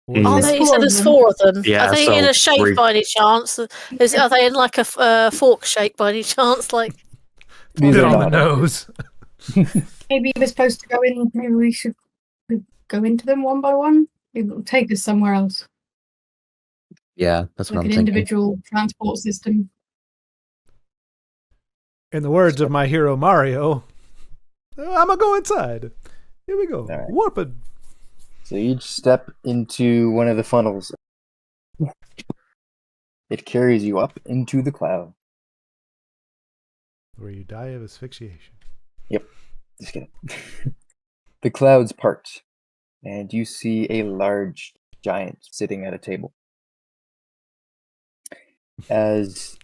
Mm. Are There's they? You 4 said of there's them. 4 of them. Yeah, Are they so in a shape we're- by any chance? Are they in like a fork shape by any chance? Like These Bit are on the not. nose. Maybe we're supposed to go in. Maybe we should go into them one by one. It will take us somewhere else, Yeah, that's what like I'm an thinking. individual transport system. In the words of my hero Mario, I'm gonna go inside. Here we go. All right. Warping. So each step into one of the funnels. It carries you up into the cloud. Where you die of asphyxiation. Just kidding. The clouds part, and you see a large giant sitting at a table. As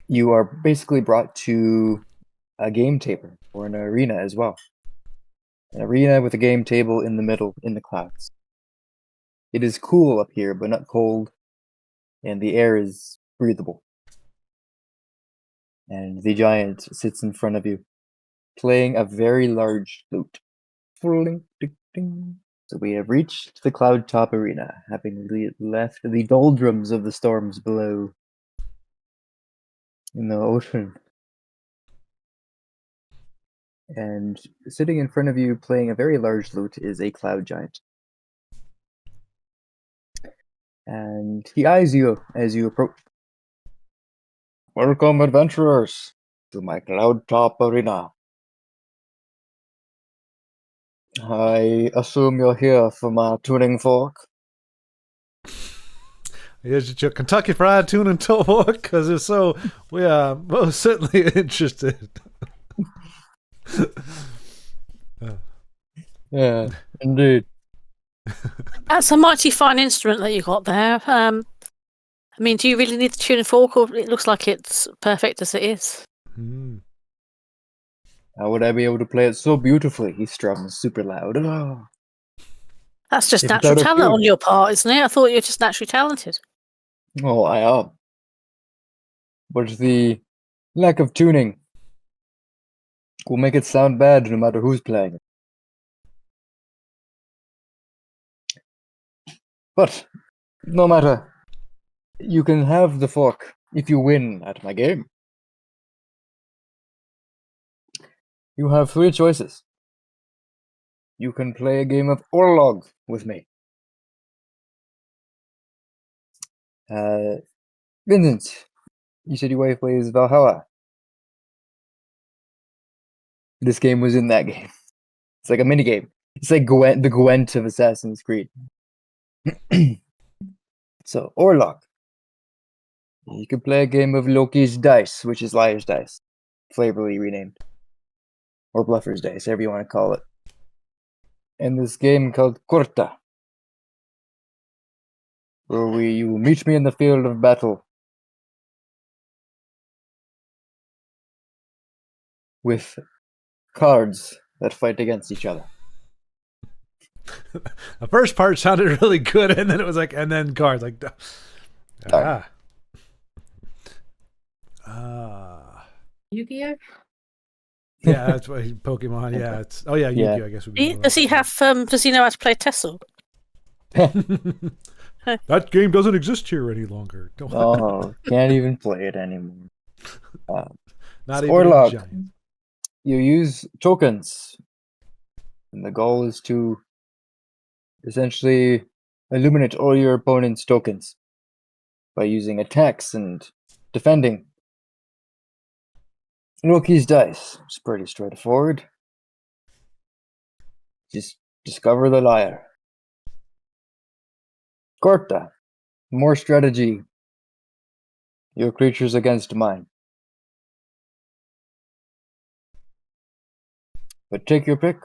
you are basically brought to a game table or an arena as well. An arena with a game table in the middle in the clouds. It is cool up here, but not cold, and the air is breathable. And the giant sits in front of you, playing a very large flute. So we have reached the cloud top arena, having left the doldrums of the storms below in the ocean. And sitting in front of you, playing a very large flute, is a cloud giant. And he eyes you as you approach. Welcome, adventurers, to my cloud top arena. I assume you're here for my tuning fork. Here's your Kentucky Fried Tuna and Torque, because if so, we are most certainly interested. Yeah, indeed. that's a mighty fine instrument that you got there. I mean, do you really need the tuning fork, or it looks like it's perfect as it is? How would I be able to play it so beautifully? He strums super loud. Oh. That's just If natural without a talent tune. on your part, isn't it? I thought you were just naturally talented. Oh, I am. But the lack of tuning We'll make it sound bad no matter who's playing it. But no matter, you can have the fork if you win at my game. You have 3 choices. You can play a game of Orlog with me. Vincent, you said your wife plays Valhalla. This game was in that game. It's like a mini game. It's like the Gwent of Assassin's Creed. So, Orlog. You can play a game of Loki's Dice, which is Liar's Dice. Flavorly renamed. Or Bluffer's Dice, however you want to call it. And this game called Corta. Where you meet me in the field of battle. With cards that fight against each other. The first part sounded really good, and then it was like, and then cards like, Yu-Gi-Oh. yeah, that's what Pokemon. Yeah, it's Yu-Gi-Oh! I guess would be. Does he have? Does he know how to play Tessel? That game doesn't exist here any longer. Oh, can't even play it anymore. Not even Orlog. giant. You use tokens, and the goal is to essentially eliminate all your opponent's tokens by using attacks and defending. Loki's Dice. It's pretty straightforward. Just discover the liar. Corta. More strategy. Your creatures against mine. But take your pick.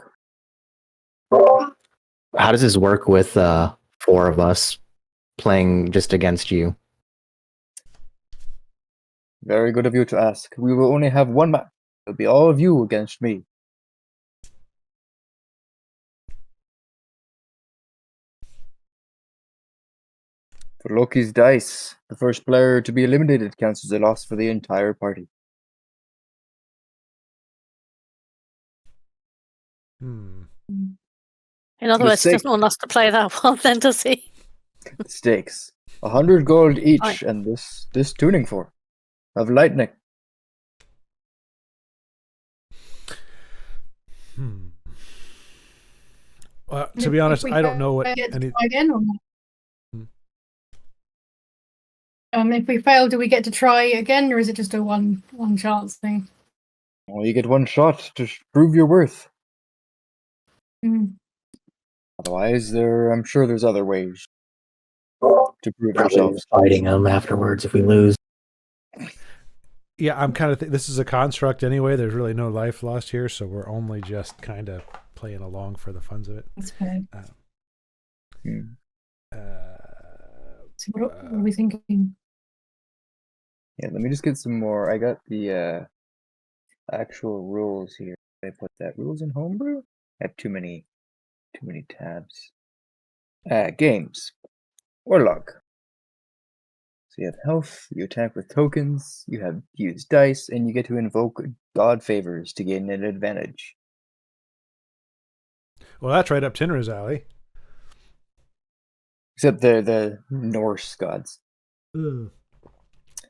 How does this work with 4 of us playing just against you? Very good of you to ask. We will only have one map. It'll be all of you against me. For Loki's Dice, the first player to be eliminated counts as a loss for the entire party. In other The words, he doesn't want us to play that one, then, does he? Stakes. 100 gold each, Right. and this tuning fork of lightning. To be honest, If we I don't know what get to any. try again or not? If we fail, do we get to try again, or is it just a one chance thing? Well, you get one shot to prove your worth. Otherwise, I'm sure there's other ways to prove Probably yourself. just fighting them afterwards if we lose. Yeah, I'm kind of. This is a construct anyway. There's really no life lost here, so we're only just kind of playing along for the funs of it. That's fair. Uh, So what are we thinking? Yeah, let me just get some more. I got the actual rules here. Did I put that rules in homebrew? I have too many tabs. Games. Orlog. So you have health, you attack with tokens, you have used dice, and you get to invoke god favors to gain an advantage. well, that's right up Tinra's alley. Except they're the Norse gods.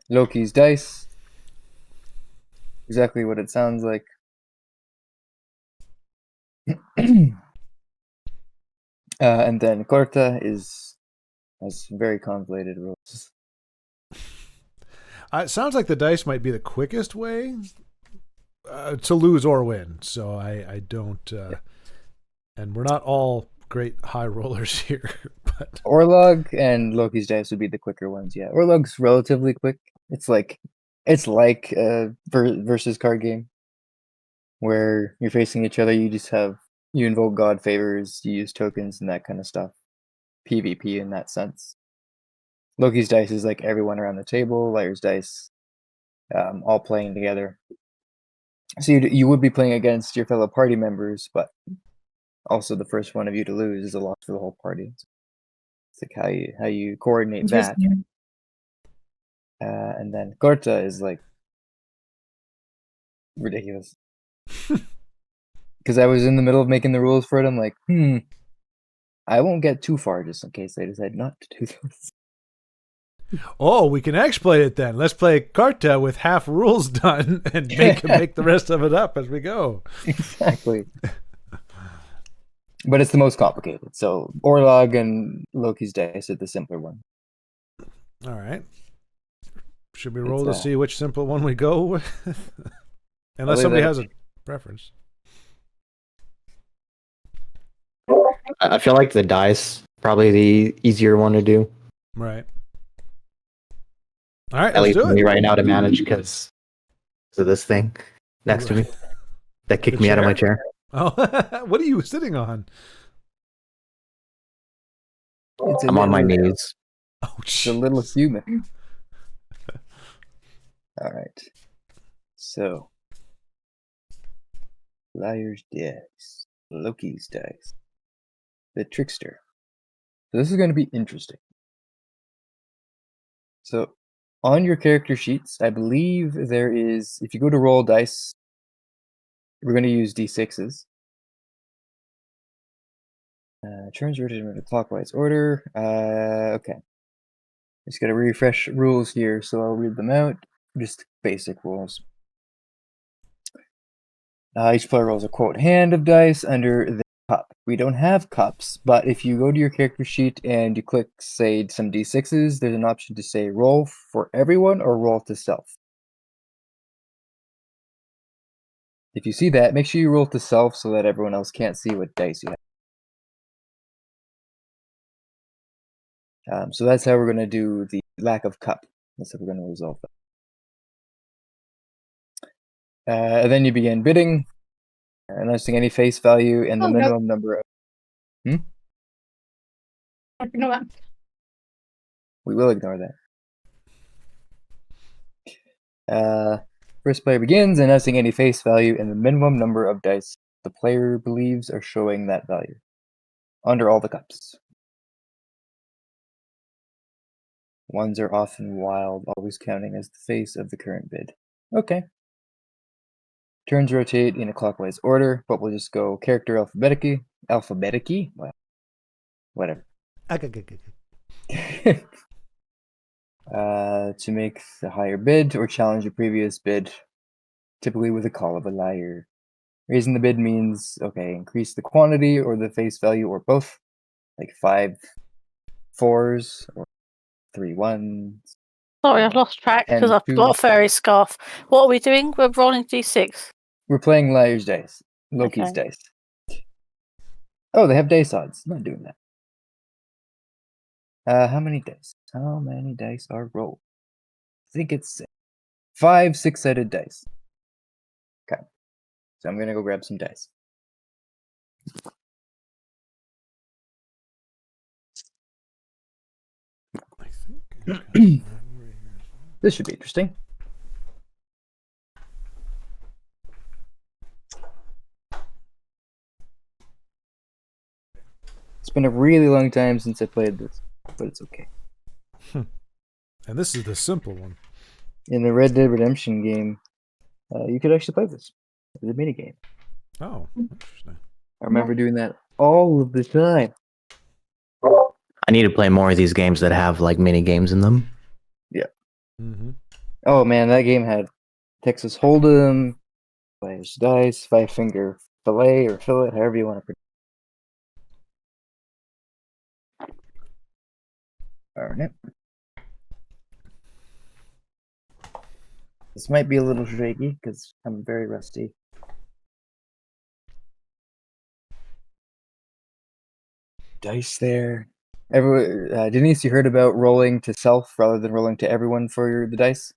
Loki's Dice. Exactly what it sounds like. And then Corta has very convoluted rules. It sounds like the dice might be the quickest way to lose or win. So I don't. And we're not all great high rollers here. But Orlog and Loki's Dice would be the quicker ones. Yeah, Orlog's relatively quick. It's like a versus card game where you're facing each other. You invoke god favors, you use tokens and that kind of stuff. PvP in that sense. Loki's Dice is like everyone around the table. Liar's Dice, all playing together. So you would be playing against your fellow party members, but also the first one of you to lose is a loss for the whole party. It's like how you coordinate that. And then Corta is like ridiculous. Because I was in the middle of making the rules for it. I'm like, I won't get too far just in case they decide not to do this. Oh, we can exploit it then. Let's play Carta with half rules done and make the rest of it up as we go. Exactly. But it's the most complicated. So Orlog and Loki's dice are the simpler one. All right. Should we roll to It's, see which simple one we go with? Unless leave somebody that has up a preference. I feel like the dice probably the easier one to do. Right. All right, At let's least do for it. me right now to manage because of this thing next to me that kicked The me out of my chair? chair. Oh, what are you sitting on? it's a I'm on my little- knees. Oh, It's a little jeez. human. All right. So, Liar's dice, Loki's dice, the trickster. So this is going to be interesting. So, on your character sheets, I believe there is. If you go to roll dice, we're going to use d6s. Turns rotated in a clockwise order. Okay. Just got to refresh rules here, so I'll read them out. Just basic rules. Each player rolls a quote hand of dice under the cup. We don't have cups, but if you go to your character sheet and you click, say, some d6s, there's an option to say roll for everyone or roll to self. If you see that, make sure you roll to self so that everyone else can't see what dice you have. So that's how we're going to do the lack of cup. That's how we're going to resolve that. And then you begin bidding, announcing any face value and the Oh, no. minimum number of. Ignore that. We will ignore that. First player begins announcing any face value and the minimum number of dice the player believes are showing that value. Under all the cups. Ones are often wild, always counting as the face of the current bid. Okay. Turns rotate in a clockwise order, but we'll just go character alphabetically. Alphabetically? Well, whatever. To make the higher bid or challenge a previous bid, typically with a call of a liar. Raising the bid means, okay, increase the quantity or the face value or both, like 5 4s or 3 1s. Sorry, I've lost track because And I've got a furry scarf. What are we doing? We're rolling d6. We're playing liar's dice, Loki's Okay. dice. Oh, they have dice odds. I'm not doing that. How many dice? How many dice are rolled? I think it's 5 6-sided dice. Okay. So I'm gonna go grab some dice. I think it's got one over here. This should be interesting. It's been a really long time since I played this, but it's okay. And this is the simple one. In the Red Dead Redemption game, you could actually play this as a mini game. Oh, interesting. I remember doing that all of the time. I need to play more of these games that have like mini games in them. Mm-hmm. Oh man, that game had Texas Hold'em, Player's Dice, Five Finger Fillet or Fillet, however you want to pronounce it. Darn it. This might be a little shaky because I'm very rusty. Dice there. Denise, you heard about rolling to self rather than rolling to everyone for the dice?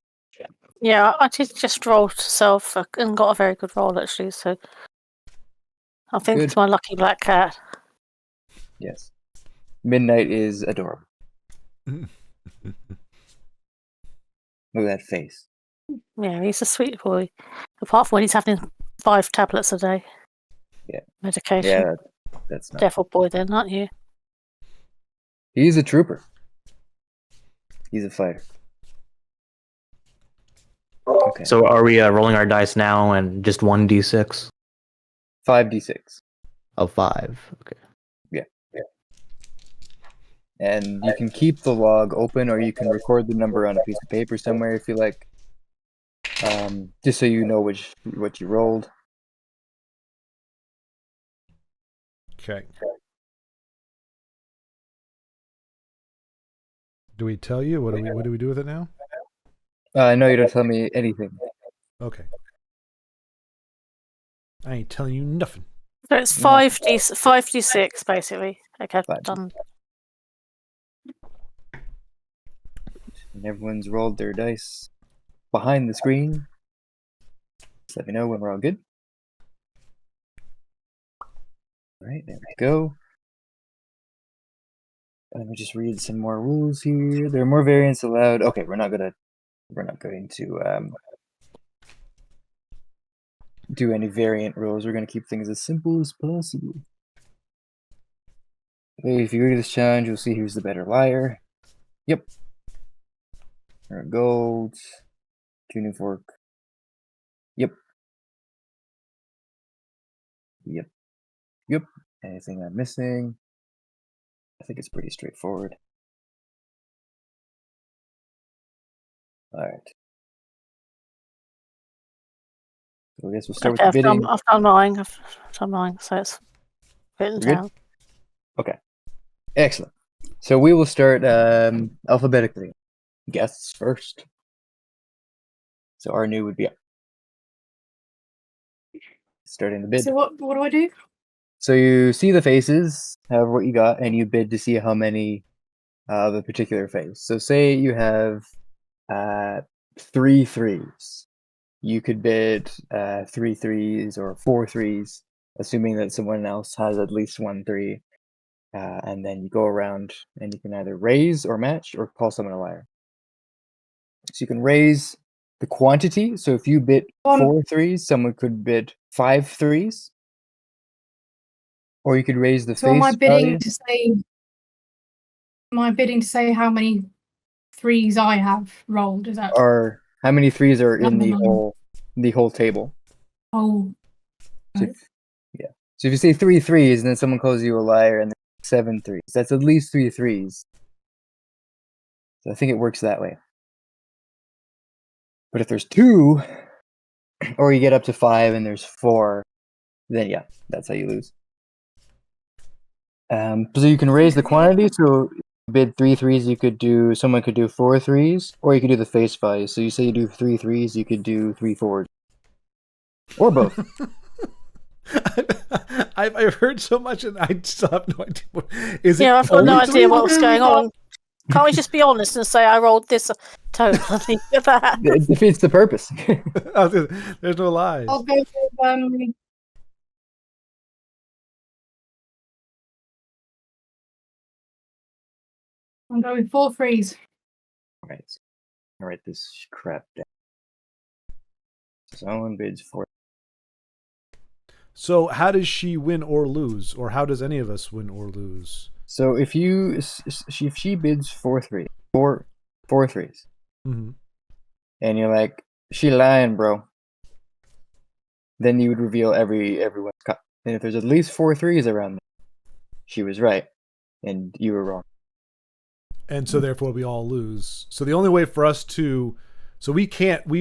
Yeah, I did just roll to self and got a very good roll actually. So I think Good. it's my lucky black cat. Yes. Midnight is adorable. Look at that face. Yeah, he's a sweet boy. Apart from when he's having 5 tablets a day. Yeah. Medication. Yeah, that's not. Devil boy, then, aren't you? He's a trooper. He's a fighter. Okay. So are we rolling our dice now and just 1d6? 5d6. Oh, 5. Okay. And you can keep the log open, or you can record the number on a piece of paper somewhere if you like. Just so you know what you rolled. Okay. Do we tell you? What do we do with it now? No, you don't tell me anything. Okay. I ain't telling you nothing. So it's No. 5d6 basically. Okay, 5D. done. And everyone's rolled their dice behind the screen. Just let me know when we're all good. All right, there we go. Let me just read some more rules here. There are more variants allowed. Okay, we're not going to do any variant rules. We're going to keep things as simple as possible. Okay, if you read this challenge, you'll see who's the better liar. Yep. Or gold. Tuning fork. Yep. Yep. Yep. Anything I'm missing? I think it's pretty straightforward. All right. So I guess we'll start Okay, with the bidding. I've done mine. I've done mine, so it's written We're good? down. Okay. Excellent. So we will start alphabetically. Guests first. So our new would be up. Starting the bid. So what do I do? So you see the faces, however what you got, and you bid to see how many of a particular face. So say you have 3 threes. You could bid 3 threes or 4 threes, assuming that someone else has at least 1 3. And then you go around and you can either raise or match or call someone a liar. So you can raise the quantity. So if you bid 4 threes, someone could bid 5 threes. Or you could raise the So face am I bidding value. to say? Am I bidding to say how many threes I have rolled? Is that Or how many threes are in No. the whole table. oh? So Right. So if you say 3 threes and then someone calls you a liar and 7 threes, that's at least 3 threes. So I think it works that way. But if there's 2, or you get up to 5 and there's 4, then yeah, that's how you lose. So you can raise the quantity. So if you bid 3 threes, someone could do 4 threes, or you could do the face value. So you say you do 3 threes, you could do 3 fours, or both. I've heard so much and I still have no idea. Is Yeah, it I've got no only idea three? what's going on. Can't we just be honest and say I rolled this totally with that? It defeats the purpose. There's no lies. I'll go with I'll go with 4 threes. Alright, so I'll write this crap down. Someone bids 4. So how does she win or lose, or how does any of us win or lose? So if she bids 4 threes, 4 threes, Mm-hmm. and you're like, she lying, bro, then you would reveal everyone's cut. And if there's at least 4 threes around them, she was right, and you were wrong. And so therefore we all lose. So the only way for us to, so we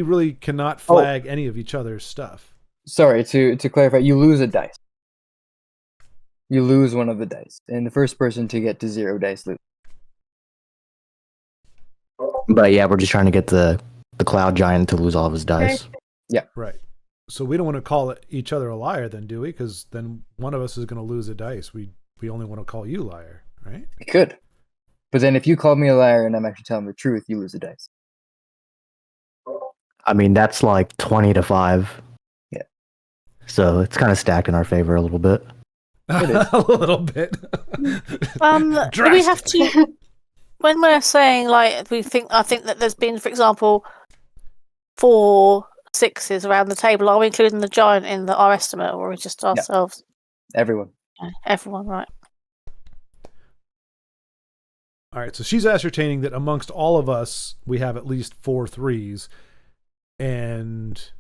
really cannot flag any of each other's stuff. Sorry, to clarify, you lose a dice. You lose one of the dice, and the first person to get to 0 dice loses. But yeah, we're just trying to get the cloud giant to lose all of his dice. Right. So we don't want to call each other a liar then, do we? Because then one of us is going to lose a dice. We only want to call you liar, right? You could. But then if you called me a liar and I'm actually telling the truth, you lose a dice. I mean, that's like 20 to 5. Yeah. So it's kind of stacked in our favor a little bit. A little bit. Do we have to, when we're saying like I think that there's been, for example, 4 6s around the table, are we including the giant in our estimate, or are we just ourselves? Everyone. Everyone, right? All right, so she's ascertaining that amongst all of us, we have at least 4 threes, and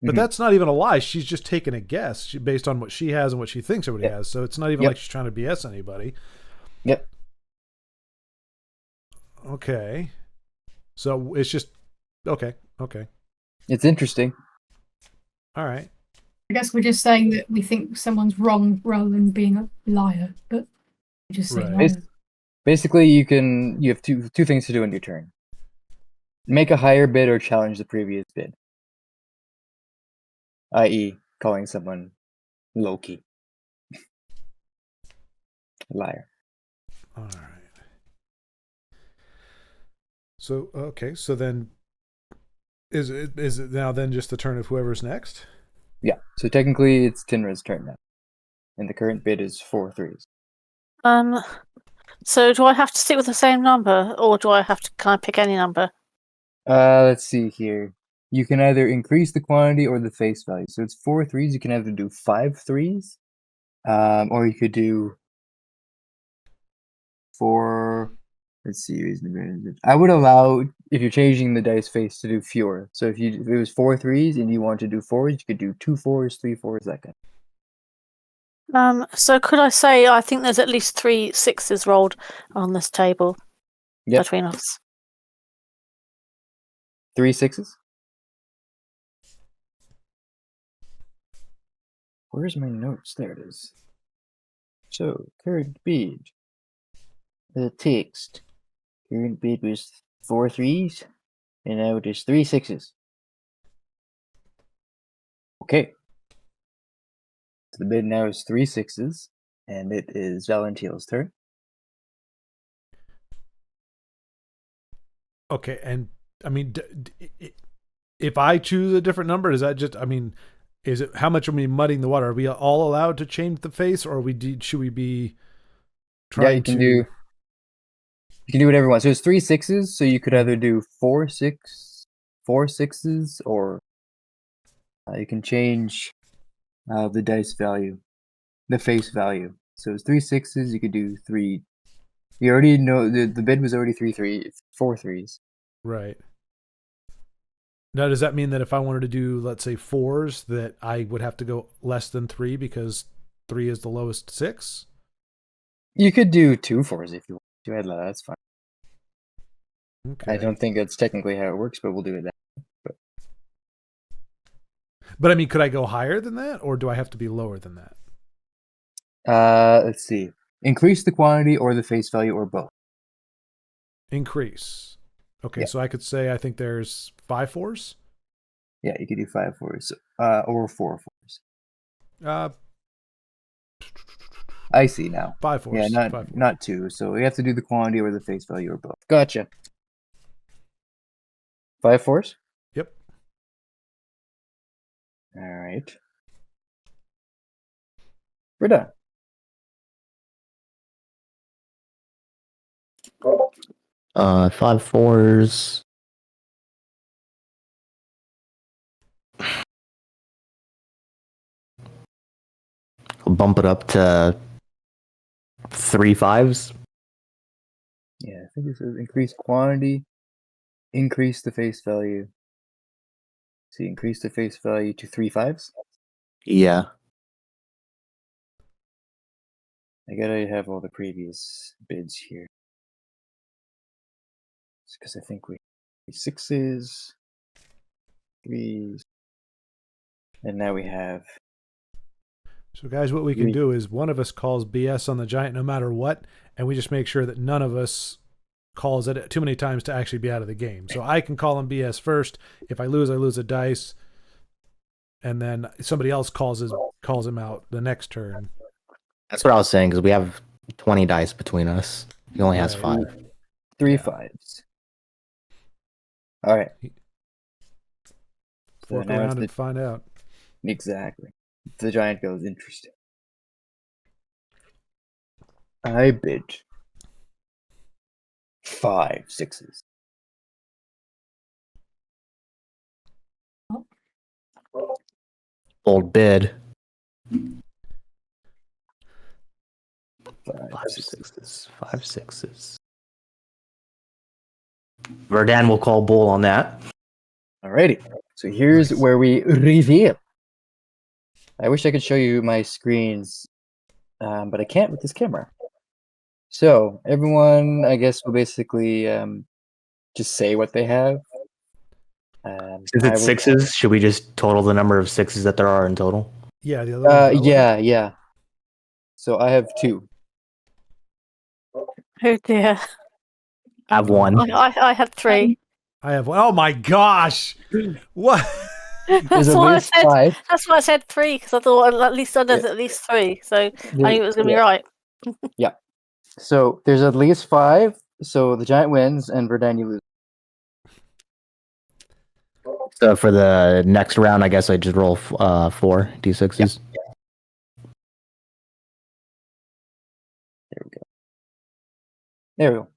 But Mhm. that's not even a lie. She's just taking a guess based on what she has and what she thinks everybody Yeah. has. So it's not even Yep. like she's trying to BS anybody. Yep. Okay. So it's just okay. Okay. It's interesting. All right. I guess we're just saying that we think someone's wrong rather than being a liar, but we just say Right. liar. Basically, you have two things to do on your turn. Make a higher bid or challenge the previous bid. I.e., calling someone Loki. Liar. All right. So okay. So then, is it now then just the turn of whoever's next? Yeah. So technically, it's Tinra's turn now, and the current bid is 4 threes. So do I have to stick with the same number, or do I have to kind of pick any number? Let's see here. You can either increase the quantity or the face value. So it's 4 threes. You can either do 5 threes, or you could do 4. Let's see. I would allow, if you're changing the dice face, to do fewer. So if it was 4 threes and you want to do fours, you could do 2 fours, 3 fours, that kind. So could I say I think there's at least 3 6s rolled on this table Yep. between us? 3 sixes. Where's my notes? There it is. So current bid. The text. Current bid was 4 threes, and now it is 3 sixes. Okay. So the bid now is 3 sixes, and it is Valentiel's turn. Okay. And I mean, if I choose a different number, is that just? I mean, is it how much are we muddying the water? Are we all allowed to change the face, or should we be trying Yeah, you can to? do. You can do whatever you want. So it's 3 sixes, so you could either do 4 sixes, or you can change the dice value, the face value. So it's 3 sixes. You could do 3. You already know the bid was already 4 threes. Right. Now, does that mean that if I wanted to do, let's say, fours, that I would have to go less than 3 because 3 is the lowest 6? You could do 2 fours if you want to. That's fine. Okay. I don't think that's technically how it works, but we'll do it that. But I mean, could I go higher than that, or do I have to be lower than that? Let's see. Increase the quantity or the face value or both. Increase. Okay, Yeah. so I could say I think there's 5 fours. Yeah, you could do 5 fours, or 4 fours. I see now. 5 fours. Yeah, 5 fours. not 2. So you have to do the quantity or the face value or both. Gotcha. 5 fours? Yep. All right. We're done. Five fours. I'll bump it up to 3 5s. Yeah, I think it says increase quantity, increase the face value. See, increase the face value to 3 5s. Yeah. I gotta have all the previous bids here. Because I think we 6s, 3s, and now we have. So, guys, what we can do is one of us calls BS on the giant no matter what, and we just make sure that none of us calls it too many times to actually be out of the game. So I can call him BS first. If I lose a dice, and then somebody else calls him out the next turn. That's what I was saying, because we have 20 dice between us. He only has Right. 5. 3 Yeah. 5s. All right. Fork now it's around and find out. Exactly. The giant goes, interesting. I bid 5 6s. Bold bid. 5 5 6s. 6s. 5 6s. Verdan will call bull on that. Alrighty. So here's Nice. where we reveal. I wish I could show you my screens, but I can't with this camera. So everyone, I guess, will basically just say what they have. Since I it's will. sixes, should we just total the number of sixes that there are in total? Yeah, the other one's relevant. Yeah. So I have 2. Oh dear. I have one. I had 3. I have one. Oh my gosh! What? There's That's at why I least said. 5. That's why I said 3 because I thought at least there's Yeah. at least 3. So I There- knew it was going to be yeah. right. So there's at least 5. So the giant wins, and Verdun, you lose. So for the next round, I guess I just roll 4 d6s. There we go.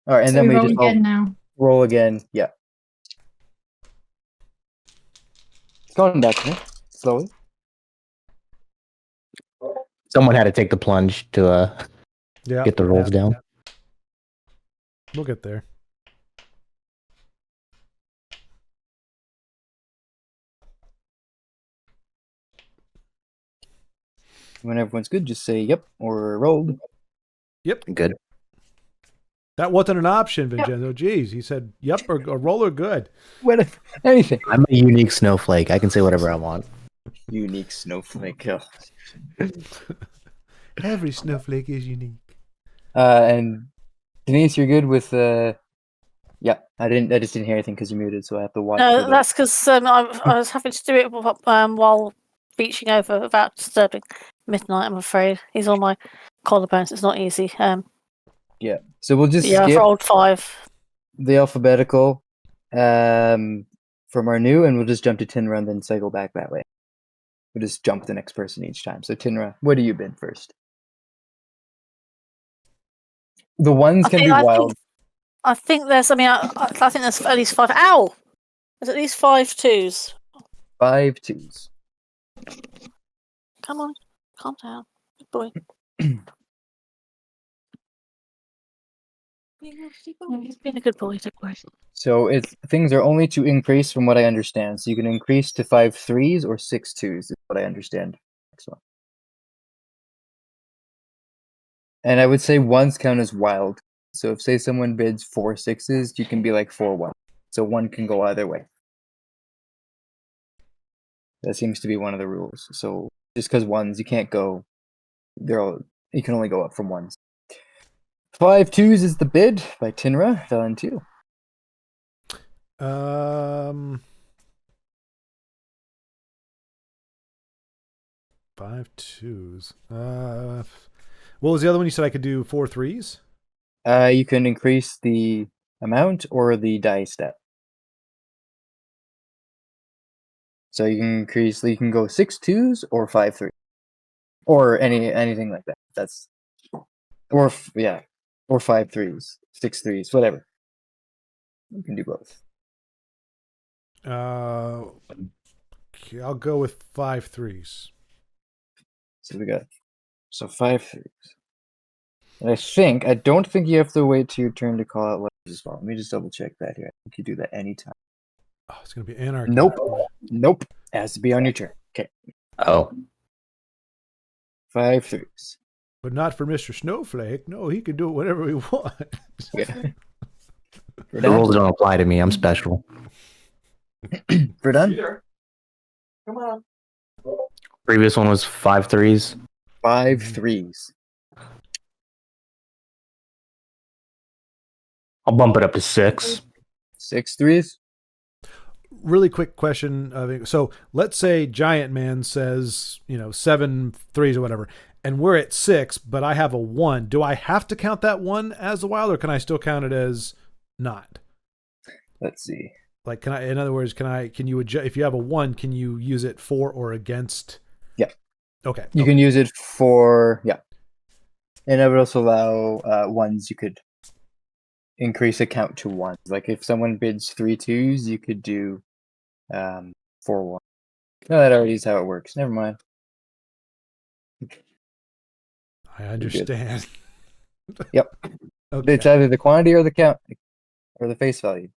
All right, and So then we we roll just all again now. roll again. Yeah. It's going back to me slowly. Someone had to take the plunge to Yeah. get the rolls down. We'll get there. When everyone's good, just say yep or rolled. Good. That wasn't an option, Vincenzo. Jeez, he said yep or roll or good. What anything. I'm a unique snowflake. I can say whatever I want. Unique snowflake. Oh. Every snowflake is unique. And Denise, you're good with yeah. I just didn't hear anything because you muted, so I have to watch. No, for that's because I was having to do it while reaching over without disturbing midnight. I'm afraid he's on my collarbones. It's not easy. Yeah. So we'll just Yeah, I've skip rolled 5. the alphabetical from our new, and we'll just jump to Tinra and then cycle back that way. We'll just jump the next person each time. So Tinra, what do you bid first? The ones can be wild. I think there's. I mean, I think there's at least 5. Ow! There's at least 5 2s. 5 2s. Come on, calm down, good boy. He's been a good boy. Don't worry. So things are only to increase from what I understand. So you can increase to 5 3s or 6 2s is what I understand. Next one. And I would say ones count as wild. So if say someone bids 4 6s, you can be like 4 1. So one can go either way. That seems to be one of the rules. So just because ones, you can't go. You can only go up from ones. 5 2s is the bid by Tinra. Valen 2. 5 2s. What was the other one? You said I could do 4 3s? You can increase the amount or the die step. So you can go 6 2s or 5 3s. Or anything like that. That's or 5 3s, 6 3s, whatever. You can do both. Okay, I'll go with 5 3s. So we got 5 3s. And I don't think you have to wait till your turn to call out letters as well. Let me just double check that here. I think you do that anytime. Oh, it's gonna be anarchy. Nope. It has to be on your turn. Okay. Oh. 5 3s. But not for Mr. Snowflake. No, he can do it whenever he wants. Yeah. The rules don't apply to me. I'm special. We're done. Come on. Previous one was 5 3s. 5 3s. I'll bump it up to 6. 6 3s. Really quick question. So let's say Giant Man says, 7 3s or whatever, and we're at 6, but I have a 1. Do I have to count that 1 as a wild, or can I still count it as not? Let's see. Like, in other words, can you adjust, if you have a 1, can you use it for or against? Yeah. Okay. You can use it for, and it would also allow ones. You could increase a count to 1. Like if someone bids 3 2s, you could do 4 1. No, that already is how it works. Never mind. I understand. Yep. Okay. It's either the quantity or the count, or the face value.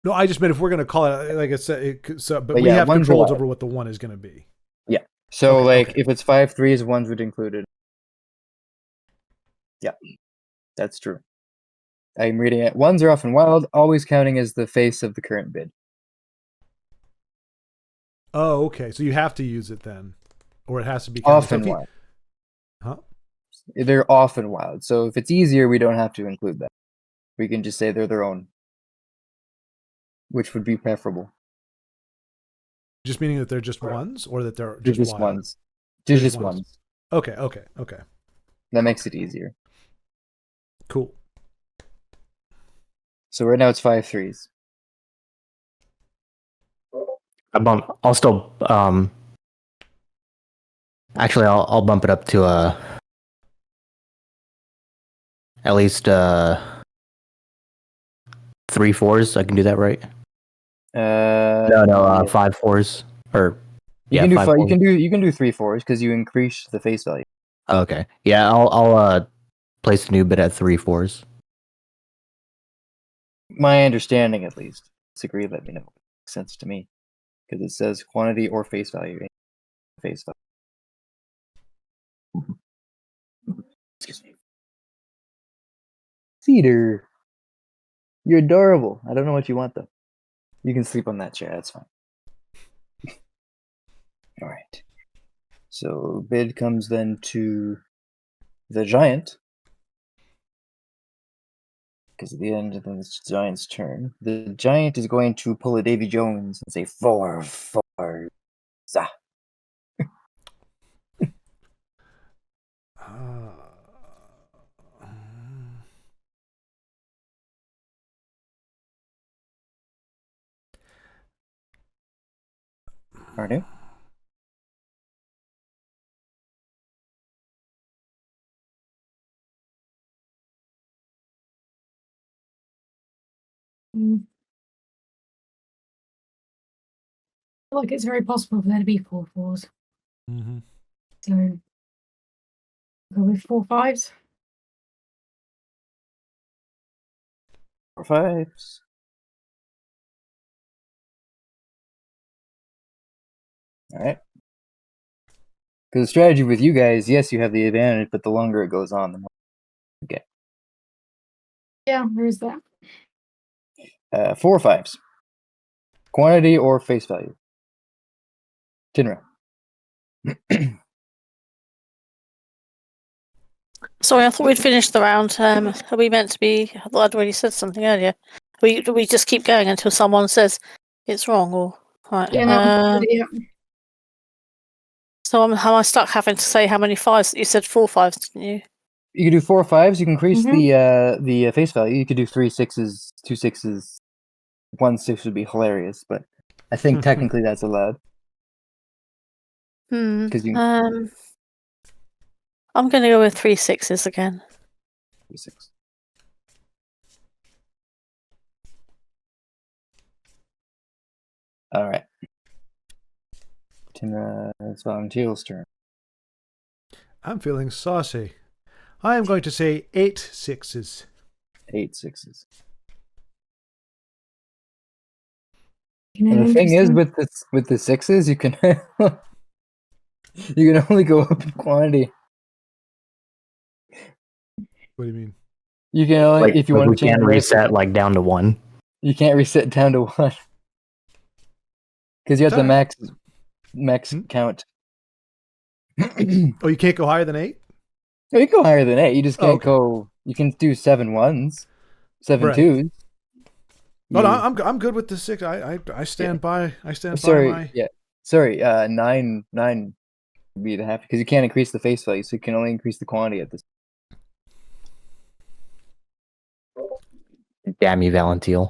No, I just meant if we're going to call it, like I said, but But we yeah, have one's controls allowed. over what the one is going to be. Yeah. So Okay, like okay. if it's 5 threes, ones would include it. Yeah, that's true. I'm reading it. Ones are often wild, always counting as the face of the current bid. Oh, okay. So you have to use it then, or it has to be counted. Often wild. Huh? They're often wild. So if it's easier, we don't have to include that. We can just say they're their own, which would be preferable. Just meaning that they're just ones, or that they're They're just just wild? ones. They're They're just just ones. ones. Okay. That makes it easier. Cool. So right now it's 5 threes. I'll still actually I'll bump it up to at least 3 fours. I can do that, right? No, Yeah. 5 fours or You yeah, can do 5 five. fours. You can do 3 fours because you increase the face value. Okay, yeah, I'll place the new bid at 3 fours. My understanding, at least. Disagree? Let me know. Makes sense to me because it says quantity or face value. Face value. Excuse me. Cedar, you're adorable. I don't know what you want though. You can sleep on that chair. That's fine. All right. So bid comes then to the giant. Because at the end of the giant's turn, the giant is going to pull a Davy Jones and say 4 4. Zah. Arnu? Mm. I feel like it's very possible for there to be 4 fours. Mm-hmm. So go with 4 fives. 4 5s. All right. Because the strategy with you guys, yes, you have the advantage, but the longer it goes on, the more you get. Yeah, there is that. 4 5s. Quantity or face value. Tinra. Sorry, I thought we'd finished the round. Are we meant to be? I thought I'd already said something earlier. We just keep going until someone says it's wrong, or right. Yeah, no, yeah. So am I stuck having to say how many fives? You said 4 fives, didn't you? You can do 4 5s. You can increase Mhm. the face value. You could do 3 6s, 2 6s. 1 6 would be hilarious, but I think technically that's allowed. Because you I'm going to go with 3 6s again. 3 6. All right. Tinra, it's Valentine's turn. I'm feeling saucy. I am going to say 8 6s. 8 6s. You know, And the thing is, interesting. with the 6s, you can you can only go up in quantity. What do you mean? You can only Like, if you want we to change can't the rifle, reset like down to 1. you can't reset down to 1 because you have the Sorry. max count. Oh, you can't go higher than 8? You can go higher than 8. You just Oh, can't okay. go. You can do 7 1s, 7 Right. 2s. No, You- I'm good with the 6. I stand by. I stand by sorry, my. yeah, sorry. 9 would be the happy because you can't increase the face value, so you can only increase the quantity at this. Damn you, Valentine.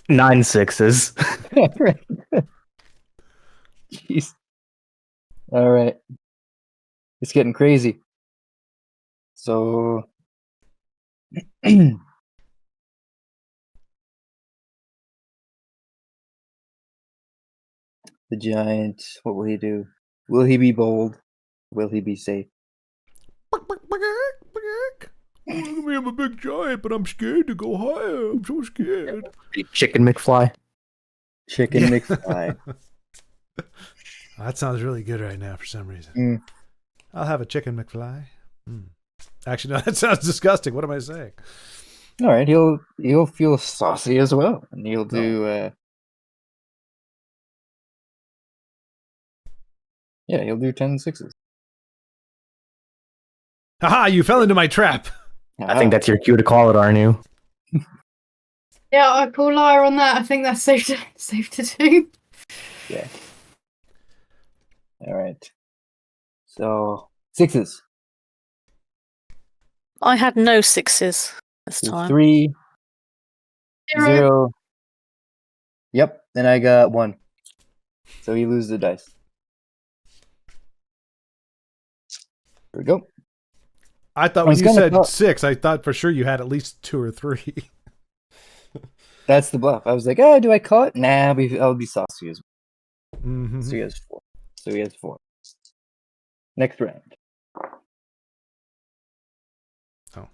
9 6s. Right. Jeez. All right. It's getting crazy. So the giant, what will he do? Will he be bold? Will he be safe? me I'm a big giant, but I'm scared to go higher. I'm so scared. Chicken McFly. Chicken Yeah. McFly. That sounds really good right now for some reason. Mm. I'll have a chicken McFly. Actually, no, that sounds disgusting. What am I saying? All right, he'll feel saucy as well, and he'll do. Yeah, he'll do 10 sixes. Haha, you fell into my trap. I think that's your cue to call it, Arnu. Yeah, I call liar on that. I think that's safe to do. Yeah. All right. So sixes. I had no sixes this So time. 3, 0. Yep. Then I got 1. So you lose the dice. There we go. I thought I when was you gonna said call- 6, I thought for sure you had at least 2 or 3. That's the bluff. I was like, do I call it? Nah, I'll be saucy as well. Mm-hmm. So he has 4. So he has 4. Next round. Oh.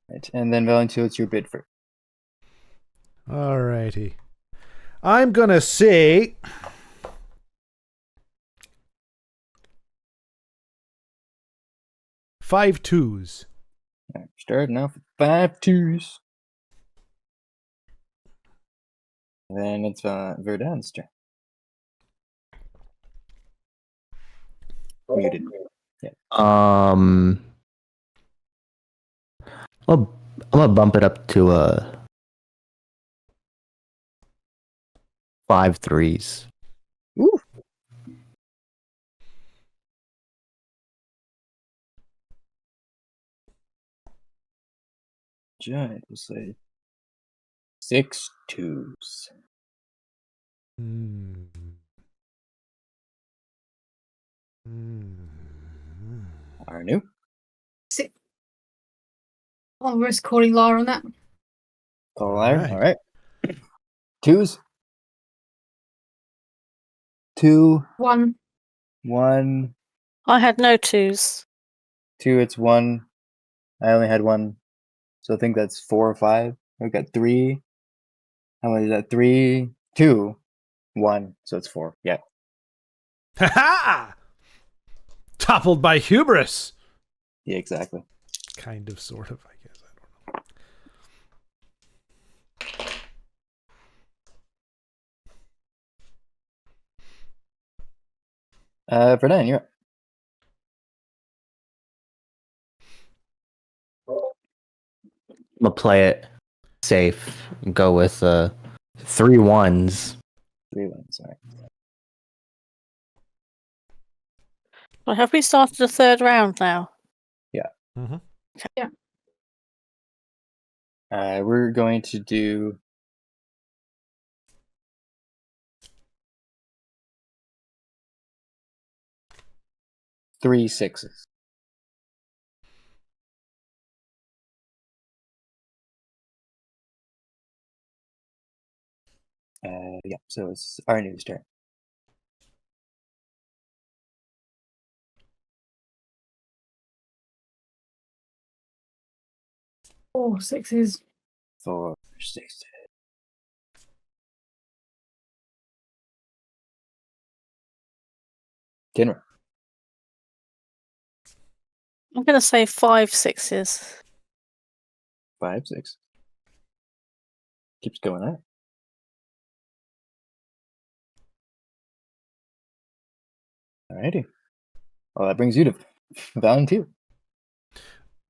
Right. And then Valentino, it's your bid first. Alrighty. I'm going to say... Five twos. All right, starting off with 5 twos. And then it's Verdun's turn. Muted. I'm gonna bump it up to 5 threes. Ooh. Giant will say 6 twos. Mm. Arnu. I'll risk calling liar on that. Call liar. Alright. All right. Twos. 2, 1. 1, I had no twos. 2. It's 1. I only had 1. So I think that's 4 or 5. We've got 3. How many is that? 3, 2, 1. So it's 4. Yeah. Ha ha! Toppled by hubris. Yeah, exactly. Kind of, sort of, I guess. I don't know. Verdun, you're up. I'm gonna play it safe and go with 3 ones. 3 1s. All right. Well, have we started a third round now? Mm-hmm. We're going to do three sixes. Yeah, so it's our news turn. Four sixes. 4 6. Dinner. I'm going to say 5 sixes. 5 6. Keeps going up. Alrighty. Well, that brings you to Valentine.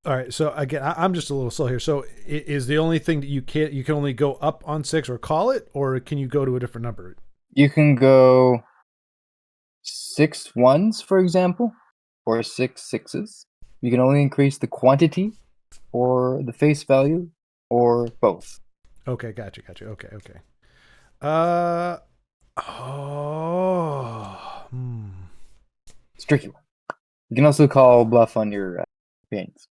All right, so again, I'm just a little slow here. So is the only thing that you can only go up on 6 or call it, or can you go to a different number? You can go 6 1s, for example, or 6 6s. You can only increase the quantity or the face value or both. Okay, gotcha. Okay. It's a tricky one. You can also call bluff on your paintings.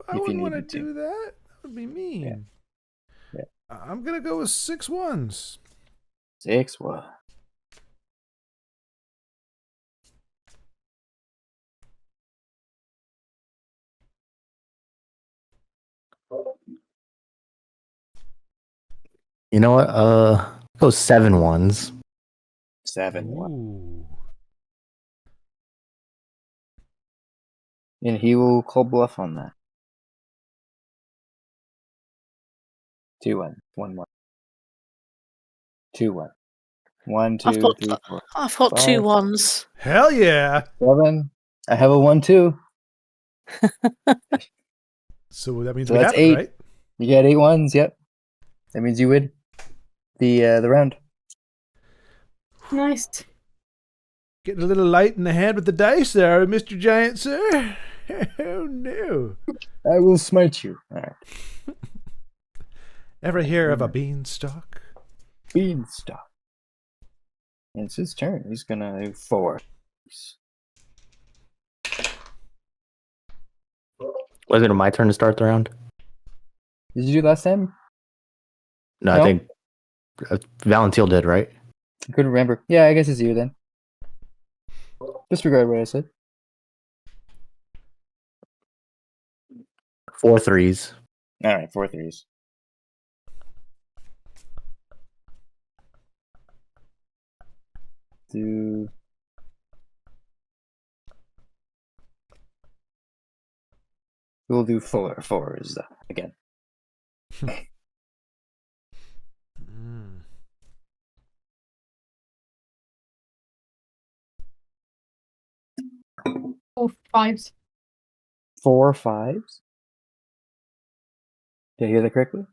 I if you wouldn't want to needed to. do that. That would be mean. Yeah. I'm gonna go with 6 1s. 6 1. You know what? Go 7 ones. 7-1. Ooh. And he will call bluff on that. 2-1. 1-1. 2-1. 1, 2, I've got 3, 4, I've got 5, 2 ones. Hell yeah! 7. I have a 1-2. So that means So we that's have it, 8. right? You got 8 ones. Yep. That means you win the round. Nice. Getting a little light in the hand with the dice there, Mr. Giant Sir. Oh no. I will smite you. All right. Ever hear of a beanstalk? Beanstalk. And it's his turn. He's gonna do 4. Was it my turn to start the round? Did you do last time? No, No. I think Valentil did, right? I couldn't remember. Yeah, I guess it's you then. Disregard what I said. 4 threes. All right, 4 threes. Do we'll do 4s again. Mm. 4 5s. 4 5s. Did I hear that correctly?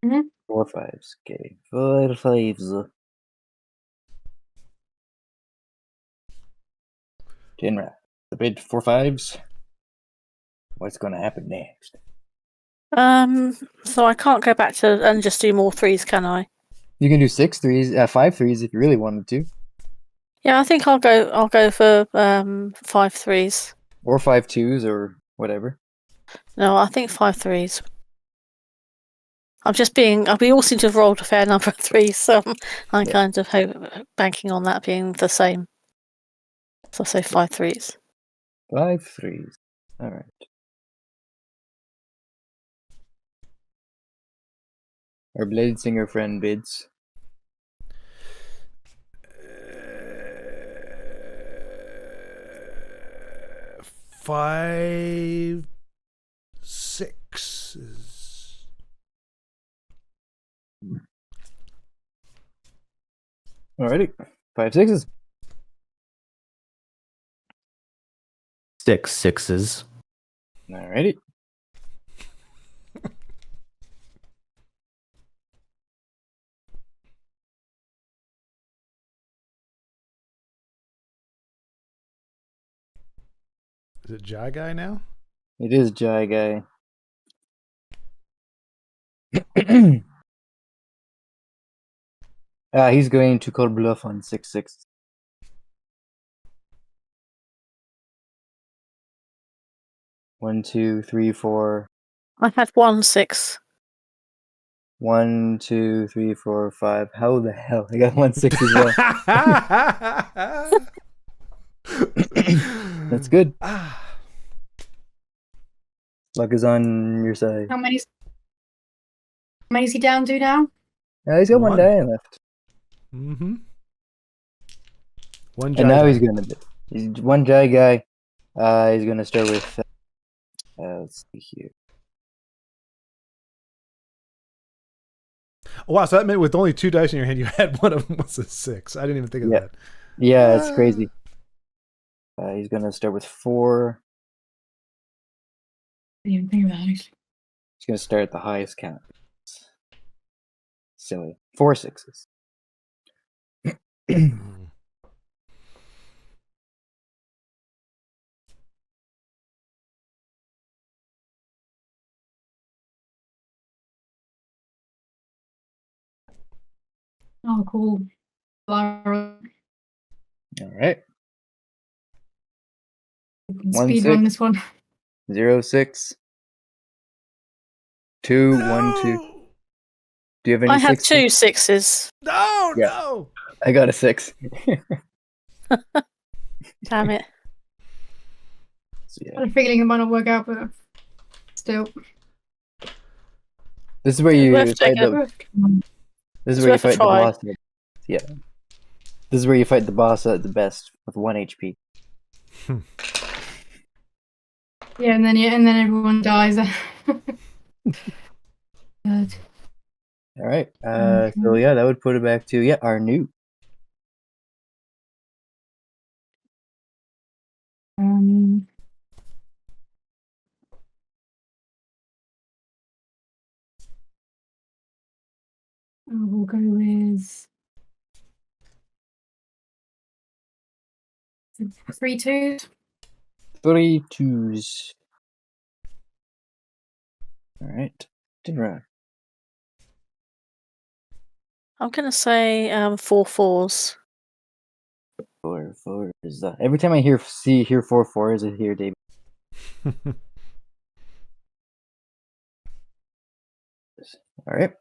Mhm. 4 5s. Okay, 4 5s. Jinra, the bid 4 5s. What's going to happen next? So I can't go back to and just do more 3s, can I? You can do 6 3s, 5 3s if you really wanted to, Yeah, I think I'll go for 5 3s. or 5 2s, or whatever. No, I think 5 3s. We all seem to have rolled a fair number of 3s, so I'm Yeah. kind of banking on that being the same. So I'll say 5 3s. 5 3s. All right. Our blade singer friend bids. Five, 6s. Alrighty, 5 6s. 6 6s. Alrighty. Is it Jai Guy now? It is Jai Guy. He's going to call bluff on 6 6. One, 2, 3, 4. I had 1 6. 1, 2, 3, 4, 5. How the hell? I got 1 6 as well. That's good. Luck is on your side. How many is he down to now? He's got one One. die left. Mm-hmm. One Jai And now Guy. he's gonna. He's one Jai Guy. He's gonna start with. Let's see here. Oh, wow, so that meant with only 2 dice in your hand, you had one of them was a 6. I didn't even think of Yeah. that. Yeah, it's crazy. He's gonna start with 4. I didn't even think of that. Actually. He's gonna start at the highest count. Silly. 4 6s. Oh, cool. Lara, All right. speed 6. run this one. 0 6. 2 1 2. Do you have any I had 6s? 2 6s. No, Yeah. no. I got a 6. Damn it. So, I yeah. had a feeling it might not work out, but still. This is where It's you worth fight taking the. This is It's where you worth a fight the try. boss. Yeah. This is where you fight the boss at the best with 1 HP. Yeah, and then everyone dies. Good. All right. So yeah, that would put it back to our new. Um, we'll go with 3 2s. 3 2s. All right. Dinner. I'm gonna say 4 4s. 4 4s. Every time I hear 4 4s, I hear David. All right.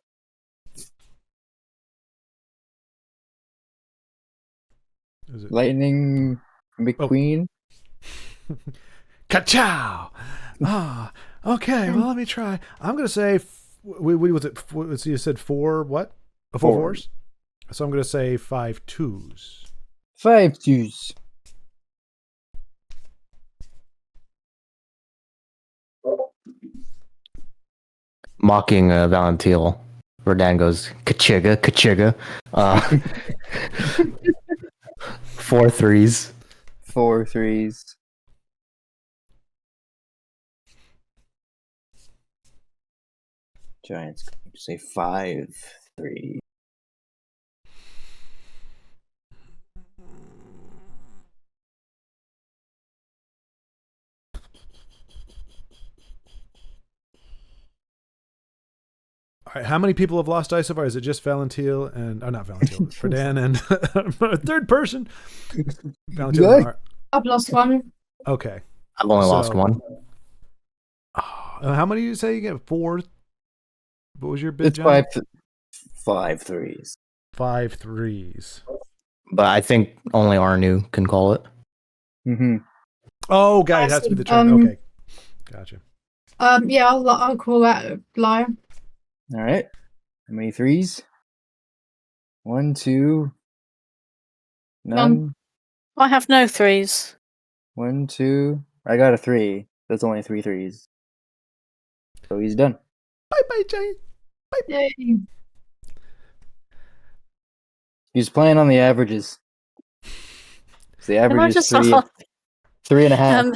Is it Lightning McQueen. Ka-chow! Ah, okay. Well, let me try. I'm gonna say. What was it? Let's see. You said 4. What? 4 Four. 4s. So I'm gonna say 5 2s. 5 2s. Mocking Valentil. Verdan goes, Kachiga, Kachiga. 4 3s. 4 3s. Giants going to say 5 3. All right, how many people have lost dice so far? Is it just Valentil and not Valentil, Verdan and third person? Valentil and I've lost one. Okay. I've only lost one. How many do you say you get? 4? What was your bid, It's John? 5 3s. 5 3s. But I think only Arnu can call it. Mm-hmm. Oh, God, it has to be the turn. Okay. Gotcha. Yeah, I'll call that liar. All right. How many 3s? 1 2. None. I have no 3s. 1 2. I got a 3. That's only 3 3s. So he's done. Bye, Giant. Yay. He's playing on the averages. So the Can I average is just 3.5.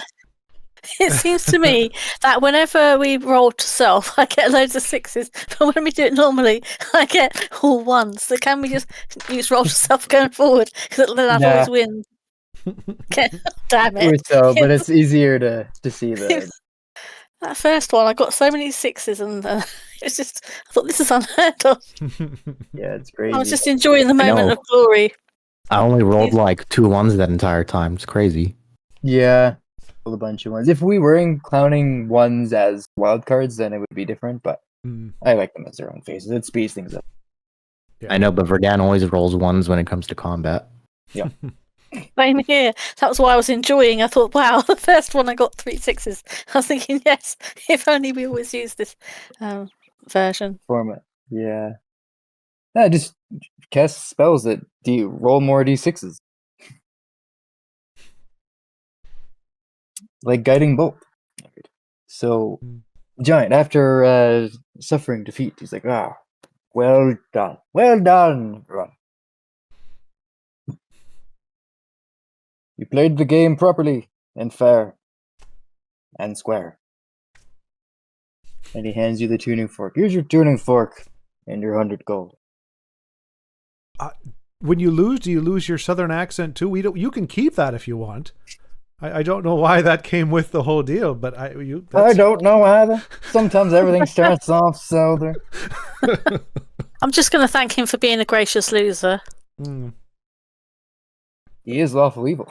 It seems to me that whenever we roll to self, I get loads of 6s, but when we do it normally, I get all 1s. So can we just use roll to self going forward? Because then I'd always win. Okay. Damn Or it. so, but it's easier to see the. That first one, I got so many 6s, and it's just, I thought this is unheard of. Yeah, it's crazy. I was just enjoying the moment know. of glory. I only rolled like 2 1s that entire time. It's crazy. Yeah, a bunch of ones. If we weren't clowning ones as wild cards, then it would be different. But I like them as their own faces. It speeds things up. Yeah. I know, but Verdan always rolls 1s when it comes to combat. Yeah. Same here. That was why I was enjoying. I thought, wow, the first one I got 3 6s. I was thinking, yes, if only we always use this version. Format. Yeah. Yeah, just cast spells that roll more d6s. Like Guiding Bolt. So, Giant, after suffering defeat, he's like, well done. Well done, everyone. You played the game properly and fair and square. And he hands you the tuning fork. Here's your tuning fork and your 100 gold. When you lose, do you lose your southern accent too? You can keep that if you want. I don't know why that came with the whole deal, but I don't know either. Sometimes everything starts off southern. I'm just going to thank him for being a gracious loser. He is lawful evil.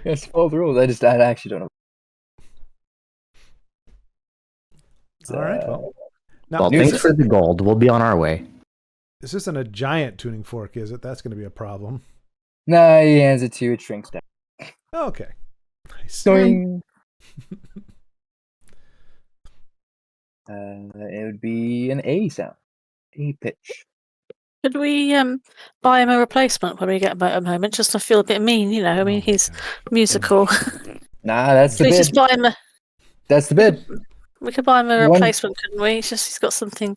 Yes, follow the rules. I actually don't know. All right. Well, Well, thanks for the gold. We'll be on our way. This isn't a giant tuning fork, is it? That's going to be a problem. Nah, he hands it to you. It shrinks down. Okay. Nice. Doing. It would be an A sound. A pitch. Could we buy him a replacement when we get a moment, just to feel a bit mean, you know? I mean, Oh my he's God. musical. Nah, that's the Could we bid. just buy him a? That's the bid. We could buy him a One- replacement, couldn't we? It's just he's got something.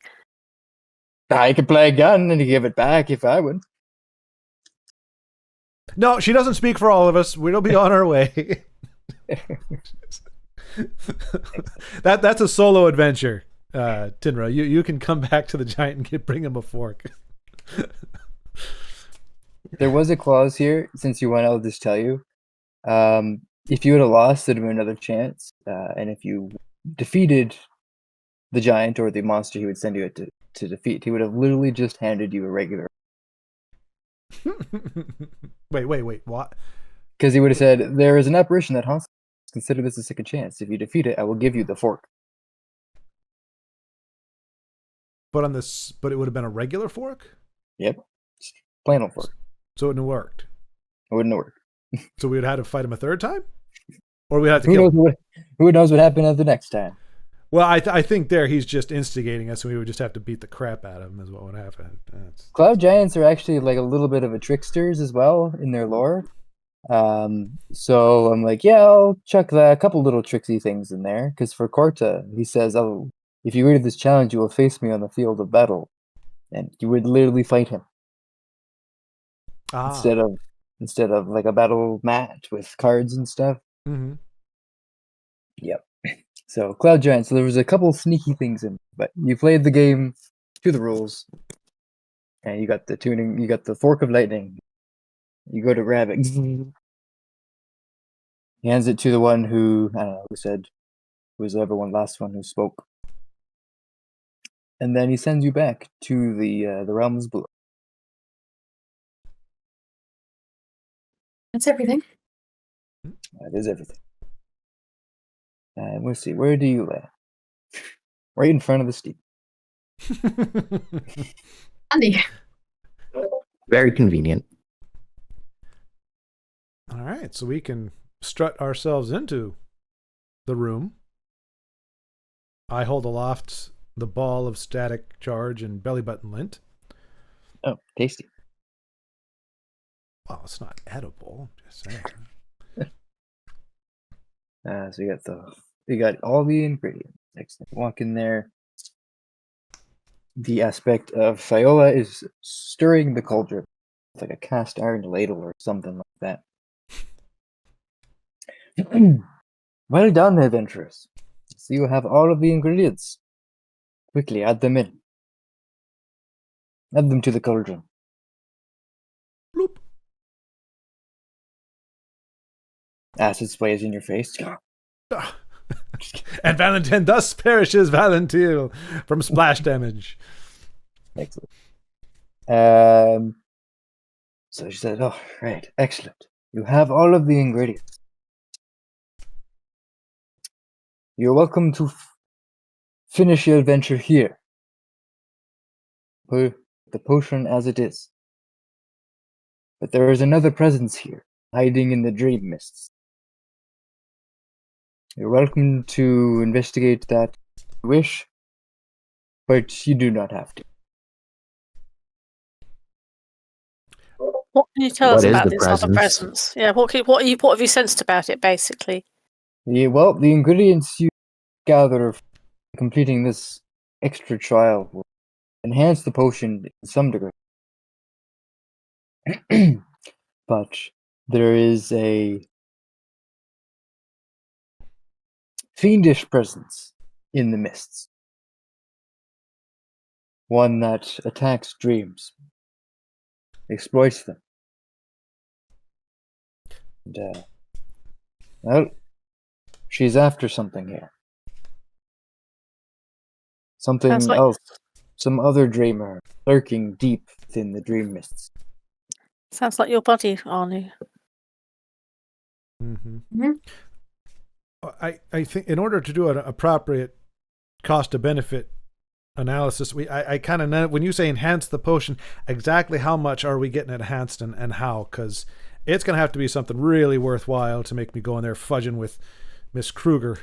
I could play a gun and give it back if I would. No, she doesn't speak for all of us. We'll be on our way. That's a solo adventure, Tinra. You can come back to the giant and bring him a fork. There was a clause here, since you went, I'll just tell you. If you would have lost, there'd have been another chance. And if you defeated the giant or the monster he would send you to defeat, he would have literally just handed you a regular. Wait, what? Because he would have said, there is an apparition that haunts. Consider this a second chance. If you defeat it, I will give you the fork. But it would have been a regular fork? Yep. Plain old fork. So it wouldn't have worked. It wouldn't have worked. So we would have had to fight him a third time? Or we'd have to kill him? Who knows what happened at the next time? Well, I think there he's just instigating us, and we would just have to beat the crap out of him is what would happen. Cloud giants are actually like a little bit of a tricksters as well in their lore. So I'm like, yeah, I'll chuck a couple little tricksy things in there. Because for Korta, he says, "Oh, if you agree to this challenge, you will face me on the field of battle," and you would literally fight him instead of like a battle mat with cards and stuff. Mm-hmm. Yep. So Cloud Giant. So there was a couple sneaky things in, but you played the game to the rules, and you got the tuning. You got the fork of lightning. You go to grab it. He hands it to the one who I don't know who was the last one who spoke, and then he sends you back to the realms below. That's everything. That is everything. And we'll see. Where do you lay? Right in front of the steep. Andy. Very convenient. All right, so we can strut ourselves into the room. I hold aloft the ball of static charge and belly button lint. Oh, tasty. Well, it's not edible. Just saying. So you got all the ingredients. Excellent. Walk in there. The aspect of Fiola is stirring the cauldron. It's like a cast iron ladle or something like that. Well done, adventurers. So you have all of the ingredients. Quickly add them in. Add them to the cauldron. Bloop. Acid sprays in your face. And Valentin thus perishes Valentil from splash damage. Excellent. So she said, "Oh, right, excellent. You have all of the ingredients. You're welcome to finish your adventure here. Pour the potion as it is. But there is another presence here, hiding in the dream mists. You're welcome to investigate that if you wish, but you do not have to." What can you tell us What is about the this other presence? presence? Yeah, what have you sensed about it, basically? Well, the ingredients you gather from completing this extra trial will enhance the potion in some degree. But there is a fiendish presence in the mists. One that attacks dreams, exploits them. And, well, she's after something here. Something Sounds like- else. Some other dreamer lurking deep within the dream mists. Sounds like your body, Arnie. Mm-hmm. Mhm. I think in order to do an appropriate cost to benefit analysis, I kind of know when you say enhance the potion, exactly how much are we getting enhanced and how? Because it's going to have to be something really worthwhile to make me go in there fudging with Miss Kruger.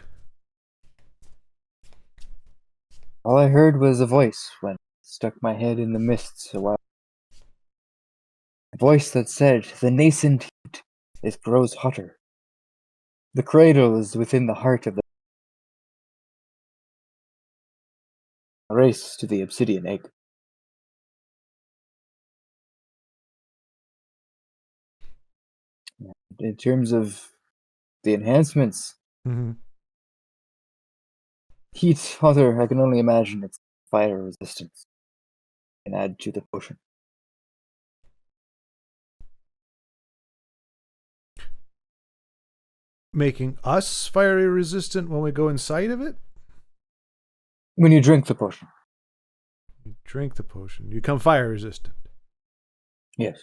All I heard was a voice when I stuck my head in the mists a while. A voice that said, "The nascent heat, it grows hotter. The cradle is within the heart of the race to the obsidian egg." In terms of the enhancements, Mm-hmm. heat, hotter, I can only imagine it's fire resistance. Can add to the potion. Making us fiery resistant when we go inside of it? When you drink the potion. You drink the potion. You become fire resistant. Yes.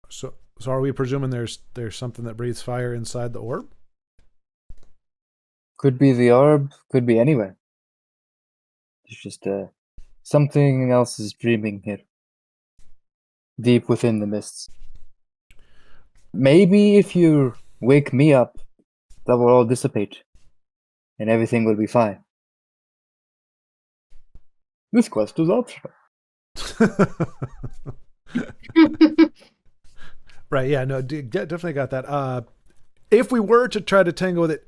So are we presuming there's something that breathes fire inside the orb? Could be the orb, could be anywhere. It's just something else is dreaming here. Deep within the mists. Maybe if you wake me up, that will all dissipate. And everything will be fine. This quest is optional. Right, yeah, no, definitely got that. If we were to try to tangle with it,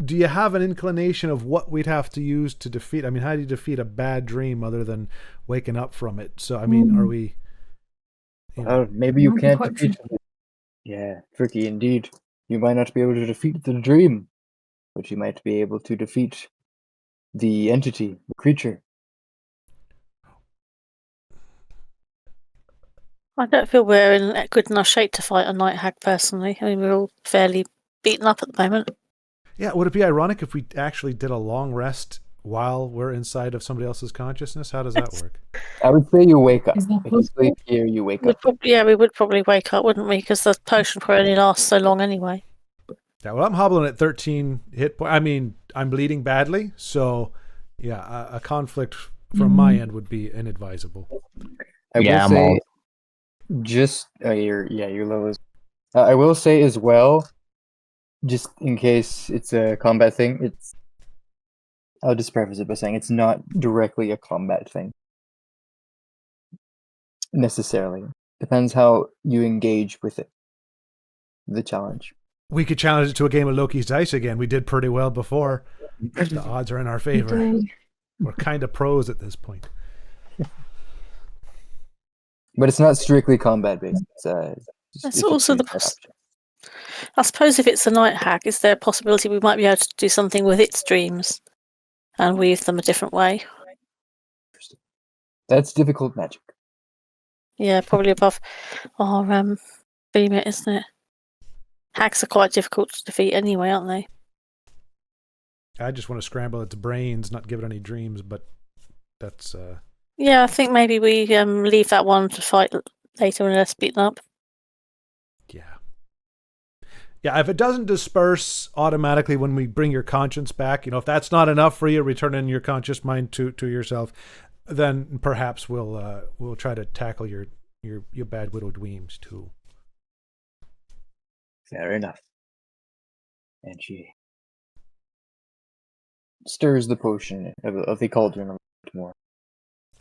do you have an inclination of what we'd have to use to defeat? I mean, how do you defeat a bad dream other than waking up from it? So, I mean, are we... Maybe you Might be can't quite defeat it. Yeah, tricky indeed. You might not be able to defeat the dream, but you might be able to defeat the entity, the creature. I don't feel we're in a good enough shape to fight a night hag personally. I mean, we're all fairly beaten up at the moment. Yeah, would it be ironic if we actually did a long rest while we're inside of somebody else's consciousness? How does that work? I would say you wake up. Is that If you sleep possible? here, you wake We'd up. we would probably wake up, wouldn't we? Because the potion probably only lasts so long anyway. Yeah, well, I'm hobbling at 13 hit points. I mean, I'm bleeding badly, so yeah, a conflict from my end would be inadvisable. I Yeah, will I'm all- say, your low is. I will say as well, just in case it's a combat thing, I'll just preface it by saying it's not directly a combat thing. Necessarily. Depends how you engage with it. The challenge. We could challenge it to a game of Loki's Dice again. We did pretty well before. The odds are in our You favor. did. We're kind of pros at this point. But it's not strictly combat based. That's also the I suppose if it's a night hag, is there a possibility we might be able to do something with its dreams and weave them a different way? That's difficult magic. Yeah, probably above our remit, isn't it? Hags are quite difficult to defeat anyway, aren't they? I just want to scramble its brains, not give it any dreams, but that's... Yeah, I think maybe we leave that one to fight later when it's beaten up. Yeah. Yeah, if it doesn't disperse automatically when we bring your conscience back, if that's not enough for you, returning your conscious mind to yourself, then perhaps we'll try to tackle your bad widowed weems too. Fair enough. And she stirs the potion of the cauldron a bit more.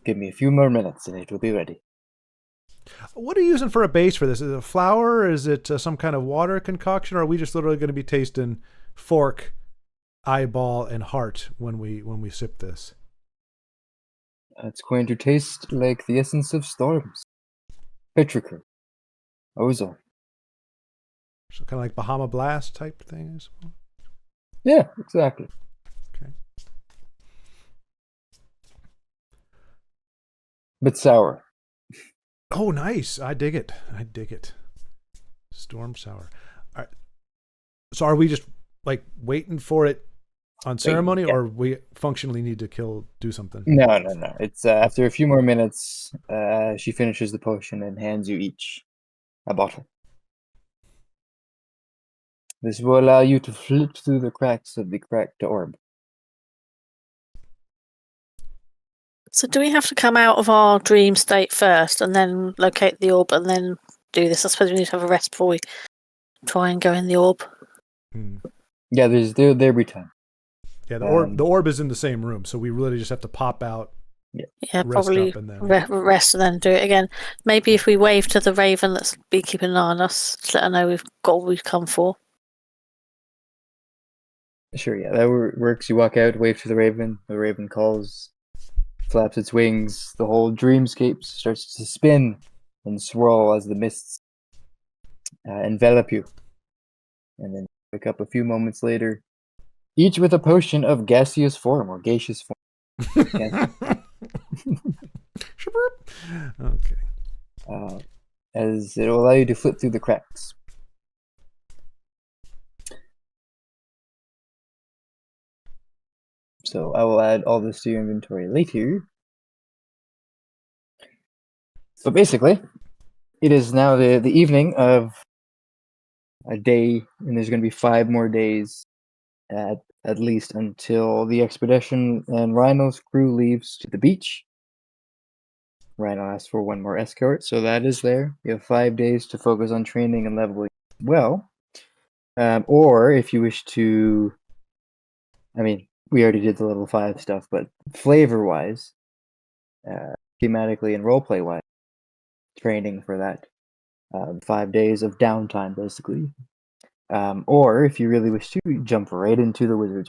Give me a few more minutes and it will be ready. What are you using for a base for this? Is it flour? Is it some kind of water concoction? Or are we just literally going to be tasting fork, eyeball, and heart when we sip this? It's going to taste like the essence of storms. Petrichor. Ozone. So kind of like Bahama Blast type thing, I suppose? Yeah, exactly. Okay. But sour. Oh, nice. I dig it. Storm sour. All right. So are we just like waiting for it on ceremony, yeah. or we functionally need to do something? No. It's after a few more minutes, she finishes the potion and hands you each a bottle. This will allow you to flip through the cracks of the cracked orb. So do we have to come out of our dream state first and then locate the orb and then do this? I suppose we need to have a rest before we try and go in the orb. Yeah, there'll be time. Yeah, the Um, orb is in the same room, so we really just have to pop out, Yeah, rest probably up, and then rest and then do it again. Maybe if we wave to the raven that's been keeping an eye on us, to let her know we've got what we've come for. Sure, yeah, that works. You walk out, wave to the raven calls, flaps its wings, the whole dreamscape starts to spin and swirl as the mists envelop you. And then wake up a few moments later, each with a potion of gaseous form or gaseous form. Okay. As it'll allow you to flip through the cracks. So I will add all this to your inventory later. So basically, it is now the evening of a day, and there's going to be 5 more days at least until the expedition and Rhino's crew leaves to the beach. Rhino asked for 1 more escort, so that is there. You have 5 days to focus on training and leveling well. Or if you wish to, I mean, we already did the level 5 stuff, but flavor-wise, thematically and roleplay-wise, training for that 5 days of downtime, basically. Or if you really wish to, jump right into the wizards.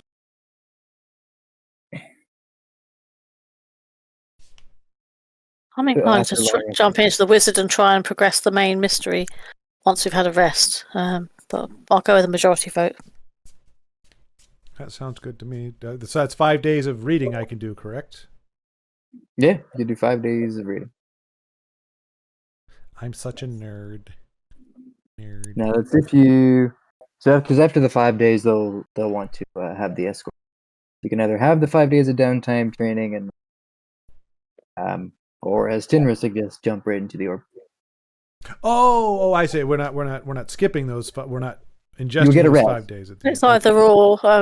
I'm inclined After to long rest. jump into the wizard and try and progress the main mystery once we've had a rest. But I'll go with the majority vote. That sounds good to me. So that's 5 days of reading I can do, correct? Yeah, you do 5 days of reading. I'm such a nerd. Now that's if you, so because after the 5 days they'll want to have the escort. You can either have the 5 days of downtime training and or as Tinra suggests, jump right into the orb. Oh, I see. We're not skipping those. We're not ingesting get a those rest. 5 days. At the It's end. either or. I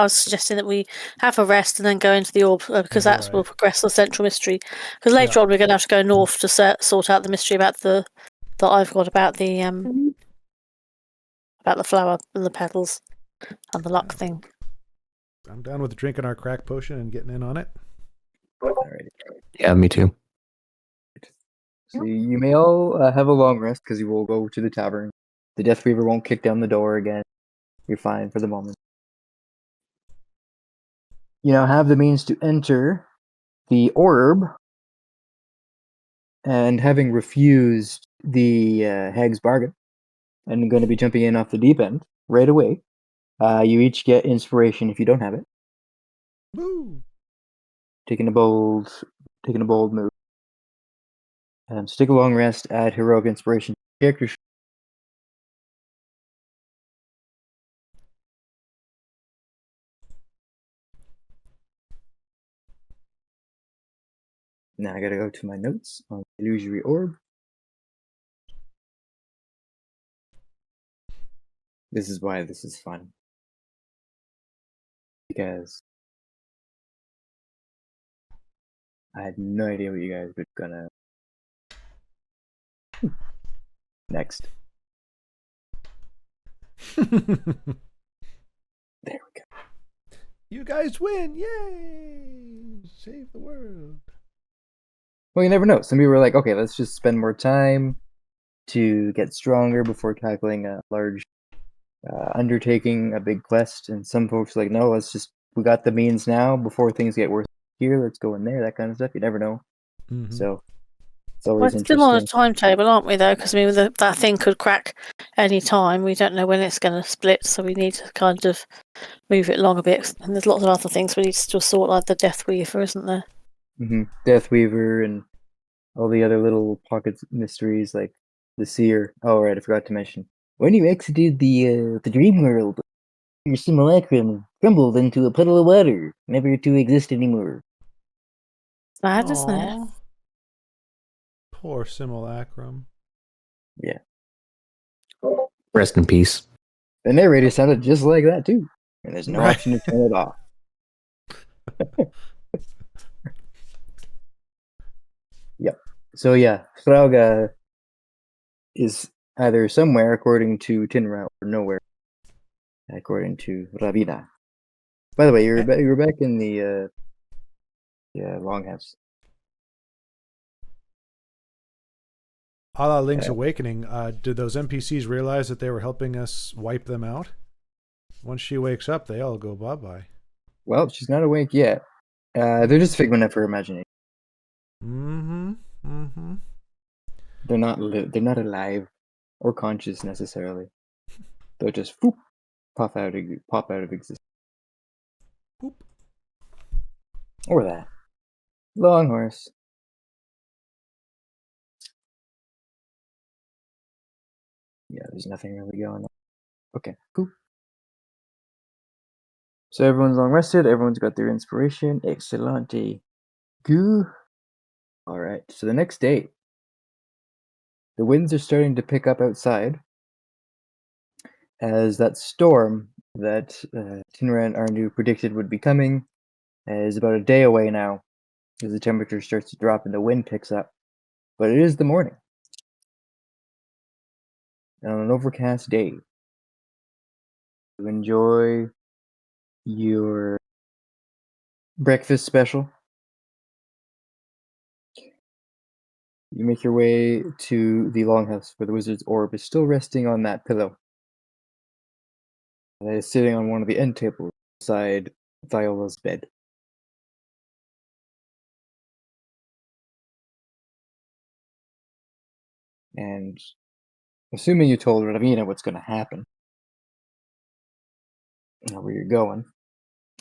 was suggesting that we have a rest and then go into the orb because Yeah, that will progress the central mystery. Because later Yeah. on we're going to have to go north to sort out the mystery about that I've got about the flower and the petals and the luck thing. I'm down with drinking our crack potion and getting in on it. Alrighty. Yeah, me too. So you may all have a long rest because you will go to the tavern. The Death Weaver won't kick down the door again. You're fine for the moment. You now have the means to enter the orb, and having refused the hag's bargain, and going to be jumping in off the deep end right away. You each get inspiration if you don't have it. Woo! Taking a bold move. So take a long rest. Add heroic inspiration to character sheet. Now I gotta go to my notes on the illusory orb. This is why this is fun. Because I had no idea what you guys were gonna. Next. There we go. You guys win! Yay! Save the world. Well, you never know. Some people were like, okay, let's just spend more time to get stronger before tackling a large undertaking, a big quest. And some folks are like, no, we got the means now before things get worse here. Let's go in there, that kind of stuff. You never know. Mm-hmm. So it's We're always still on a interesting. timetable, aren't we, though? Because I mean, that thing could crack any time. We don't know when it's going to split, so we need to kind of move it along a bit. And there's lots of other things we need to still sort, like the Death Weaver, isn't there? Mm-hmm. Death Weaver and all the other little pocket mysteries like the Seer. Oh, right, I forgot to mention. When you exited the dream world, your simulacrum crumbled into a puddle of water, never to exist anymore. It's mad, isn't it? Aw. Poor simulacrum. Yeah. Rest in peace. The narrator sounded just like that too, and there's no Right. option to turn it off. Yep. So yeah, Frauga is either somewhere, according to Tinra, or nowhere, according to Ravina. By the way, you were back in the longhouse. A la Link's Awakening, did those NPCs realize that they were helping us wipe them out? Once she wakes up, they all go bye-bye. Well, she's not awake yet. They're just figment of her imagination. Mm-hmm. Mm-hmm. They're not alive or conscious necessarily. They'll just whoop, pop out of existence. Boop. Or that. Long horse. Yeah, there's nothing really going on. Okay, cool. So everyone's long rested, everyone's got their inspiration. Excellente. Goo. Alright, so the next day. The winds are starting to pick up outside as that storm that Tinra and Arnu predicted would be coming is about a day away now as the temperature starts to drop and the wind picks up. But it is the morning. And on an overcast day, you enjoy your breakfast special. You make your way to the longhouse where the wizard's orb is still resting on that pillow. That is sitting on one of the end tables beside Viola's bed. And assuming you told Ravina what's going to happen, where you're going,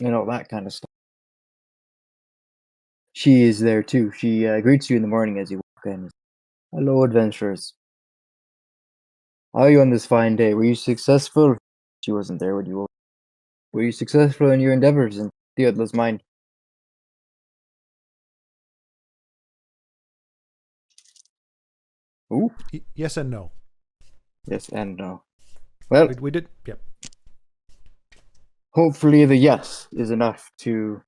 and all that kind of stuff, she is there too. She greets you in the morning as you walk in. Hello, adventurers. How are you on this fine day? Were you successful? She wasn't there when you woke. Were you successful in your endeavors in Theodla's mind? Ooh. Yes and no. Yes and no. Well, We did. Yep. hopefully the yes is enough to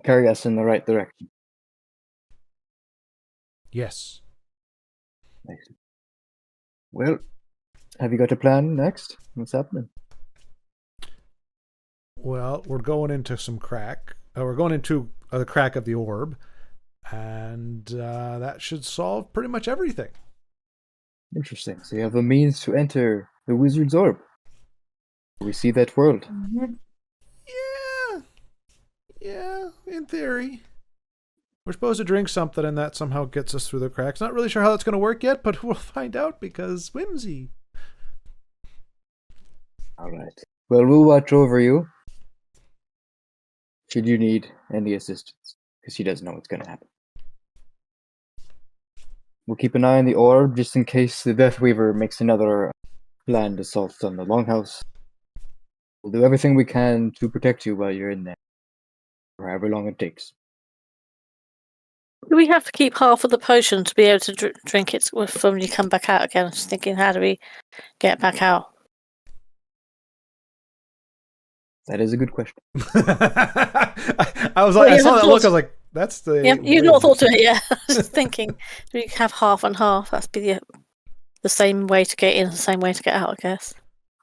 carry us in the right direction. Yes. Excellent. Well, have you got a plan next? What's happening? Well, we're going into some crack. We're going into the crack of the orb, and that should solve pretty much everything. Interesting. So you have a means to enter the wizard's orb. We see that world. Yeah, in theory. We're supposed to drink something, and that somehow gets us through the cracks. Not really sure how that's going to work yet, but we'll find out because whimsy. All right. Well, we'll watch over you. Should you need any assistance, because she doesn't know what's going to happen. We'll keep an eye on the orb just in case the Death Weaver makes another planned assault on the Longhouse. We'll do everything we can to protect you while you're in there, for however long it takes. Do we have to keep half of the potion to be able to drink it when you come back out again? I'm just thinking, how do we get back out? That is a good question. I was like, I saw that look. I was like, that's the. Yeah, you've not thought of it yet. I was just thinking, do we have half and half? That'd be the same way to get in, the same way to get out, I guess.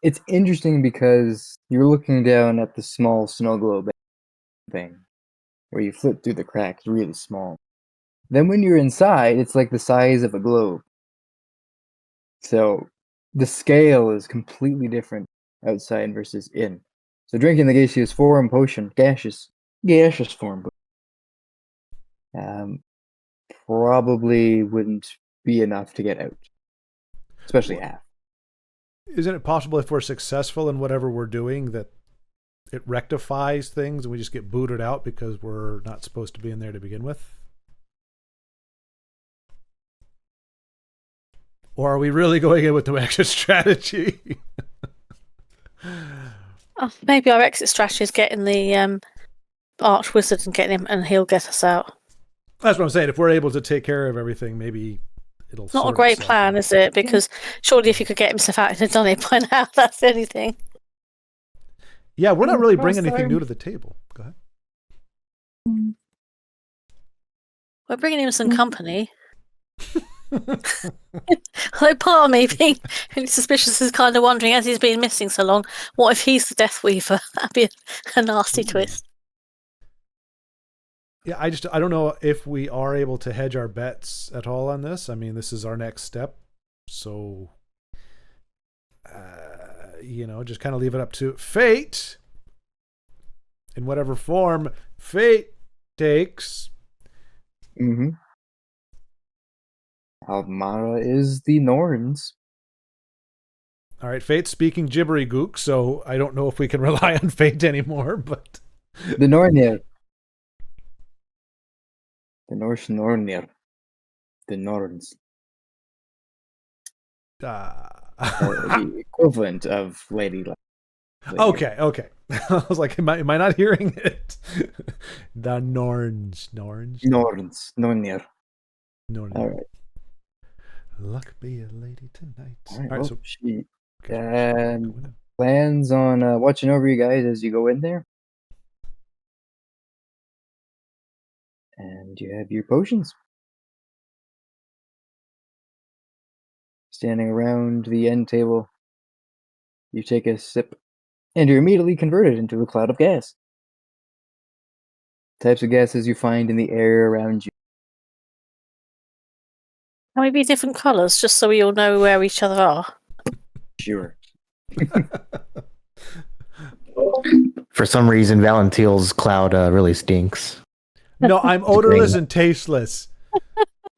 It's interesting because you're looking down at the small snow globe thing, where you flip through the cracks, really small. Then when you're inside, it's like the size of a globe. So the scale is completely different outside versus in. So drinking the gaseous form potion, gaseous form, probably wouldn't be enough to get out, especially half. Isn't it possible if we're successful in whatever we're doing that it rectifies things and we just get booted out because we're not supposed to be in there to begin with? Or are we really going in with the exit strategy? Maybe our exit strategy is getting the arch wizard and getting him, and he'll get us out. That's what I'm saying. If we're able to take care of everything, maybe it'll. It's not a great plan, is it? Because surely if you could get himself out, he'd have done it by now. That's the only thing. Yeah, we're not really bringing anything new to the table. Go ahead. We're bringing him some company. Although part of me being really suspicious is kind of wondering, as he's been missing so long, what if he's the Death Weaver? That'd be a nasty twist. Yeah, I don't know if we are able to hedge our bets at all on this. I mean, this is our next step, so just kind of leave it up to fate, in whatever form fate takes. Mm-hmm. Almara is the Norns. All right, fate's speaking gibbery gook, so I don't know if we can rely on fate anymore. But The Nornir. The Norse Nornir. The Norns. The equivalent of Lady. Okay. I was like, am I not hearing it? The Norns. Norns. Nornir. Norns. All right. Luck be a lady tonight. All right. All right, Well, so she go in. plans on watching over you guys as you go in there. And you have your potions. Standing around the end table, you take a sip, and you're immediately converted into a cloud of gas. Types of gases you find in the air around you. Can we be different colours just so we all know where each other are? Sure. For some reason, Valentiel's cloud really stinks. No, I'm odorless and tasteless.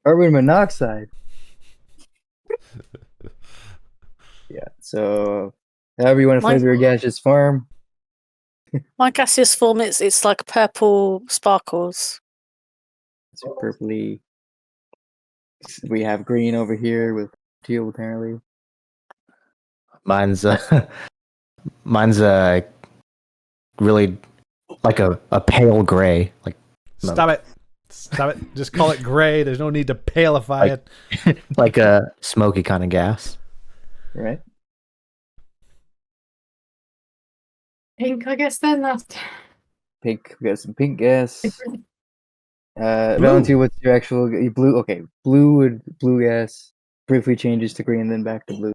Carbon monoxide. Yeah, so however you want to flavor your gaseous form. My gaseous form, it's like purple sparkles. It's purpley. We have green over here with teal apparently. Mine's really like a pale gray. Like Stop it. Just call it gray. There's no need to palify it. Like a smoky kind of gas. Right. Pink, I guess then that's Pink. We got some pink gas. different. Valentine, what's your actual blue? Okay, blue gas briefly changes to green, then back to blue.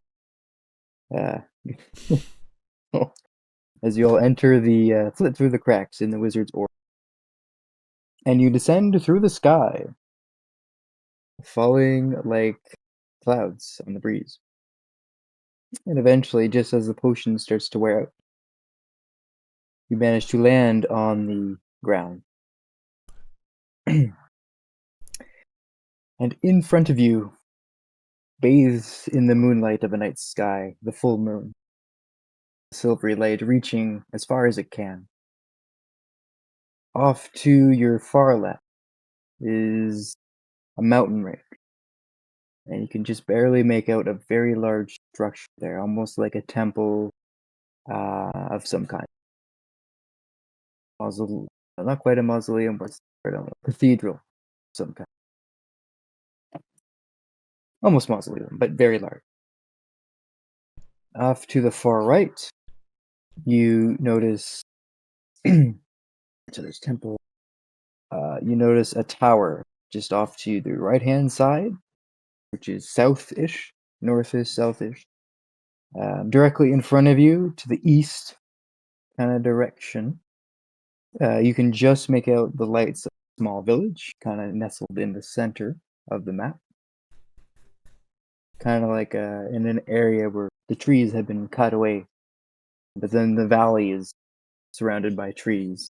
As you all enter the flit through the cracks in the wizard's orb, and you descend through the sky, falling like clouds on the breeze. And eventually, just as the potion starts to wear out, you manage to land on the ground. And in front of you, bathes in the moonlight of a night sky, the full moon. Silvery light reaching as far as it can. Off to your far left is a mountain range. And you can just barely make out a very large structure there, almost like a temple of some kind. Not quite a mausoleum, but I don't know, cathedral of some kind. Almost mausoleum, but very large. Off to the far right, you notice so there's temple. You notice a tower just off to the right-hand side, which is south-ish, north-ish, south-ish. Directly in front of you, to the east kind of direction, you can just make out the lights of a small village, kind of nestled in the center of the map. Kind of like in an area where the trees have been cut away, but then the valley is surrounded by trees,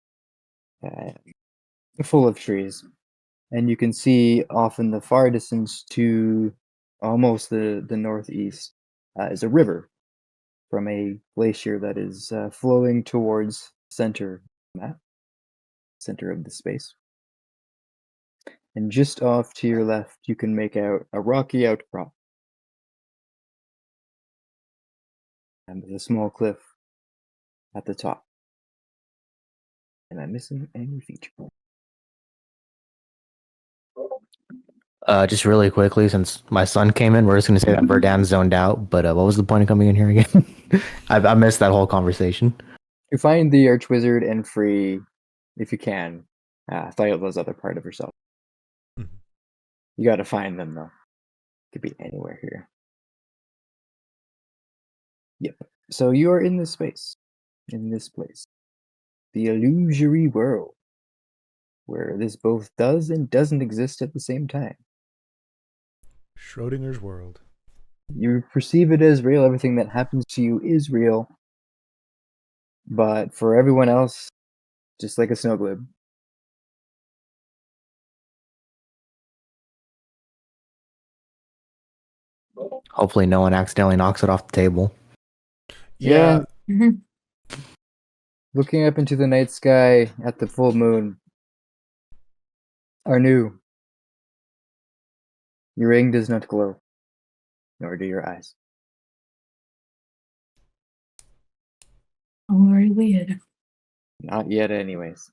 full of trees. And you can see off in the far distance to almost the northeast is a river from a glacier that is flowing towards center map, center of the space. And just off to your left, you can make out a rocky outcrop and with a small cliff at the top. Am I missing any feature? Just really quickly, since my son came in, we're just going to say that Verdan zoned out. But what was the point of coming in here again? I missed that whole conversation. You find the Archwizard and free, if you can, Thyatla's other part of herself. Mhm. You got to find them though. Could be anywhere here. Yep. So you are in this space, in this place, the illusory world, where this both does and doesn't exist at the same time. Schrodinger's world. You perceive it as real. Everything that happens to you is real. But for everyone else, just like a snow globe. Hopefully, no one accidentally knocks it off the table. Yeah. Mhm. Looking up into the night sky at the full moon, Arnu, your ring does not glow, nor do your eyes. Oh, very weird. Not yet, anyways.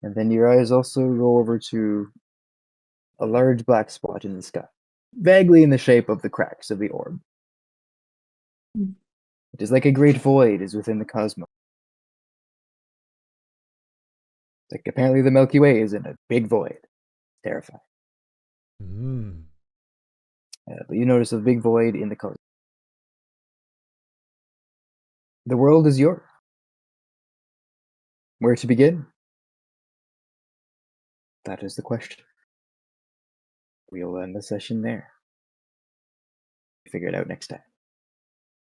And then your eyes also go over to a large black spot in the sky, vaguely in the shape of the cracks of the orb. Hmm. It is like a great void is within the cosmos. Like apparently the Milky Way is in a big void. Terrifying. Mm. But you notice a big void in the cosmos. The world is yours. Where to begin? That is the question. We'll end the session there. Figure it out next time.